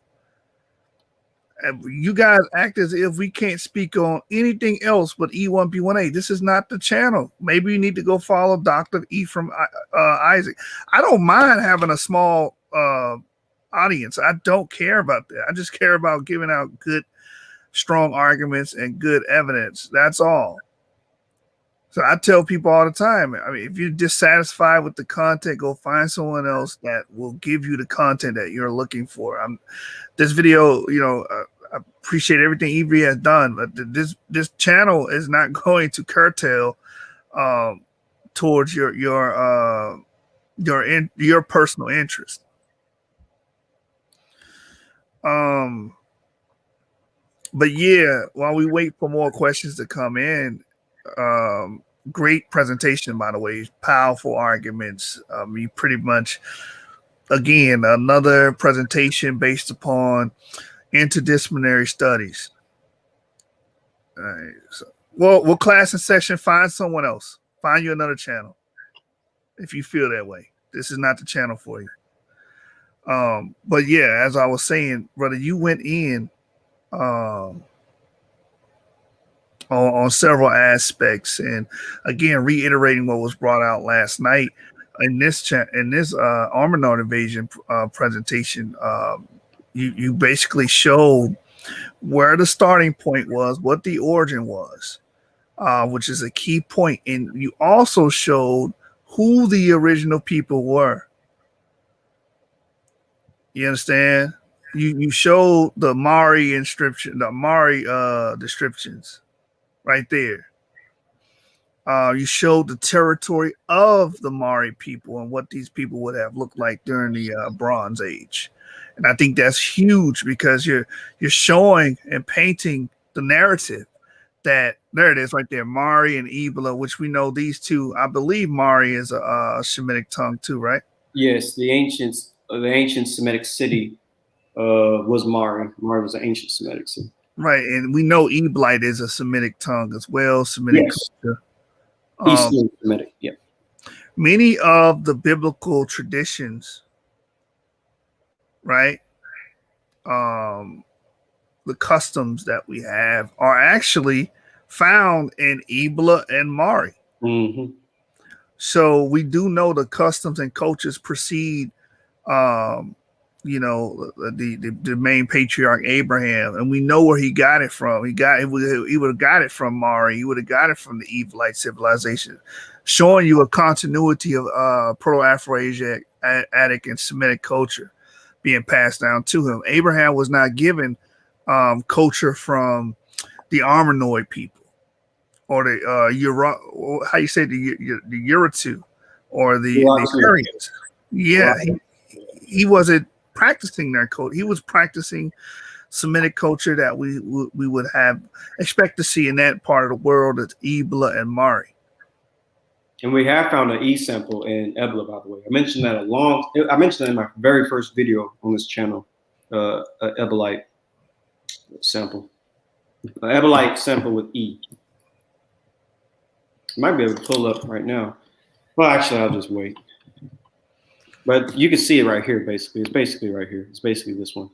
And you guys act as if we can't speak on anything else but E1B1A. This is not the channel. Maybe you need to go follow Dr. Ephraim Isaac. I don't mind having a small audience. I don't care about that. I just care about giving out good, strong arguments and good evidence. That's all. So I tell people all the time, I mean, if you're dissatisfied with the content, go find someone else that will give you the content that you're looking for. This video, I appreciate everything Evie has done, but this channel is not going to curtail towards your personal interest. But yeah, while we wait for more questions to come in, great presentation, by the way, powerful arguments. You pretty much, again, another presentation based upon interdisciplinary studies. All right, well, class and section, find someone else. Find you another channel if you feel that way. This is not the channel for you. But yeah, as I was saying, brother, you went in on several aspects, and again, reiterating what was brought out last night in this Armenoid invasion presentation. You basically showed where the starting point was, what the origin was, which is a key point, and you also showed who the original people were. You understand? You showed the Mari inscription, the Mari descriptions. Right there. You showed the territory of the Mari people and what these people would have looked like during the Bronze Age. And I think that's huge because you're showing and painting the narrative that there it is right there, Mari and Ebla, which we know these two. I believe Mari is a Shemitic tongue too, right? Yes, the ancient Semitic city was Mari. Mari was an ancient Semitic city. Right, and we know Eblite is a Semitic tongue as well, Semitic culture. Eastern Semitic, yeah. Many of the biblical traditions, right, the customs that we have are actually found in Ebla and Mari. Mm-hmm. So we do know the customs and cultures precede the main patriarch Abraham, and we know where he got it from. He would have got it from Mari. He would have got it from the Evilite civilization, showing you a continuity of Proto-Afro-Asiatic, and Semitic culture being passed down to him. Abraham was not given culture from the Armenoid people or the how you say the Urartu, or the Urartu. Hurrians. Yeah, he wasn't practicing their code. He was practicing Semitic culture that we would have expect to see in that part of the world. It's Ebla and Mari. And we have found an E sample in Ebla, by the way. I mentioned that in my very first video on this channel, an Ebelite sample. An Ebelite sample with E. Might be able to pull up right now. Well, actually, I'll just wait. But you can see it right here, basically. It's basically right here. It's basically this one.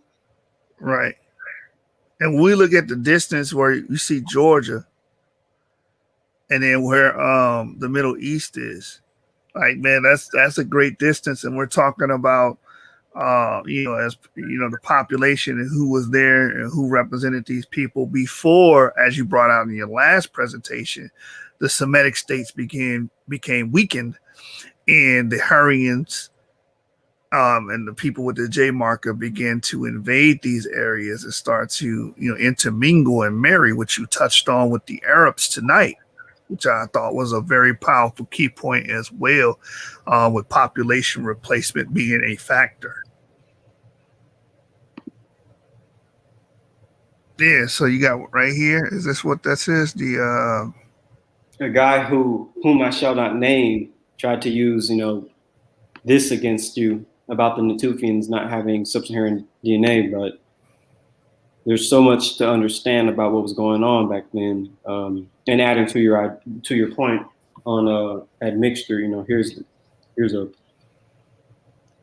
Right. And we look at the distance where you see Georgia, and then where the Middle East is. Like, man, that's a great distance. And we're talking about as the population and who was there and who represented these people before, as you brought out in your last presentation, the Semitic states became weakened, and the Hurrians and the people with the J marker began to invade these areas and start to intermingle and marry, which you touched on with the Arabs tonight, which I thought was a very powerful key point as well, with population replacement being a factor. Yeah, so you got right here. Is this what that says? The guy whom I shall not name tried to use, this against you about the Natufians not having sub-Saharan DNA, but there's so much to understand about what was going on back then. And adding to your point on admixture, here's a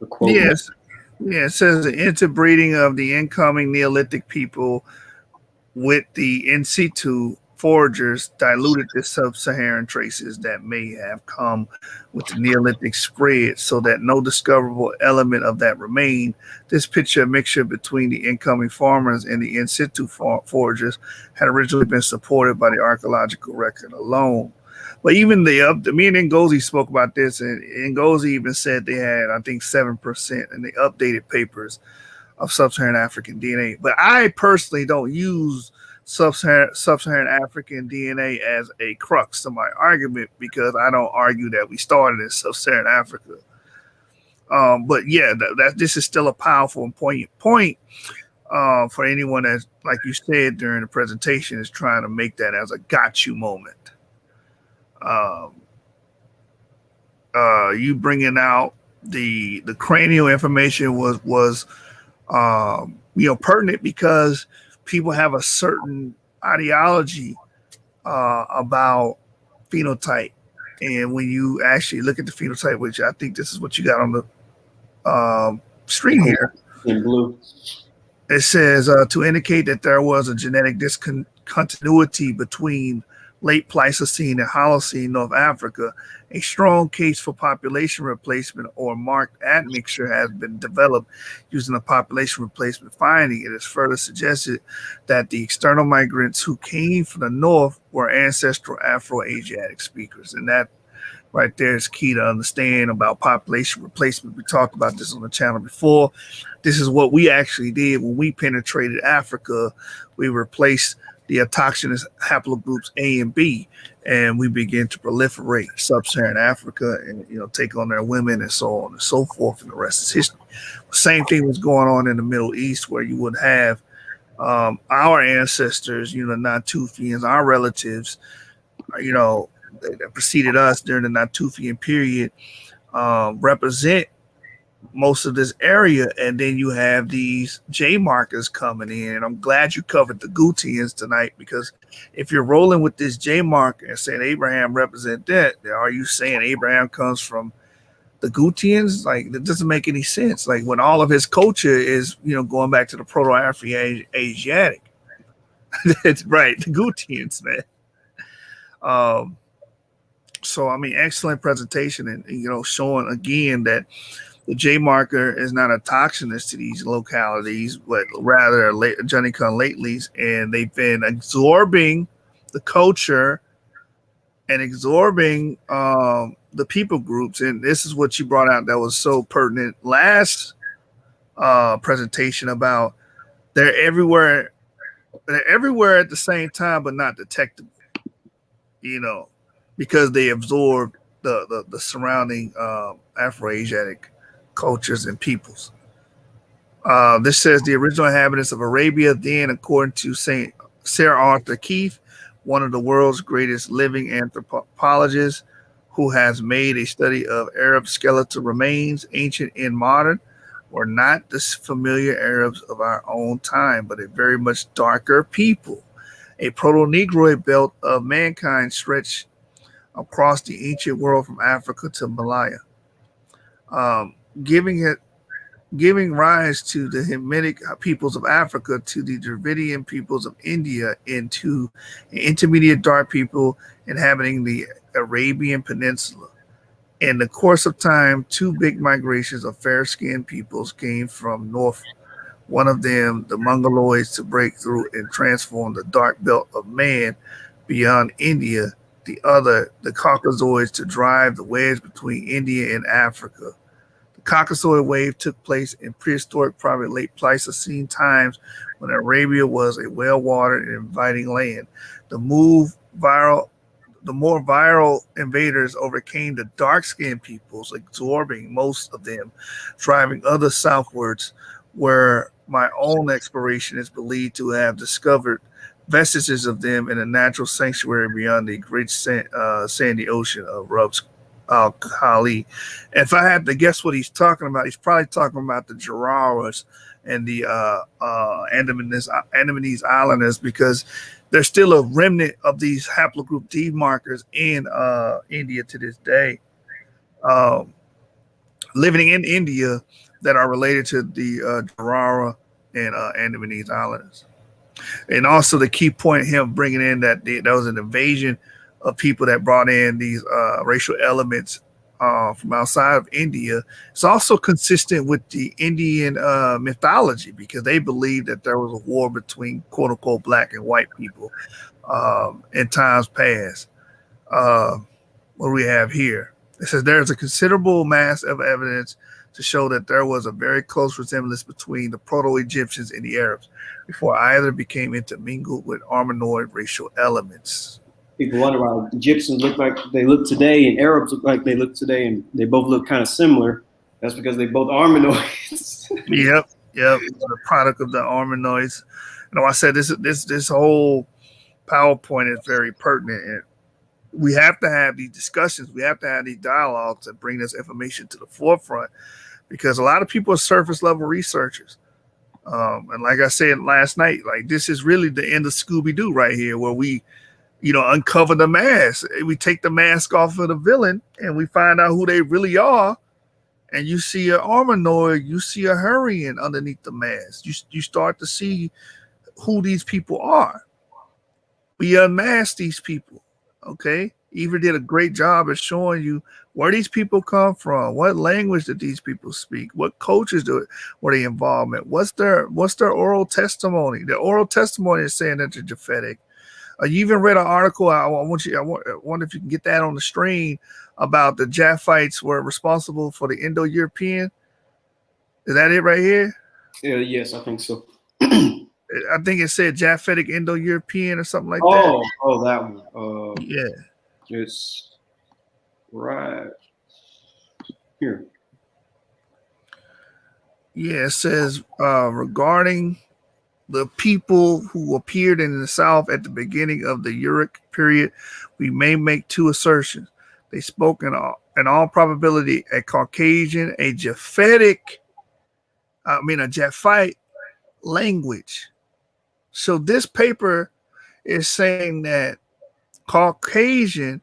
quote. Yes, yeah, it says the interbreeding of the incoming Neolithic people with the in situ foragers diluted the sub-Saharan traces that may have come with the Neolithic spread, so that no discoverable element of that remained. This mixture between the incoming farmers and the in situ foragers had originally been supported by the archaeological record alone. But even me and Ngozi spoke about this, and Ngozi even said they had, I think, 7% in the updated papers of sub-Saharan African DNA. But I personally don't use sub-Saharan African DNA as a crux to my argument, because I don't argue that we started in sub-Saharan Africa. But yeah, this is still a powerful and poignant point for anyone that, like you said during the presentation, is trying to make that as a got you moment. You bringing out the cranial information was pertinent, because people have a certain ideology about phenotype, and when you actually look at the phenotype, which I think this is what you got on the screen here, in blue, it says to indicate that there was a genetic discontinuity between late Pleistocene and Holocene North Africa, a strong case for population replacement or marked admixture has been developed using a population replacement finding. It is further suggested that the external migrants who came from the north were ancestral Afro-Asiatic speakers. And that right there is key to understand about population replacement. We talked about this on the channel before. This is what we actually did when we penetrated Africa. We replaced the autochthonous haplogroups A and B, and we began to proliferate sub-Saharan Africa and take on their women and so on and so forth, and the rest is history. Same thing was going on in the Middle East, where you would have our ancestors, the Natufians, our relatives, that preceded us during the Natufian period, represent most of this area, and then you have these J markers coming in. And I'm glad you covered the Gutians tonight, because if you're rolling with this J marker and saying Abraham represent that, are you saying Abraham comes from the Gutians? Like, that doesn't make any sense. Like, when all of his culture is going back to the Proto-Afro-Asiatic. That's right, the Gutians, man. So I mean, excellent presentation, and showing again that the J marker is not autochthonous to these localities, but rather Johnny Come Latelys, and they've been absorbing the culture and absorbing the people groups. And this is what you brought out that was so pertinent last presentation about they're everywhere at the same time, but not detectable. you know, because they absorbed the surrounding Afro-Asiatic cultures and peoples. This says the original inhabitants of Arabia, then, according to Saint Sir Arthur Keith, one of the world's greatest living anthropologists, who has made a study of Arab skeletal remains, ancient and modern, were not the familiar Arabs of our own time, but a very much darker people. A proto-Negroid belt of mankind stretched across the ancient world from Africa to Malaya, um, giving it giving rise to the Hamitic peoples of Africa, to the Dravidian peoples of India, and to intermediate dark people inhabiting the Arabian Peninsula. In the course of time, two big migrations of fair-skinned peoples came from north. One of them, the Mongoloids, to break through and transform the dark belt of man beyond India. The other, the Caucasoids, to drive the wedge between India and Africa. Caucasoid wave took place in prehistoric, probably late Pleistocene times, when Arabia was a well-watered and inviting land. The more viral invaders overcame the dark-skinned peoples, absorbing most of them, driving others southwards, where my own exploration is believed to have discovered vestiges of them in a natural sanctuary beyond the great sandy ocean of Rub's Al-Khali. If I had to guess what he's talking about, he's probably talking about the Jarawas and the Andamanese Islanders, because there's still a remnant of these haplogroup D markers in India to this day, living in India, that are related to the Jarawa and Andamanese Islanders. And also the key point, him bringing in that there was an invasion of people that brought in these racial elements from outside of India. It's also consistent with the Indian mythology, because they believed that there was a war between quote unquote black and white people in times past. What do we have here? It says there's a considerable mass of evidence to show that there was a very close resemblance between the Proto-Egyptians and the Arabs before either became intermingled with Armenoid racial elements. People wonder why Egyptians look like they look today and Arabs look like they look today, and they both look kind of similar. That's because they both Armenoids. Yep. The product of the Armenoids. You know, I said this whole PowerPoint is very pertinent, and we have to have these discussions. We have to have these dialogues and bring this information to the forefront, because a lot of people are surface level researchers. And like I said last night, like, this is really the end of Scooby-Doo right here, where we, uncover the mask. We take the mask off of the villain and we find out who they really are. And you see an Armenoid, you see a Hurrian underneath the mask. You start to see who these people are. We unmask these people. Okay. Eva did a great job at showing you where these people come from, what language did these people speak, what cultures were they involved in, what's their oral testimony. The oral testimony is saying that they're Japhetic. You even read an article. I wonder if you can get that on the stream, about the Japhites were responsible for the Indo-European. Is that it right here? Yeah, yes, I think so. I think it said Japhetic Indo-European or something like that. Oh, that one. Yeah. It's right here. Yeah, it says regarding the people who appeared in the South at the beginning of the Uruk period, we may make two assertions. They spoke in all probability a Caucasian, a Japhite language. So this paper is saying that Caucasian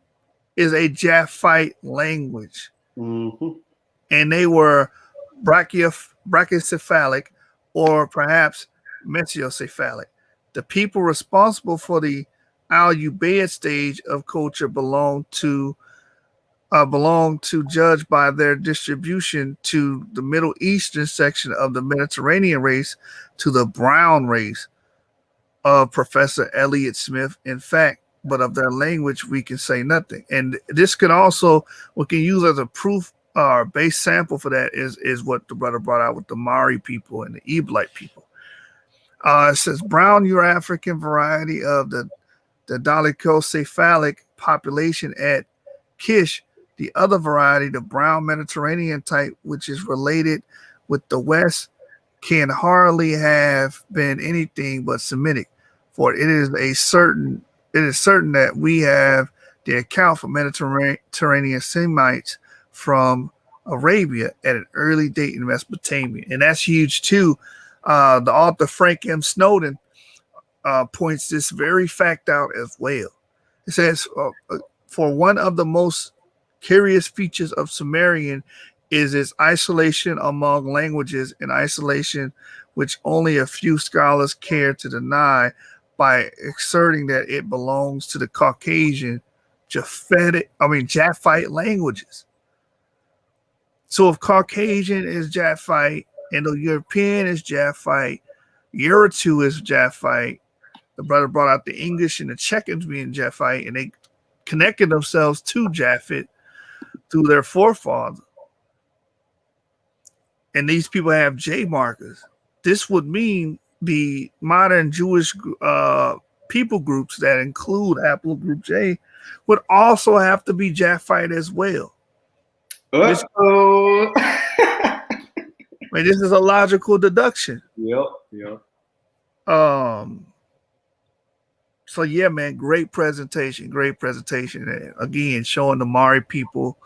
is a Japhite language. Mm-hmm. And they were brachycephalic, or perhaps mesiocephalic. The people responsible for the Al-Ubaid stage of culture belong to judge by their distribution to the Middle Eastern section of the Mediterranean race, to the brown race of Professor Elliot Smith. In fact, but of their language we can say nothing. And this can also, we can use as a proof or base sample for that is what the brother brought out with the Mari people and the Eblite people. It says brown Euro-African variety of the the dolichocephalic population at Kish, the other variety, the brown Mediterranean type, which is related with the West, can hardly have been anything but Semitic, for it is certain that we have the account for Mediterranean Semites from Arabia at an early date in Mesopotamia, and that's huge too. The author Frank M. Snowden points this very fact out as well. It says, for one of the most curious features of Sumerian is its isolation among languages, an isolation which only a few scholars care to deny by asserting that it belongs to the Caucasian Japhite languages. So if Caucasian is Japhite, Indo-European is Japhite, Urartu is Japhite, the brother brought out the English and the Chechens being Japhite, and they connected themselves to Japhet through their forefathers. And these people have J markers. This would mean the modern Jewish people groups that include haplogroup J would also have to be Japhite as well. This is a logical deduction. Yep. So yeah, man, great presentation. And again, showing the Mari people,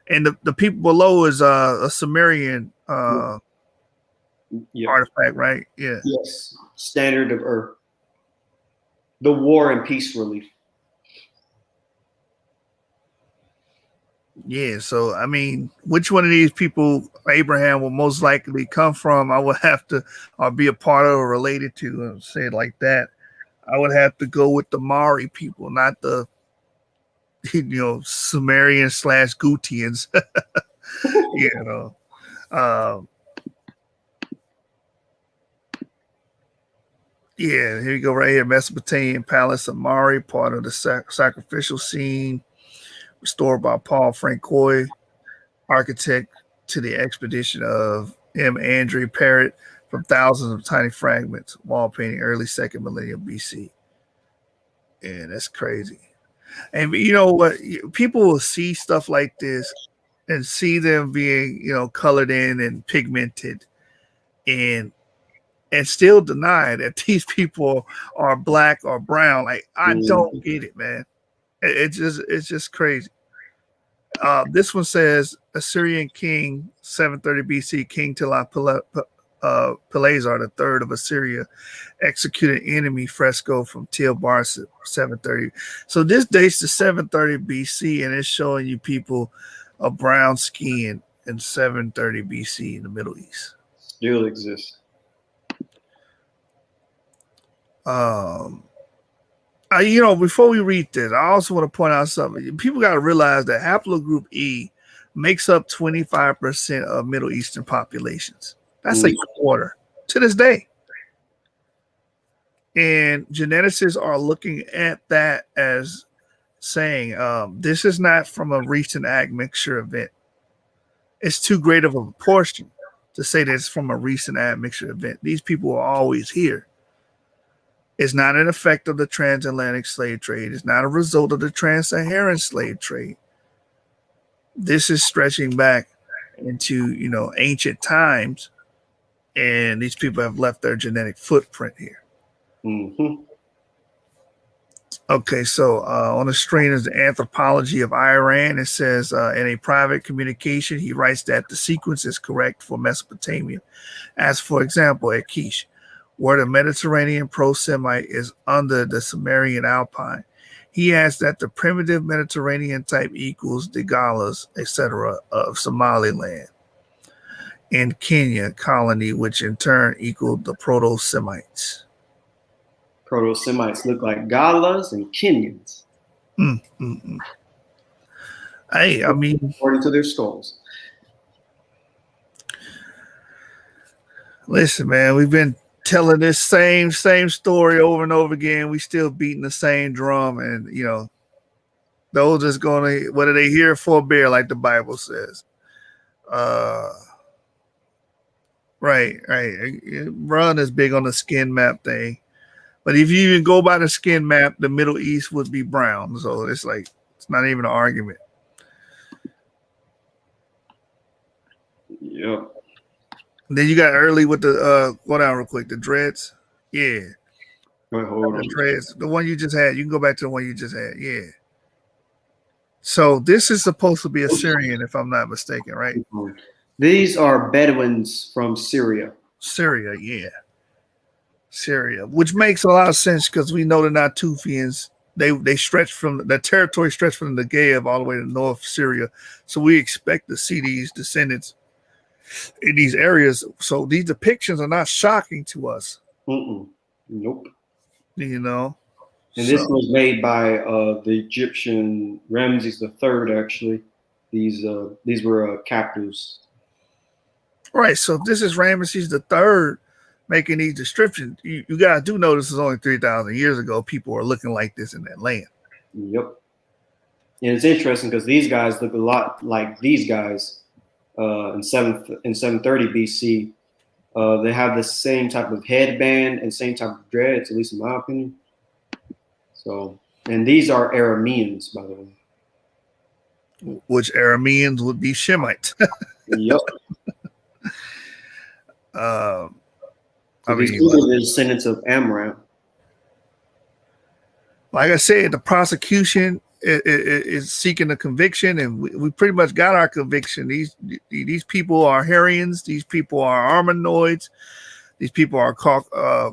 and the people below is a Sumerian artifact, right? Yeah. Yes. Standard of Earth. The War and Peace Relief. Yeah, so I mean, which one of these people Abraham will most likely come from? I would have to be a part of or related to, say it like that. I would have to go with the Mari people, not the Sumerian / Gutians. Yeah, here you go right here. Mesopotamian Palace of Mari, part of the sacrificial scene, restored by Paul Francois, architect to the expedition of M. Andre Parrott, from thousands of tiny fragments, wall painting, early 2nd millennium BC. And that's crazy. And you know what? People will see stuff like this and see them being, colored in and pigmented, and still deny that these people are black or brown. Like, I don't get it, man. It's just crazy. This one says Assyrian king, 730 BC, King Tiglath-Pileser III of Assyria, executed enemy fresco from Bar 730. So this dates to 730 BC, and it's showing you people of brown skin in 730 BC in the Middle East. Still exists. Before we read this, I also want to point out something. People got to realize that haplogroup E makes up 25% of Middle Eastern populations. That's a quarter to this day. And geneticists are looking at that as saying, this is not from a recent admixture event. It's too great of a proportion to say that it's from a recent admixture event. These people are always here. It's not an effect of the transatlantic slave trade. It's not a result of the trans-Saharan slave trade. This is stretching back into, ancient times, and these people have left their genetic footprint here. Mm-hmm. Okay, so on the screen is the Anthropology of Iran. It says in a private communication, he writes that the sequence is correct for Mesopotamia, as for example at Kish, where the Mediterranean pro-Semite is under the Sumerian Alpine. He adds that the primitive Mediterranean type equals the Galas, etc., of Somaliland and Kenya colony, which in turn equaled the Proto-Semites. Proto-Semites look like Galas and Kenyans. Hey, I mean, according to their skulls. Listen, man, we've been telling this same story over and over again. We still beating the same drum, and those that's gonna, what are they here for? Bear, like the Bible says. Right. Ron is big on the skin map thing, But if you even go by the skin map, the Middle East would be brown. So it's like it's not even an argument. Yep. Then you got early with the go down real quick. The dreads, yeah. Wait, hold The on. dreads, the one you just had. You can go back to the one you just had, yeah. So this is supposed to be a Syrian, if I'm not mistaken, right? These are Bedouins from Syria. Syria, yeah. Syria, which makes a lot of sense because we know the Natufians, they stretch from the territory stretched from the Negev all the way to North Syria. So we expect to see these descendants in these areas. So these depictions are not shocking to us. Nope. You know. And this was made by the Egyptian Ramses III. Actually, these were captives. Right. So if this is Ramesses III making these descriptions, you guys do know this is only 3,000 years ago. People were looking like this in that land. Yep. And it's interesting because these guys look a lot like these guys in 730 BC. They have the same type of headband and same type of dreads, at least in my opinion. So, and these are Arameans, by the way. Which Arameans would be Shemites. Yep. I mean, these are the descendants of Amram. Like I said, the prosecution is seeking a conviction, and we pretty much got our conviction. These people are Hurrians. These people are Armenoids. These people are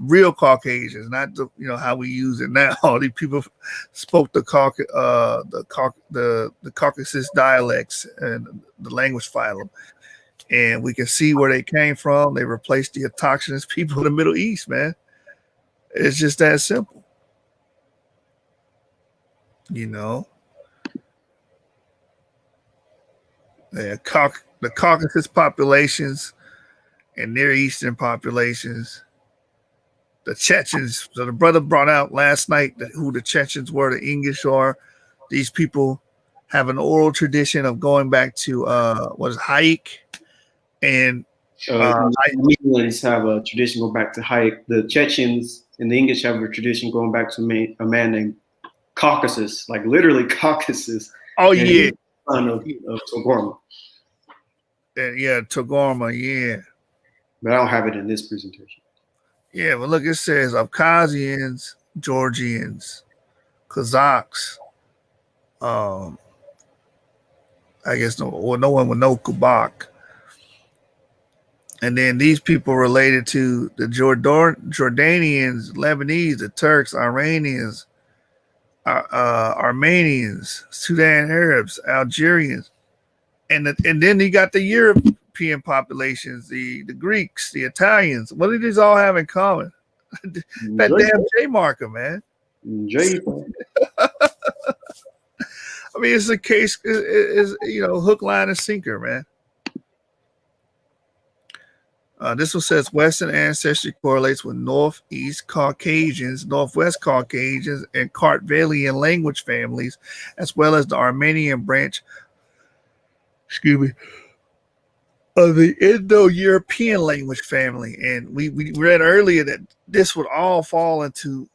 real Caucasians, not how we use it now. These people spoke the Caucasus dialects and the language phylum, and we can see where they came from. They replaced the autochthonous people in the Middle East, man. It's just that simple. The Caucasus populations and Near Eastern populations, the Chechens. So the brother brought out last night who the Chechens were, the English are. These people have an oral tradition of going back to Hayek, and the Armenians have a tradition going back to Hayek. The Chechens and the English have a tradition going back to a man named Caucasus, like literally Caucasus. Oh yeah, son of Togarma. Yeah, Togarma. Yeah, but I don't have it in this presentation. Yeah, but look, it says Abkhazians, Georgians, Kazakhs. I guess no one would know Kubak. And then these people related to the Jordanians, Lebanese, the Turks, Iranians, Armenians, Sudan Arabs, Algerians, and then you got the European populations, the Greeks, the Italians. What do these all have in common? That damn J marker, man. J. I mean, it's a case, is hook, line, and sinker, man. This one says Western ancestry correlates with Northeast Caucasians, Northwest Caucasians, and Kartvelian language families, as well as the Armenian branch, of the Indo-European language family. And we read earlier that this would all fall into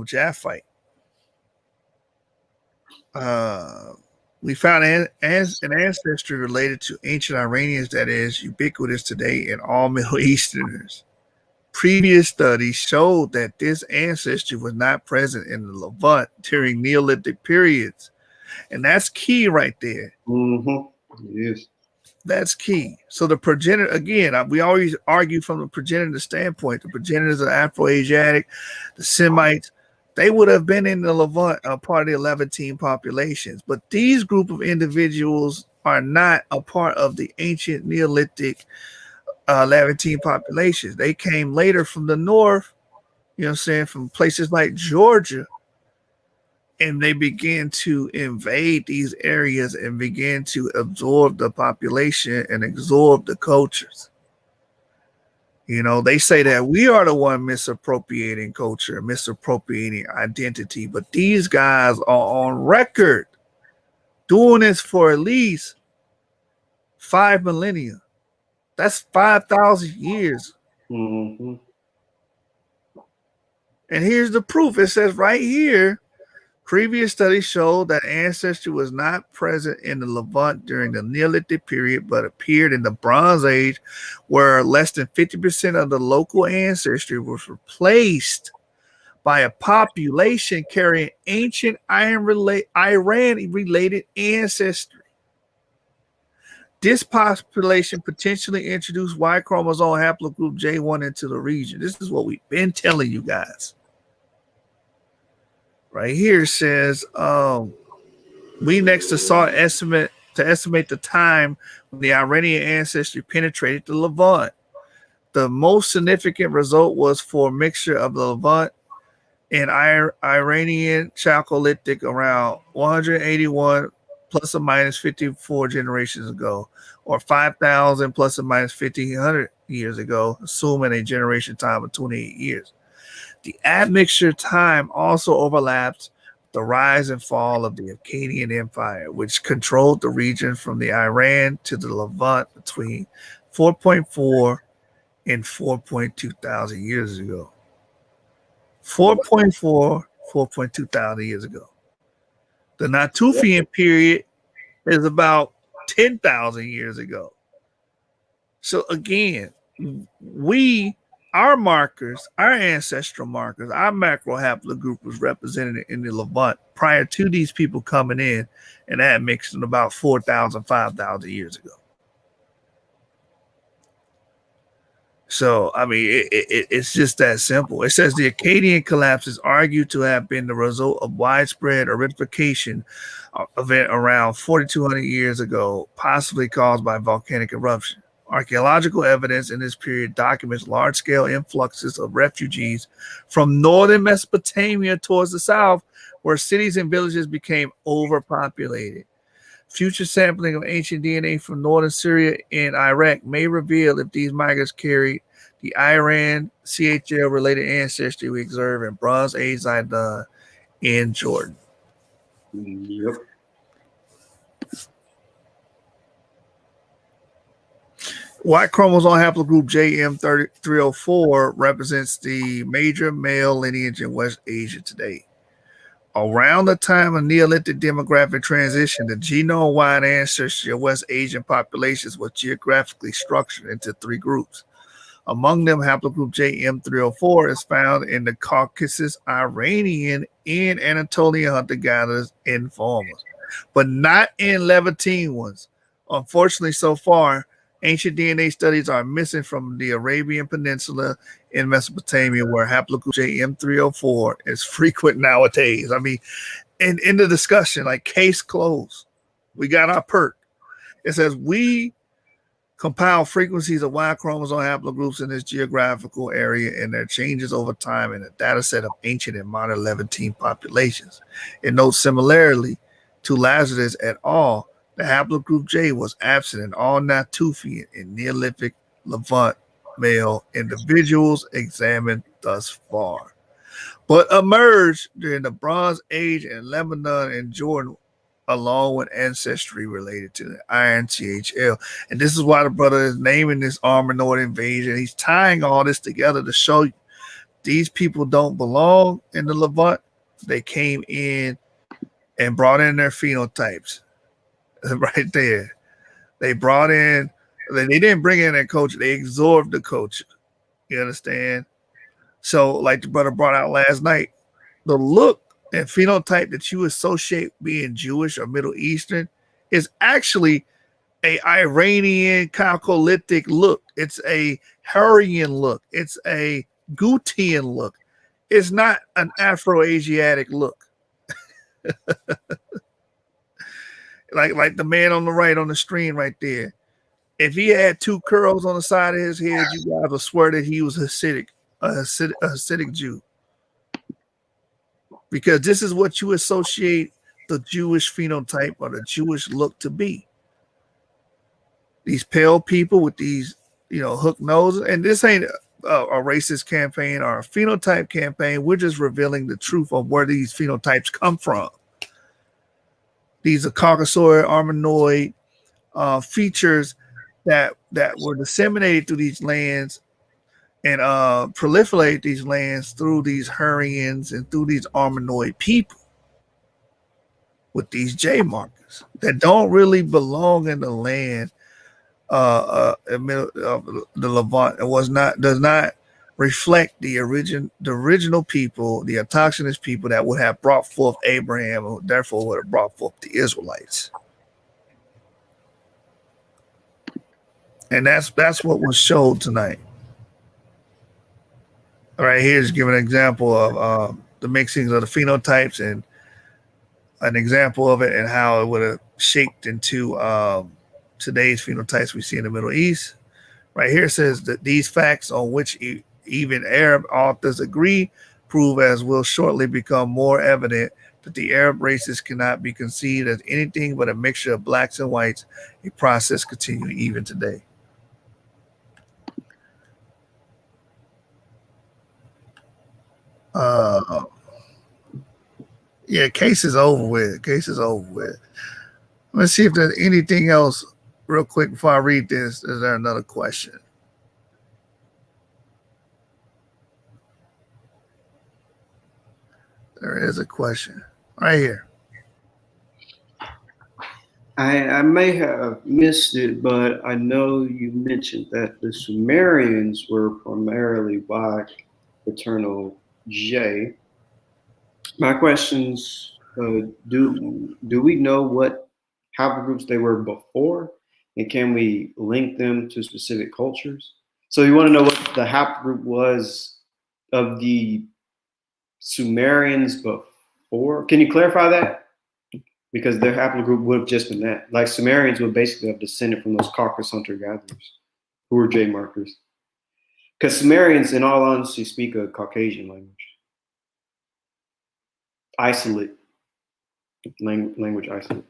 Japhite. We found an ancestry related to ancient Iranians that is ubiquitous today in all Middle Easterners. Previous studies showed that this ancestry was not present in the Levant during Neolithic periods. And that's key right there. Mm-hmm. Yes. That's key. So the progenitor, again, we always argue from the progenitor standpoint. The progenitors are Afro-Asiatic, the Semites. They would have been in the Levant, part of the Levantine populations. But these group of individuals are not a part of the ancient Neolithic Levantine populations. They came later from the north, from places like Georgia. And they began to invade these areas and began to absorb the population and absorb the cultures. They say that we are the one misappropriating culture, misappropriating identity, but these guys are on record doing this for at least 5 millennia. That's 5,000 years. Mm-hmm. And here's the proof. It says right here, previous studies showed that ancestry was not present in the Levant during the Neolithic period, but appeared in the Bronze Age, where less than 50% of the local ancestry was replaced by a population carrying ancient Iran-related ancestry. This population potentially introduced Y chromosome haplogroup J1 into the region. This is what we've been telling you guys. Right here says we next sought estimate the time when the Iranian ancestry penetrated the Levant. The most significant result was for a mixture of the Levant and Iranian Chalcolithic around 181 plus or minus 54 generations ago, or 5,000 plus or minus 1,500 years ago, assuming a generation time of 28 years. The admixture time also overlaps the rise and fall of the Akkadian Empire, which controlled the region from the Iran to the Levant between 4.4 and 4.2 thousand years ago. 4.4, 4.2 thousand years ago. The Natufian period is about 10,000 years ago. So again, our markers, our ancestral markers, our macro haplogroup was represented in the Levant prior to these people coming in and admixing about 4,000, 5,000 years ago. So, I mean, it's just that simple. It says the Akkadian collapse is argued to have been the result of widespread aridification event around 4,200 years ago, possibly caused by volcanic eruption. Archaeological evidence in this period documents large-scale influxes of refugees from northern Mesopotamia towards the south, where cities and villages became overpopulated. Future sampling of ancient DNA from northern Syria and Iraq may reveal if these migrants carried the Iran CHL-related ancestry we observe in Bronze Age Zidane in Jordan. Yep. Y chromosome haplogroup JM304 represents the major male lineage in West Asia today. Around the time of Neolithic demographic transition, the genome-wide ancestry of West Asian populations was geographically structured into three groups. Among them, haplogroup JM304 is found in the Caucasus, Iranian, and Anatolian hunter-gatherers and farmers, but not in Levantine ones. Unfortunately, so far, ancient DNA studies are missing from the Arabian Peninsula in Mesopotamia, where haplogroup JM304 is frequent nowadays. I mean, in the discussion, like case closed, we got our perk. It says we compile frequencies of Y chromosome haplogroups in this geographical area and their changes over time in a data set of ancient and modern Levantine populations. It notes similarly to Lazarus et al., the haplogroup J was absent in all Natufian and Neolithic Levant male individuals examined thus far, but emerged during the Bronze Age in Lebanon and Jordan, along with ancestry related to the Iron CHL. And this is why the brother is naming this Armenoid invasion. He's tying all this together to show you these people don't belong in the Levant. They came in and brought in their phenotypes. Right there. They brought in, they didn't bring in their culture, they absorbed the culture. You understand? So, like the brother brought out last night, the look and phenotype that you associate being Jewish or Middle Eastern is actually a Iranian Chalcolithic look. It's a Hurrian look. It's a Gutian look. It's not an Afro-Asiatic look. Like the man on the right on the screen right there. If he had two curls on the side of his head, you guys would swear that he was a Hasidic Jew. Because this is what you associate the Jewish phenotype or the Jewish look to be. These pale people with these, hook noses. And this ain't a racist campaign or a phenotype campaign. We're just revealing the truth of where these phenotypes come from. These are Caucasoid, Armenoid features that were disseminated through these lands and proliferate these lands through these Hurrians and through these Armenoid people with these J markers that don't really belong in the land the Levant. It does not reflect the original people, the autochthonous people that would have brought forth Abraham, and therefore would have brought forth the Israelites. And that's what was showed tonight. All right, here's giving an example of the mixings of the phenotypes and an example of it and how it would have shaped into today's phenotypes we see in the Middle East. Right here says that these facts on which even Arab authors agree prove, as will shortly become more evident, that the Arab races cannot be conceived as anything but a mixture of blacks and whites, a process continuing even today. Yeah, case is over with. Case is over with. Let's see if there's anything else real quick before I read this. Is there another question? There is a question right here. I may have missed it, but I know you mentioned that the Sumerians were primarily by paternal J. My questions: do we know what haplogroups they were before, and can we link them to specific cultures? So you want to know what the haplogroup was of the Sumerians before? Can you clarify that? Because their haplogroup would have just been that. Like Sumerians would basically have descended from those Caucasus hunter-gatherers who were J markers. Because Sumerians, in all honesty, speak a Caucasian language. Isolate. Language isolate.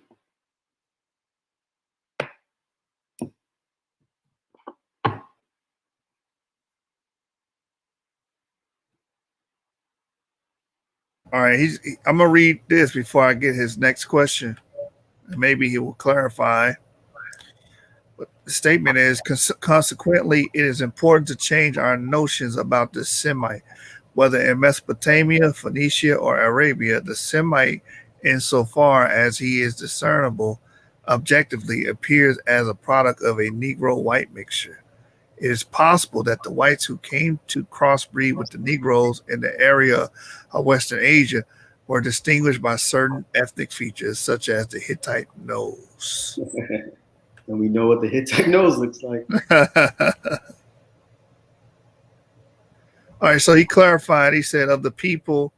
All right, I'm gonna read this before I get his next question, and maybe he will clarify. But the statement is: consequently, it is important to change our notions about the Semite, whether in Mesopotamia, Phoenicia, or Arabia. The Semite, insofar as he is discernible objectively, appears as a product of a Negro-white mixture. It is possible that the whites who came to crossbreed with the Negroes in the area of Western Asia were distinguished by certain ethnic features, such as the Hittite nose. And we know what the Hittite nose looks like. All right, so he clarified. He said, of the people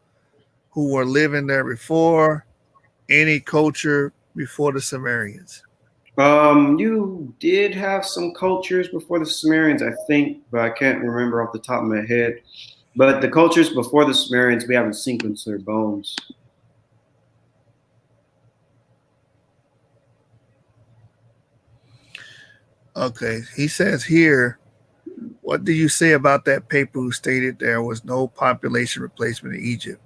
who were living there before, any culture before the Sumerians. You did have some cultures before the Sumerians, I think, but I can't remember off the top of my head. But the cultures before the Sumerians, we haven't sequenced their bones. Okay, he says here, what do you say about that paper who stated there was no population replacement in Egypt?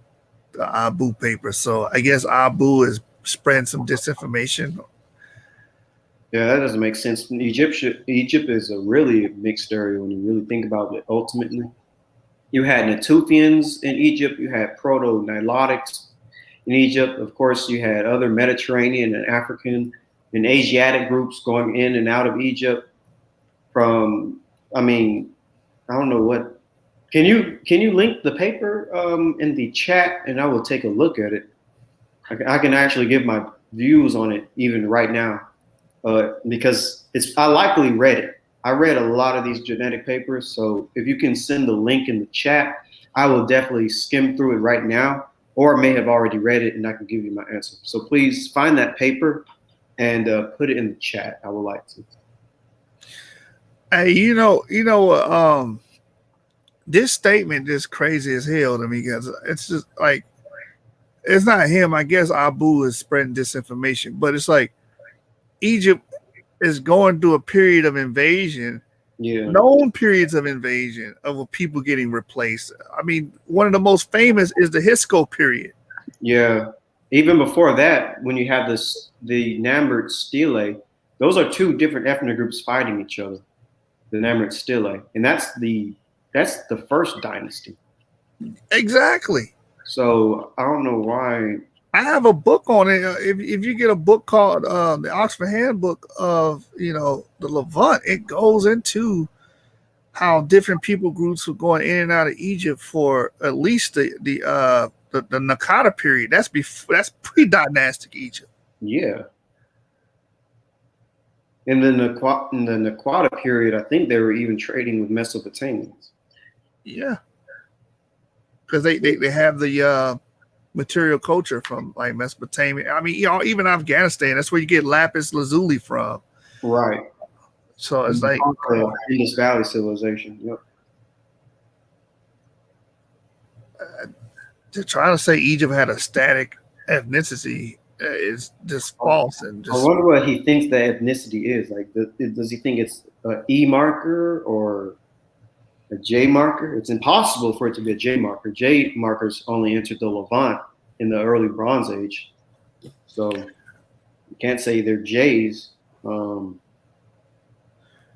The Abu paper. So I guess Abu is spreading some disinformation. Yeah, that doesn't make sense. Egypt is a really mixed area when you really think about it ultimately. You had Natufians in Egypt, you had Proto-Nilotics in Egypt. Of course, you had other Mediterranean and African and Asiatic groups going in and out of Egypt from, I don't know what. Can you link the paper in the chat and I will take a look at it. I can actually give my views on it even right now. Because I likely read it. I read a lot of these genetic papers, so if you can send the link in the chat, I will definitely skim through it right now, or I may have already read it and I can give you my answer. So please find that paper and put it in the chat. I would like to. Hey, this statement is crazy as hell to me because it's just like, it's not him. I guess Abu is spreading disinformation, but it's like Egypt is going through a period of invasion, known periods of invasion of people getting replaced. I mean, one of the most famous is the Hisco period. Yeah. Even before that, when you have the Namert Stele, those are two different ethnic groups fighting each other. The Namert Stele. And that's That's the first dynasty. Exactly. So I don't know why. I have a book on it. If you get a book called the Oxford Handbook of the Levant, it goes into how different people groups were going in and out of Egypt for at least the Nakata period. That's pre-dynastic Egypt. Yeah. In the Naquata period, I think they were even trading with Mesopotamians. Yeah, because they have the material culture from like Mesopotamia. I mean, even Afghanistan. That's where you get lapis lazuli from. Right. So it's like Indus Valley civilization. Yep. They're trying to say Egypt had a static ethnicity is just false and just. I wonder what he thinks the ethnicity is. Like, does he think it's an E marker or a J marker? It's impossible for it to be a J marker. J markers only entered the Levant in the early Bronze Age, so you can't say they're J's. So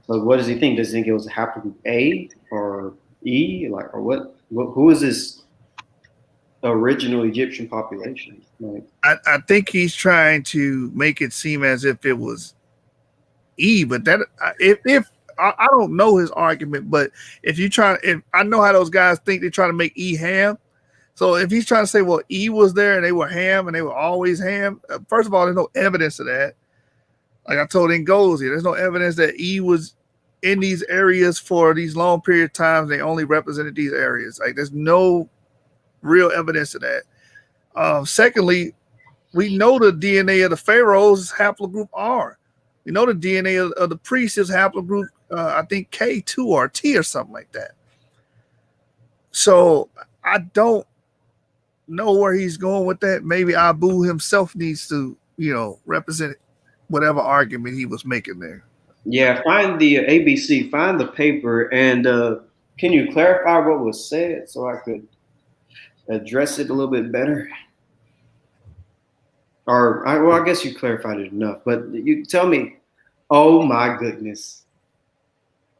what does he think? Does he think it was a haplogroup A or E? Like, or what? Who is this original Egyptian population? Like, I think he's trying to make it seem as if it was E, but that if I don't know his argument, but if I know how those guys think, they try to make E Ham. So if he's trying to say, well, E was there and they were Ham and they were always Ham, first of all, there's no evidence of that. Like I told Ngozi, there's no evidence that E was in these areas for these long period of times. They only represented these areas. Like there's no real evidence of that. Secondly, we know the DNA of the pharaohs is haplogroup R. We know the DNA of the priests is haplogroup, I think K2 or T or something like that. So I don't know where he's going with that. Maybe Abu himself needs to, represent whatever argument he was making there. Yeah, find the ABC, find the paper, and can you clarify what was said so I could address it a little bit better? Or, I guess you clarified it enough, but you tell me, oh my goodness,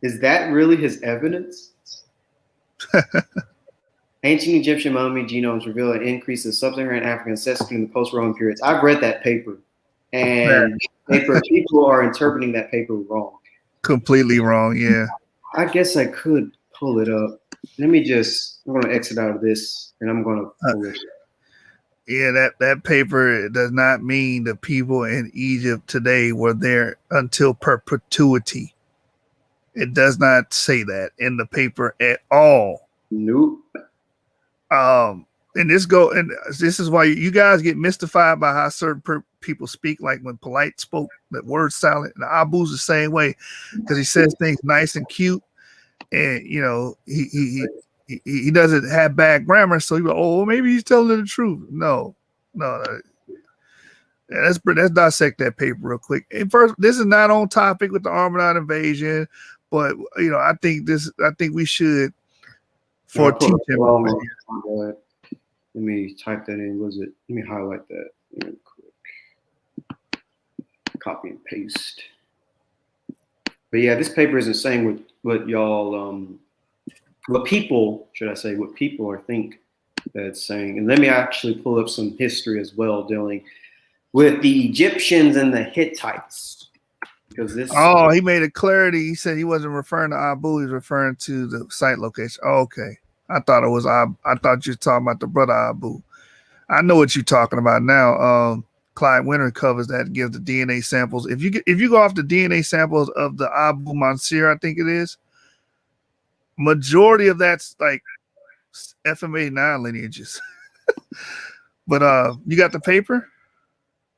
is that really his evidence? Ancient Egyptian mummy genomes reveal an increase of sub-Saharan African ancestry in the post-Roman periods. I've read that paper, and people are interpreting that paper wrong. Completely wrong, yeah. I guess I could pull it up. I'm going to exit out of this, and I'm going to pull it up. Yeah, that paper does not mean the people in Egypt today were there until perpetuity. It does not say that in the paper at all. Nope. And this is why you guys get mystified by how certain people speak. Like when Polite spoke, that word silent. And Abu's the same way because he says things nice and cute, and he doesn't have bad grammar. So you go, oh, maybe he's telling the truth. No. Let's dissect that paper real quick. And first, this is not on topic with the Armenoid invasion, but I think we should for teaching. Let me type that in. Let me highlight that real quick. Copy and paste. But yeah, this paper isn't saying what y'all what people are think that it's saying. And let me actually pull up some history as well dealing with the Egyptians and the Hittites. Because he made it clarity. He said he wasn't referring to Abu, he was referring to the site location. Oh, okay. I thought you were talking about the brother Abu. I know what you're talking about now. Clyde Winter covers that and gives the DNA samples. If you go off the DNA samples of the Abu Mansur, I think it is, majority of that's like FMA9 lineages. But you got the paper?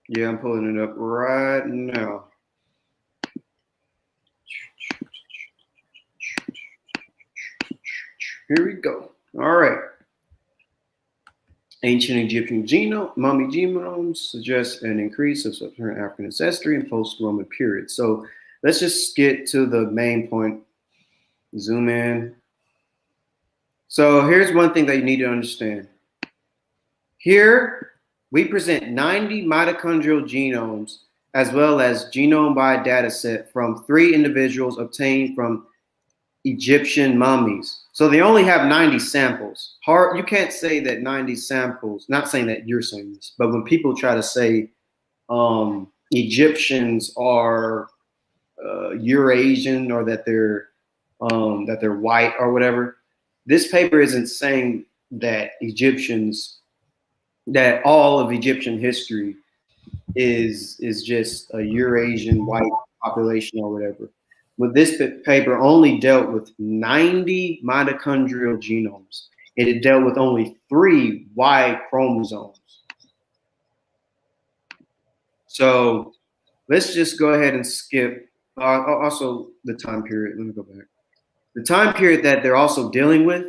Yeah, I'm pulling it up right now. Here we go. All right. Ancient Egyptian mummy genomes suggest an increase of sub-Saharan African ancestry in post-Roman period. So let's just get to the main point. Zoom in. So here's one thing that you need to understand. Here, we present 90 mitochondrial genomes as well as genome biodata set from 3 individuals obtained from Egyptian mummies. So they only have 90 samples. Hard, you can't say that 90 samples, not saying that you're saying this, but when people try to say Egyptians are Eurasian or that they're white or whatever, this paper isn't saying that that all of Egyptian history is just a Eurasian white population or whatever. But this paper only dealt with 90 mitochondrial genomes. It dealt with only 3 Y chromosomes. So let's just go ahead and skip. Also, the time period. Let me go back. The time period that they're also dealing with,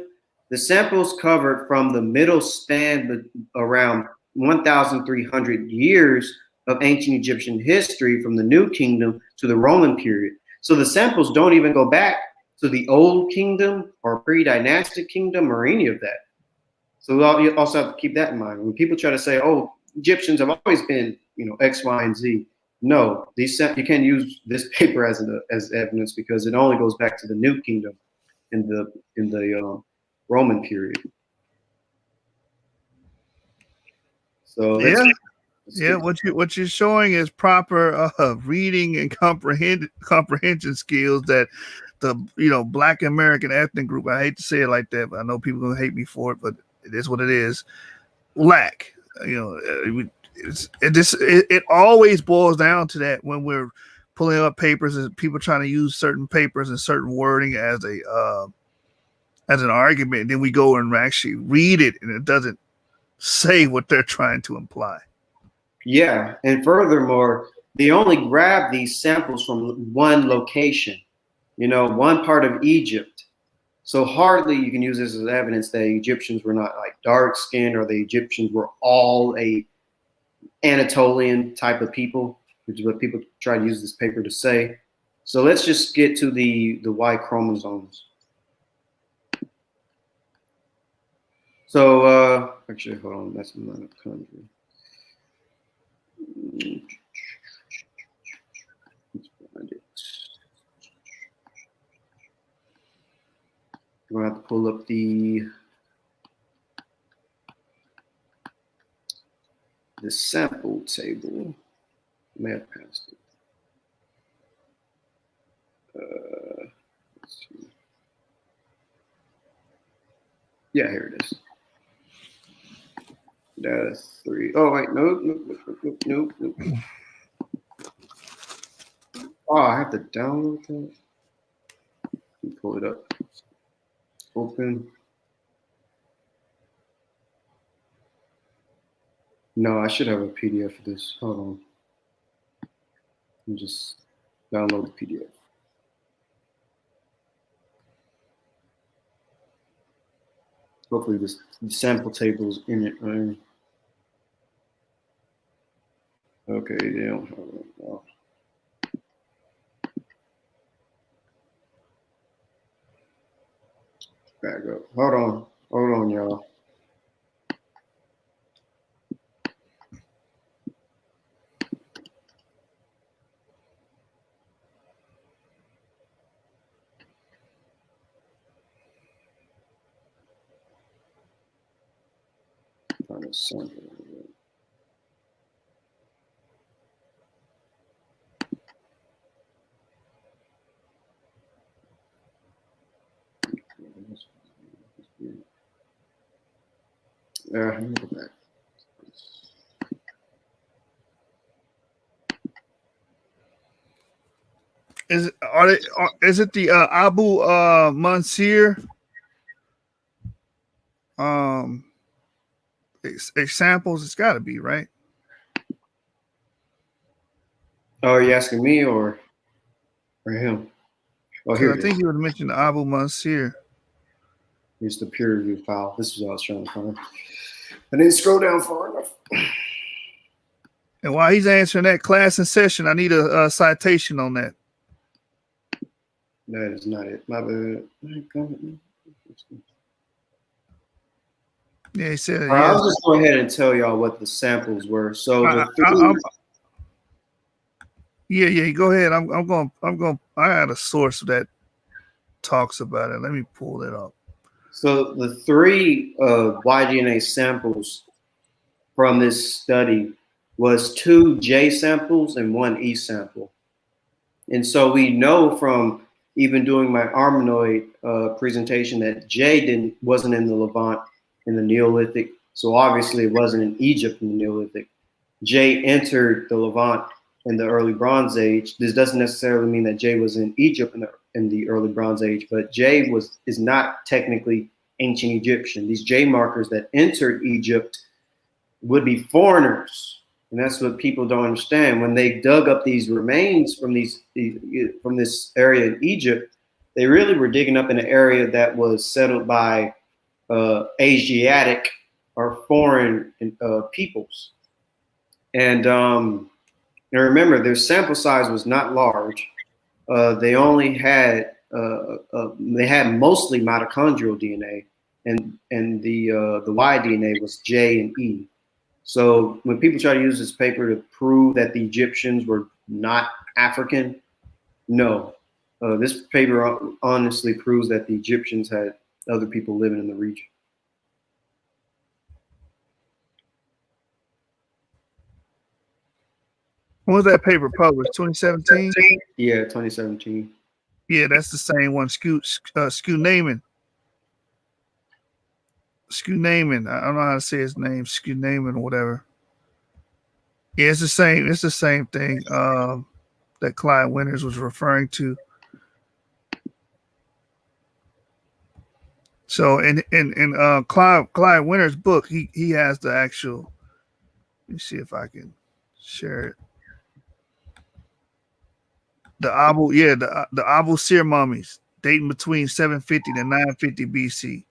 the samples covered from the middle span around 1,300 years of ancient Egyptian history from the New Kingdom to the Roman period. So the samples don't even go back to the Old Kingdom or pre-dynastic kingdom or any of that. So you also have to keep that in mind. When people try to say, oh, Egyptians have always been, X, Y, and Z. No, you can't use this paper as evidence because it only goes back to the New Kingdom in the Roman period. So yeah. What you're showing is proper reading and comprehension skills that the Black American ethnic group. I hate to say it like that, but I know people are gonna hate me for it, but it is what it is. Lack. It always boils down to that when we're pulling up papers and people trying to use certain papers and certain wording as an argument, and then we go and actually read it and it doesn't say what they're trying to imply. Yeah, and furthermore, they only grab these samples from one location, one part of Egypt. So hardly you can use this as evidence that Egyptians were not like dark skinned or the Egyptians were all a Anatolian type of people, which is what people try to use this paper to say. So let's just get to the Y chromosomes. So actually, hold on, that's mitochondria. I'm gonna have to pull up the sample table. I may have passed it. Let's see. Yeah, here it is. Data 3. Oh wait, nope. Oh, I have to download that. Let me pull it up. Open. No, I should have a PDF for this. Hold on. Let me just download the PDF. Hopefully this sample table is in it, right? Okay, they don't have it. Oh. Back up. Hold on, y'all. Find a sample. Let me go back. Is it the Abu Mansur examples? It's got to be, right? Oh, are you asking me or him? Oh, here I think you would mention Abu Mansur. Here's the peer review file. This is what I was trying to find. I didn't scroll down far enough. And while he's answering that, class in session, I need a citation on that. That is not it. My bad. Yeah, he said. Right, I'll just go ahead and tell y'all what the samples were. So yeah. Go ahead. I'm going. I had a source that talks about it. Let me pull it up. So the three Y-DNA samples from this study was 2 J samples and 1 E sample. And so we know from even doing my Armenoid presentation that J wasn't in the Levant in the Neolithic. So obviously it wasn't in Egypt in the Neolithic. J entered the Levant in the early Bronze Age. This doesn't necessarily mean that J was in Egypt in the early Bronze Age, but J is not technically ancient Egyptian. These J markers that entered Egypt would be foreigners. And that's what people don't understand. When they dug up these remains from this area in Egypt, they really were digging up in an area that was settled by Asiatic or foreign peoples. And remember, their sample size was not large. They only had mostly mitochondrial DNA, and the Y DNA was J and E. So when people try to use this paper to prove that the Egyptians were not African, no. This paper honestly proves that the Egyptians had other people living in the region. When was that paper published? 2017? Yeah, 2017. Yeah, that's the same one. Skew Naaman. Skew Naaman. I don't know how to say his name. Skew Naaman or whatever. Yeah, it's the same. It's the same thing that Clyde Winters was referring to. So in Clyde Winters' book, he has the actual. Let me see if I can share it. The Abu Sir mummies dating between 750 to 950 BC.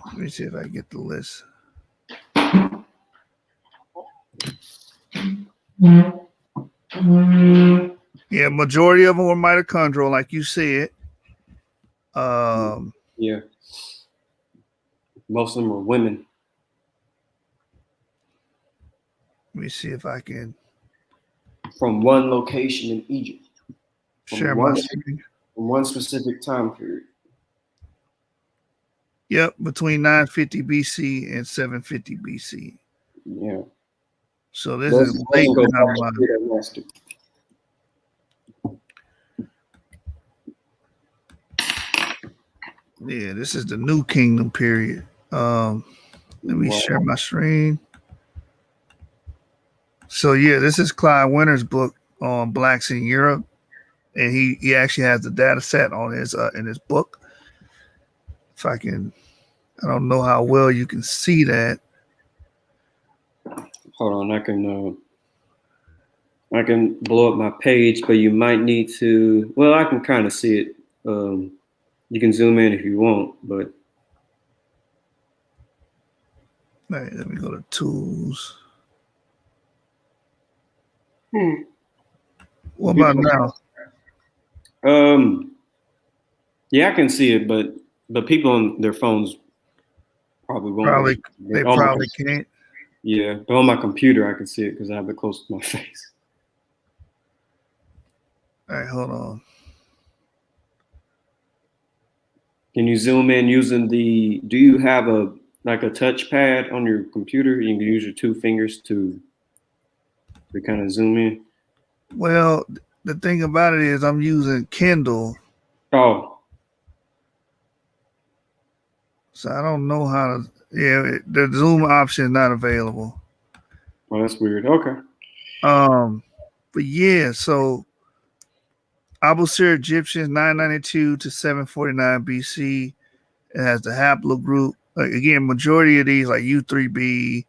Let me see if I can get the list. Yeah, majority of them were mitochondrial, like you said. Yeah. Most of them were women. Let me see if I can from one location in Egypt. Share my screen. From one specific time period. Yep, between 950 BC and 750 BC. Yeah. So this is late. Yeah, this is the New Kingdom period. Let me share my screen. So yeah, this is Clyde Winters' book on blacks in Europe, and he actually has the data set on his in his book. If I can, I don't know how well you can see that. Hold on, I can blow up my page, but you might need to. Well, I can kind of see it. You can zoom in if you want, but. All right, let me go to tools. What about now? Yeah, I can see it, but people on their phones probably won't. They probably can't. Yeah, but on my computer I can see it because I have it close to my face. All right, hold on. Can you zoom in using the? Do you have a touchpad on your computer? You can use your two fingers to kind of zoom in. Well, the thing about it is I'm using Kindle. Oh. So I don't know how to. Yeah, the zoom option is not available. Well, that's weird. Okay. But yeah, so Abusir Egyptians 992 to 749 BC. It has the haplogroup. Again, majority of these like U3B,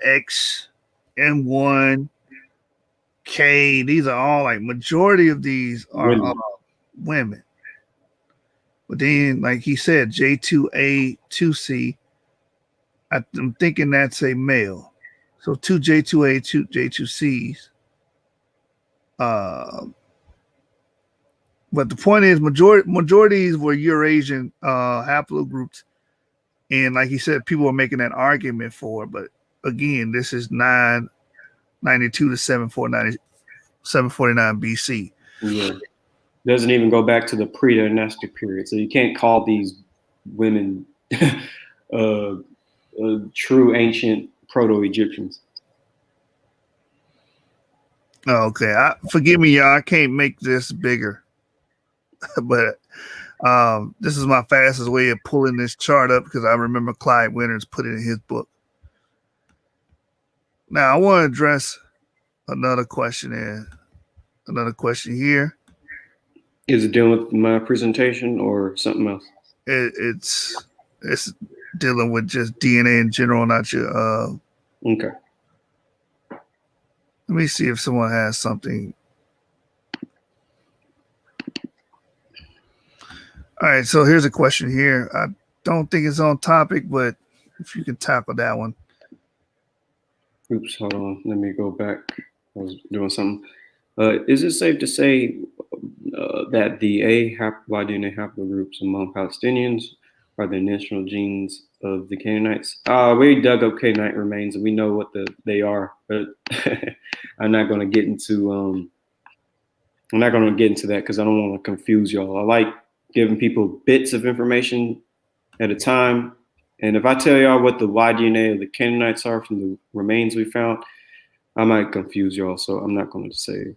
X, M1, K. These are all like majority of these are women. But then, like he said, J2A, 2C. I'm thinking that's a male. So 2 J2A, 2 J2Cs. But the point is, majorities were Eurasian haplogroups, and like he said, people were making that argument for. But again, this is 992 to 749 BC. Yeah. Doesn't even go back to the pre-dynastic period. So you can't call these women true ancient proto-Egyptians. Okay, forgive me, y'all. I can't make this bigger, but this is my fastest way of pulling this chart up because I remember Clyde Winters put it in his book. Now I want to address another question here. Is it dealing with my presentation or something else? It's dealing with just DNA in general, not your. Okay. Let me see if someone has something. All right, so here's a question here. I don't think it's on topic, but if you can tackle that one. Oops, hold on. Let me go back. I was doing something. Is it safe to say that the Y-DNA haplogroups among Palestinians are the initial genes of the Canaanites? We dug up Canaanite remains and we know what they are, but I'm not going to get into that because I don't want to confuse y'all. I like giving people bits of information at a time. And if I tell y'all what the Y-DNA of the Canaanites are from the remains we found, I might confuse y'all. So I'm not going to say.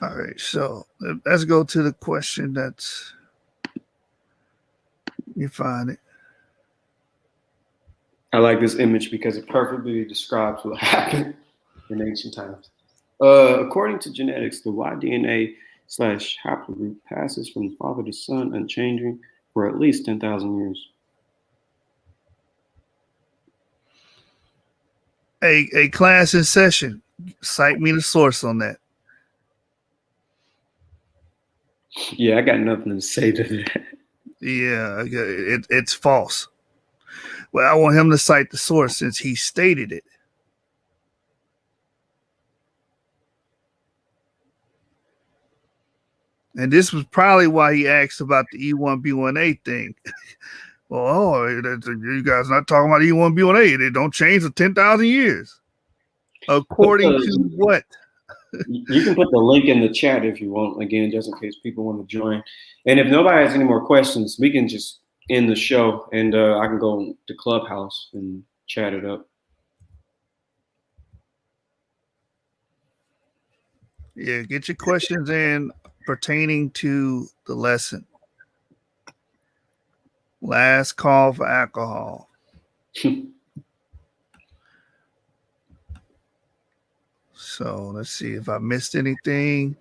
All right, so let's go to the question that's. You find it. I like this image because it perfectly describes what happened in ancient times. According to genetics, the Y-DNA/haplogroup passes from father to son unchanging for at least 10,000 years. A class in session. Cite me the source on that. Yeah, I got nothing to say to that. Yeah, it's false. Well, I want him to cite the source since he stated it. And this was probably why he asked about the E1B1A thing. Well, you guys not talking about E1B1A. They don't change for 10,000 years. According to what? You can put the link in the chat if you want, again, just in case people want to join. And if nobody has any more questions, we can just end the show and I can go to Clubhouse and chat it up. Yeah, get your questions in pertaining to the lesson. Last call for alcohol. So let's see if I missed anything.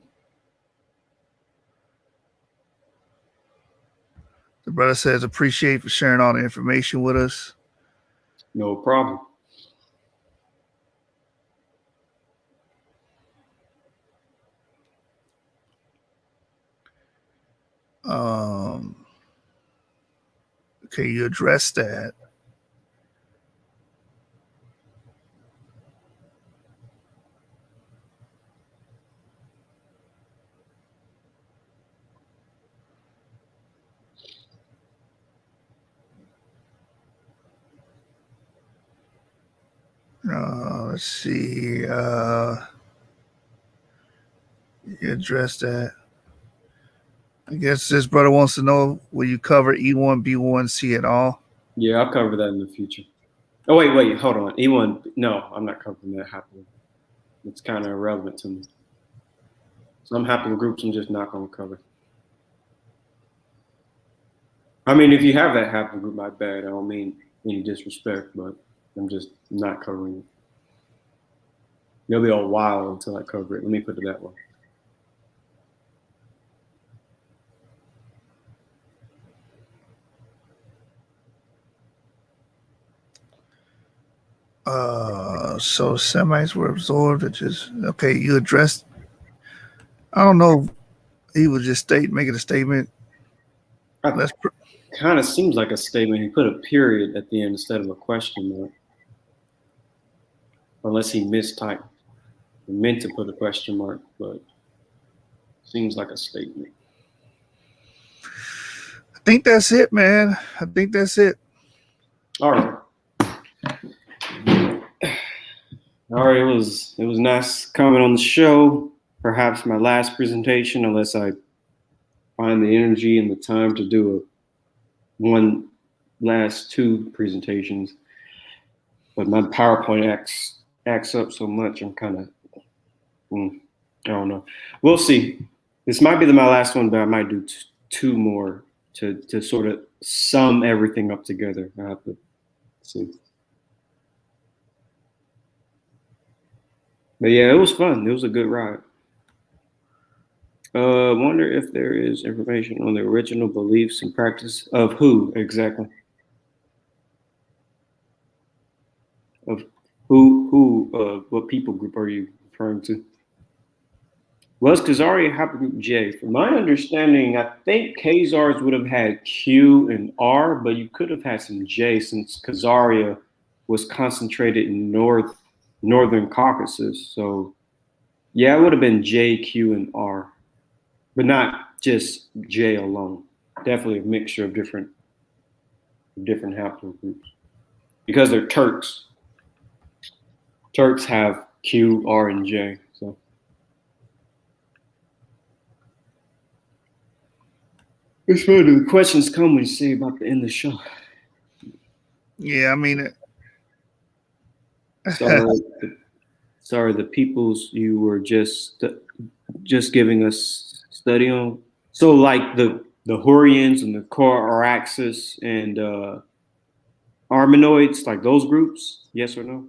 The brother says, appreciate for sharing all the information with us. No problem. Okay, you addressed that. Let's see. You addressed that. I guess this brother wants to know, will you cover E1B1C at all? Yeah, I'll cover that in the future. Oh, wait, hold on. E1, no, I'm not covering that haplogroup. It's kind of irrelevant to me. Some haplogroups I'm just not going to cover. I mean, if you have that haplogroup, my bad. I don't mean any disrespect, but I'm just not covering it. It'll be a while until I cover it. Let me put it that way. So Semites were absorbed. Okay. You addressed. I don't know. He was just making a statement. Kind of seems like a statement. He put a period at the end instead of a question mark, unless he mistyped. He meant to put a question mark, but seems like a statement. I think that's it, man. I think that's it. All right. All right, it was nice coming on the show. Perhaps my last presentation, unless I find the energy and the time to do one last two presentations. But my PowerPoint acts up so much. I'm kind of, I don't know. We'll see. This might be my last one, but I might do two more to sort of sum everything up together. I have to see. But yeah, it was fun. It was a good ride. Wonder if there is information on the original beliefs and practice of who exactly? Of who, what people group are you referring to? Was Khazaria haplogroup J? From my understanding, I think Khazars would have had Q and R, but you could have had some J since Khazaria was concentrated in northern Caucasus. So yeah, it would have been J, Q, and R, but not just J alone. Definitely a mixture of different haplogroups because they're Turks. Turks have Q, R, and J. So. It's funny, the questions come when you say about to end the show. Yeah, I mean, sorry, the peoples you were just giving us study on. So like the Hurrians and the Core-Araxes and Armenoids, like those groups, yes or no?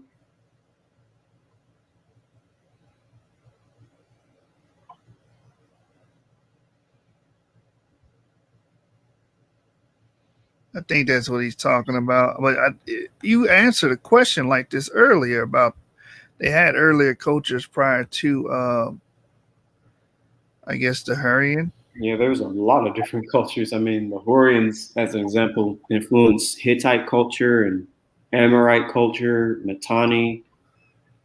I think that's what he's talking about. But you answered a question like this earlier about they had earlier cultures prior to, I guess, the Hurrian. Yeah, there's a lot of different cultures. I mean, the Hurrians, as an example, influenced Hittite culture and Amorite culture, Mitanni,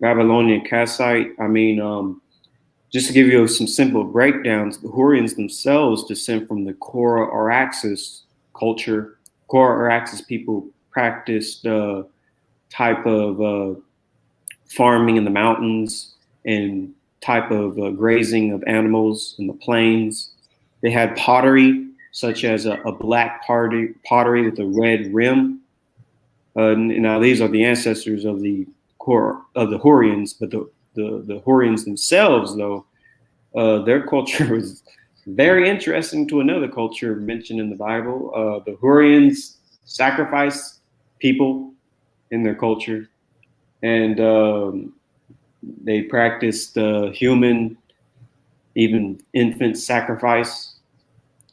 Babylonian Kassite. I mean, just to give you some simple breakdowns, the Hurrians themselves descend from the Core-Araxes culture. Core-Araxes people practiced type of farming in the mountains and type of grazing of animals in the plains. They had pottery, such as a black pottery with a red rim. Now these are the ancestors of the Hurrians, but the Hurrians themselves, though, their culture was very interesting to another culture mentioned in the Bible. The Hurrians sacrificed people in their culture, and they practiced human, even infant sacrifice,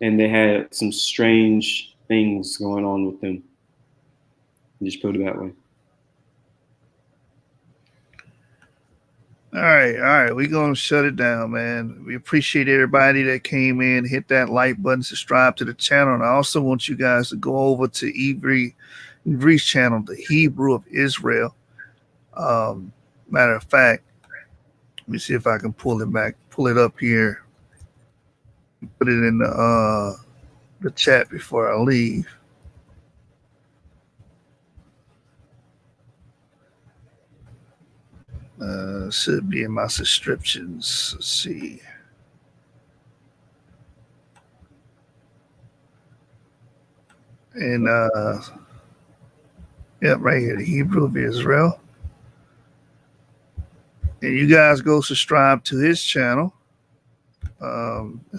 and they had some strange things going on with them. Just put it that way. All right. We're going to shut it down, man. We appreciate everybody that came in, hit that like button, subscribe to the channel. And I also want you guys to go over to Ivri's channel, The Hebrew of Israel. Matter of fact, let me see if I can pull it up here. Put it in the chat before I leave. Should be in my subscriptions. Let's see. And right here, The Hebrew of Israel. And you guys go subscribe to his channel.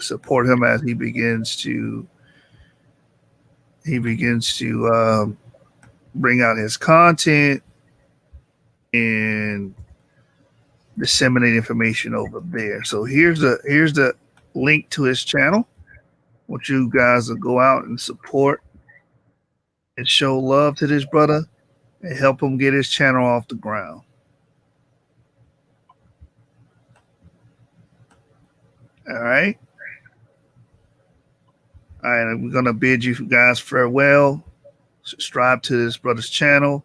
Support him as he begins to bring out his content and disseminate information over there. So here's the link to his channel. I want you guys to go out and support and show love to this brother and help him get his channel off the ground. All right. We're gonna bid you guys farewell. Subscribe to this brother's channel.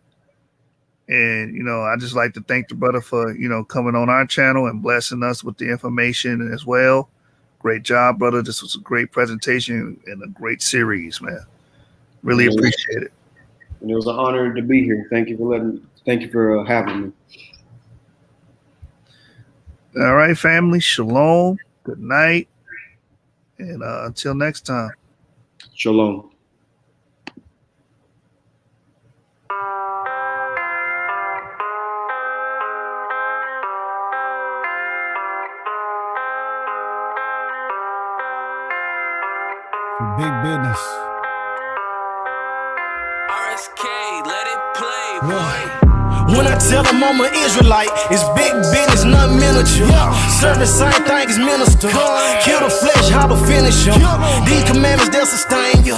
And, I just like to thank the brother for, coming on our channel and blessing us with the information as well. Great job, brother. This was a great presentation and a great series, man. Really appreciate it. And it was an honor to be here. Thank you for having me. All right, family. Shalom. Good night. And until next time. Shalom. Big business. RSK, let it play, boy. When I tell them I'm an Israelite, it's big business, not miniature. Serve the same thing as minister. Kill the flesh, how to finish them. These commandments, they'll sustain you.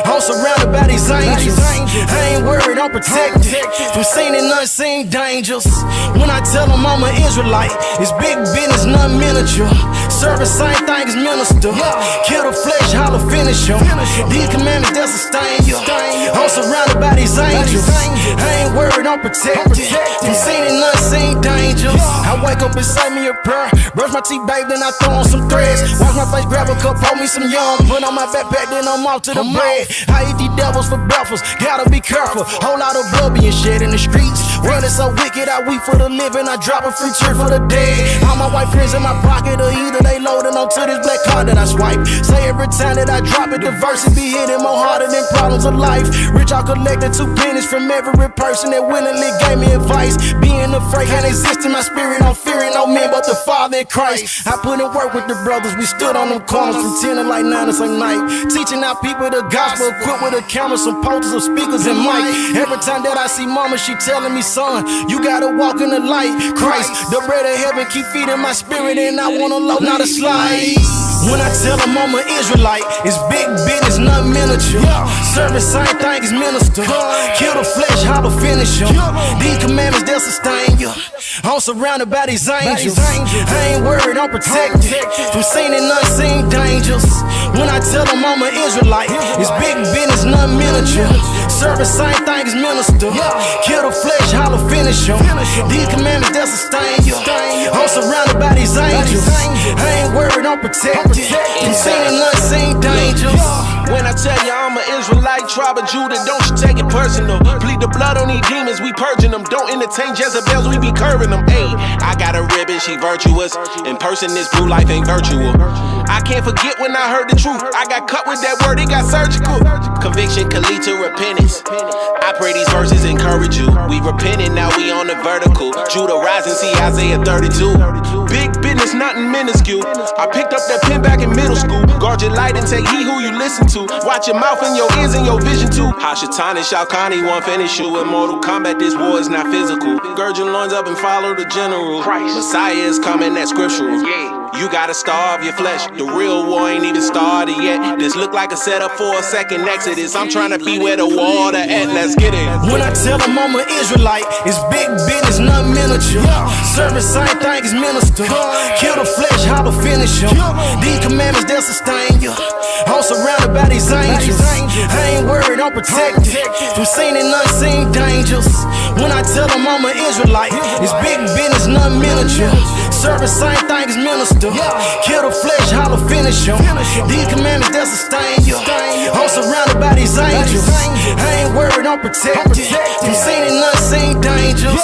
I'm surrounded by these angels. I ain't worried, I'm protected from seen and unseen dangers. When I tell them I'm an Israelite, it's big business, not miniature. Serve the same thing as minister. Kill the flesh, how to finish them. These commandments, they'll sustain you. I'm surrounded by these angels. I ain't worried, I'm protected from seen and unseen dangers. I wake up and say me a prayer, brush my teeth, babe, then I throw on some threads. Wash my face, grab a cup, pour me some yum, put on my backpack, then I'm off to the bread. I eat these devils for breakfast, gotta be careful. Whole lot of blood being shed in the streets. World is so wicked, I weep for the living, I drop a free cheer for the dead. All my white friends in my pocket, or either they loading onto this black card that I swipe. Say every time that I drop it, the verses be hitting more harder than problems of life. Rich, I collected 2 pennies from every person that willingly gave me advice. Being afraid can't exist in my spirit, I'm fearing no man but the Father in Christ. I put in work with the brothers, we stood on them corners from 10 to like 9 the same night, teaching our people the gospel, equipped with a camera, some posters, some speakers and mic. Every time that I see mama, she telling me, son, you gotta walk in the light. Christ, the bread of heaven, keep feeding my spirit, and I wanna load, not a slide. When I tell them I'm an Israelite, it's big business, not miniature. Serve the same thing as minister. Kill the flesh, how to finish them. These commandments, they'll sustain you. I'm surrounded by these angels. I ain't worried, I'm protected from seen and unseen dangers. When I tell them I'm an Israelite, it's big business, not miniature. Serve the same thing as minister. Kill the flesh, how to finish them. These commandments, they'll sustain you. I'm surrounded by these angels. I ain't worried, I'm protected from seen and unseen dangers. When I tell you I'm an Israelite, tribe of Judah, don't you take it personal. Plead the blood on these demons, we purging them. Don't entertain Jezebels, we be curving them. Ayy, I got a ribbon, she virtuous. In person, this blue life ain't virtual. I can't forget when I heard the truth. I got cut with that word, it got surgical. Conviction can lead to repentance. I pray these verses encourage you. We repented, now we on the vertical. Judah rising, see Isaiah 32. Big business, nothing minuscule. I picked up that pen back in middle school. Guard your light and take heed who you listen to. Watch your mouth and your ears and your vision too. Hashatan and Shao Kahn, won't finish you. In Mortal Kombat, this war is not physical. Gird your loins up and follow the general. Messiah is coming, that's scriptural. You gotta starve your flesh. The real war ain't even started yet. This look like a setup for a second exodus. I'm trying to be where the water at. Let's get it. When I tell them I'm an Israelite, it's big business, not miniature. Serve the same thing as minister. Kill the flesh, how to finish them. These commandments, they'll sustain you. I'm surrounded by these angels. I ain't worried, I'm protected from seen and unseen dangers. When I tell them I'm an Israelite, it's big business, not miniature. Serve the same thing as minister. Kill the flesh, how to finish them. These commandments, they'll sustain you. I'm surrounded by these angels. I ain't worried, I'm protected from seen and unseen dangers.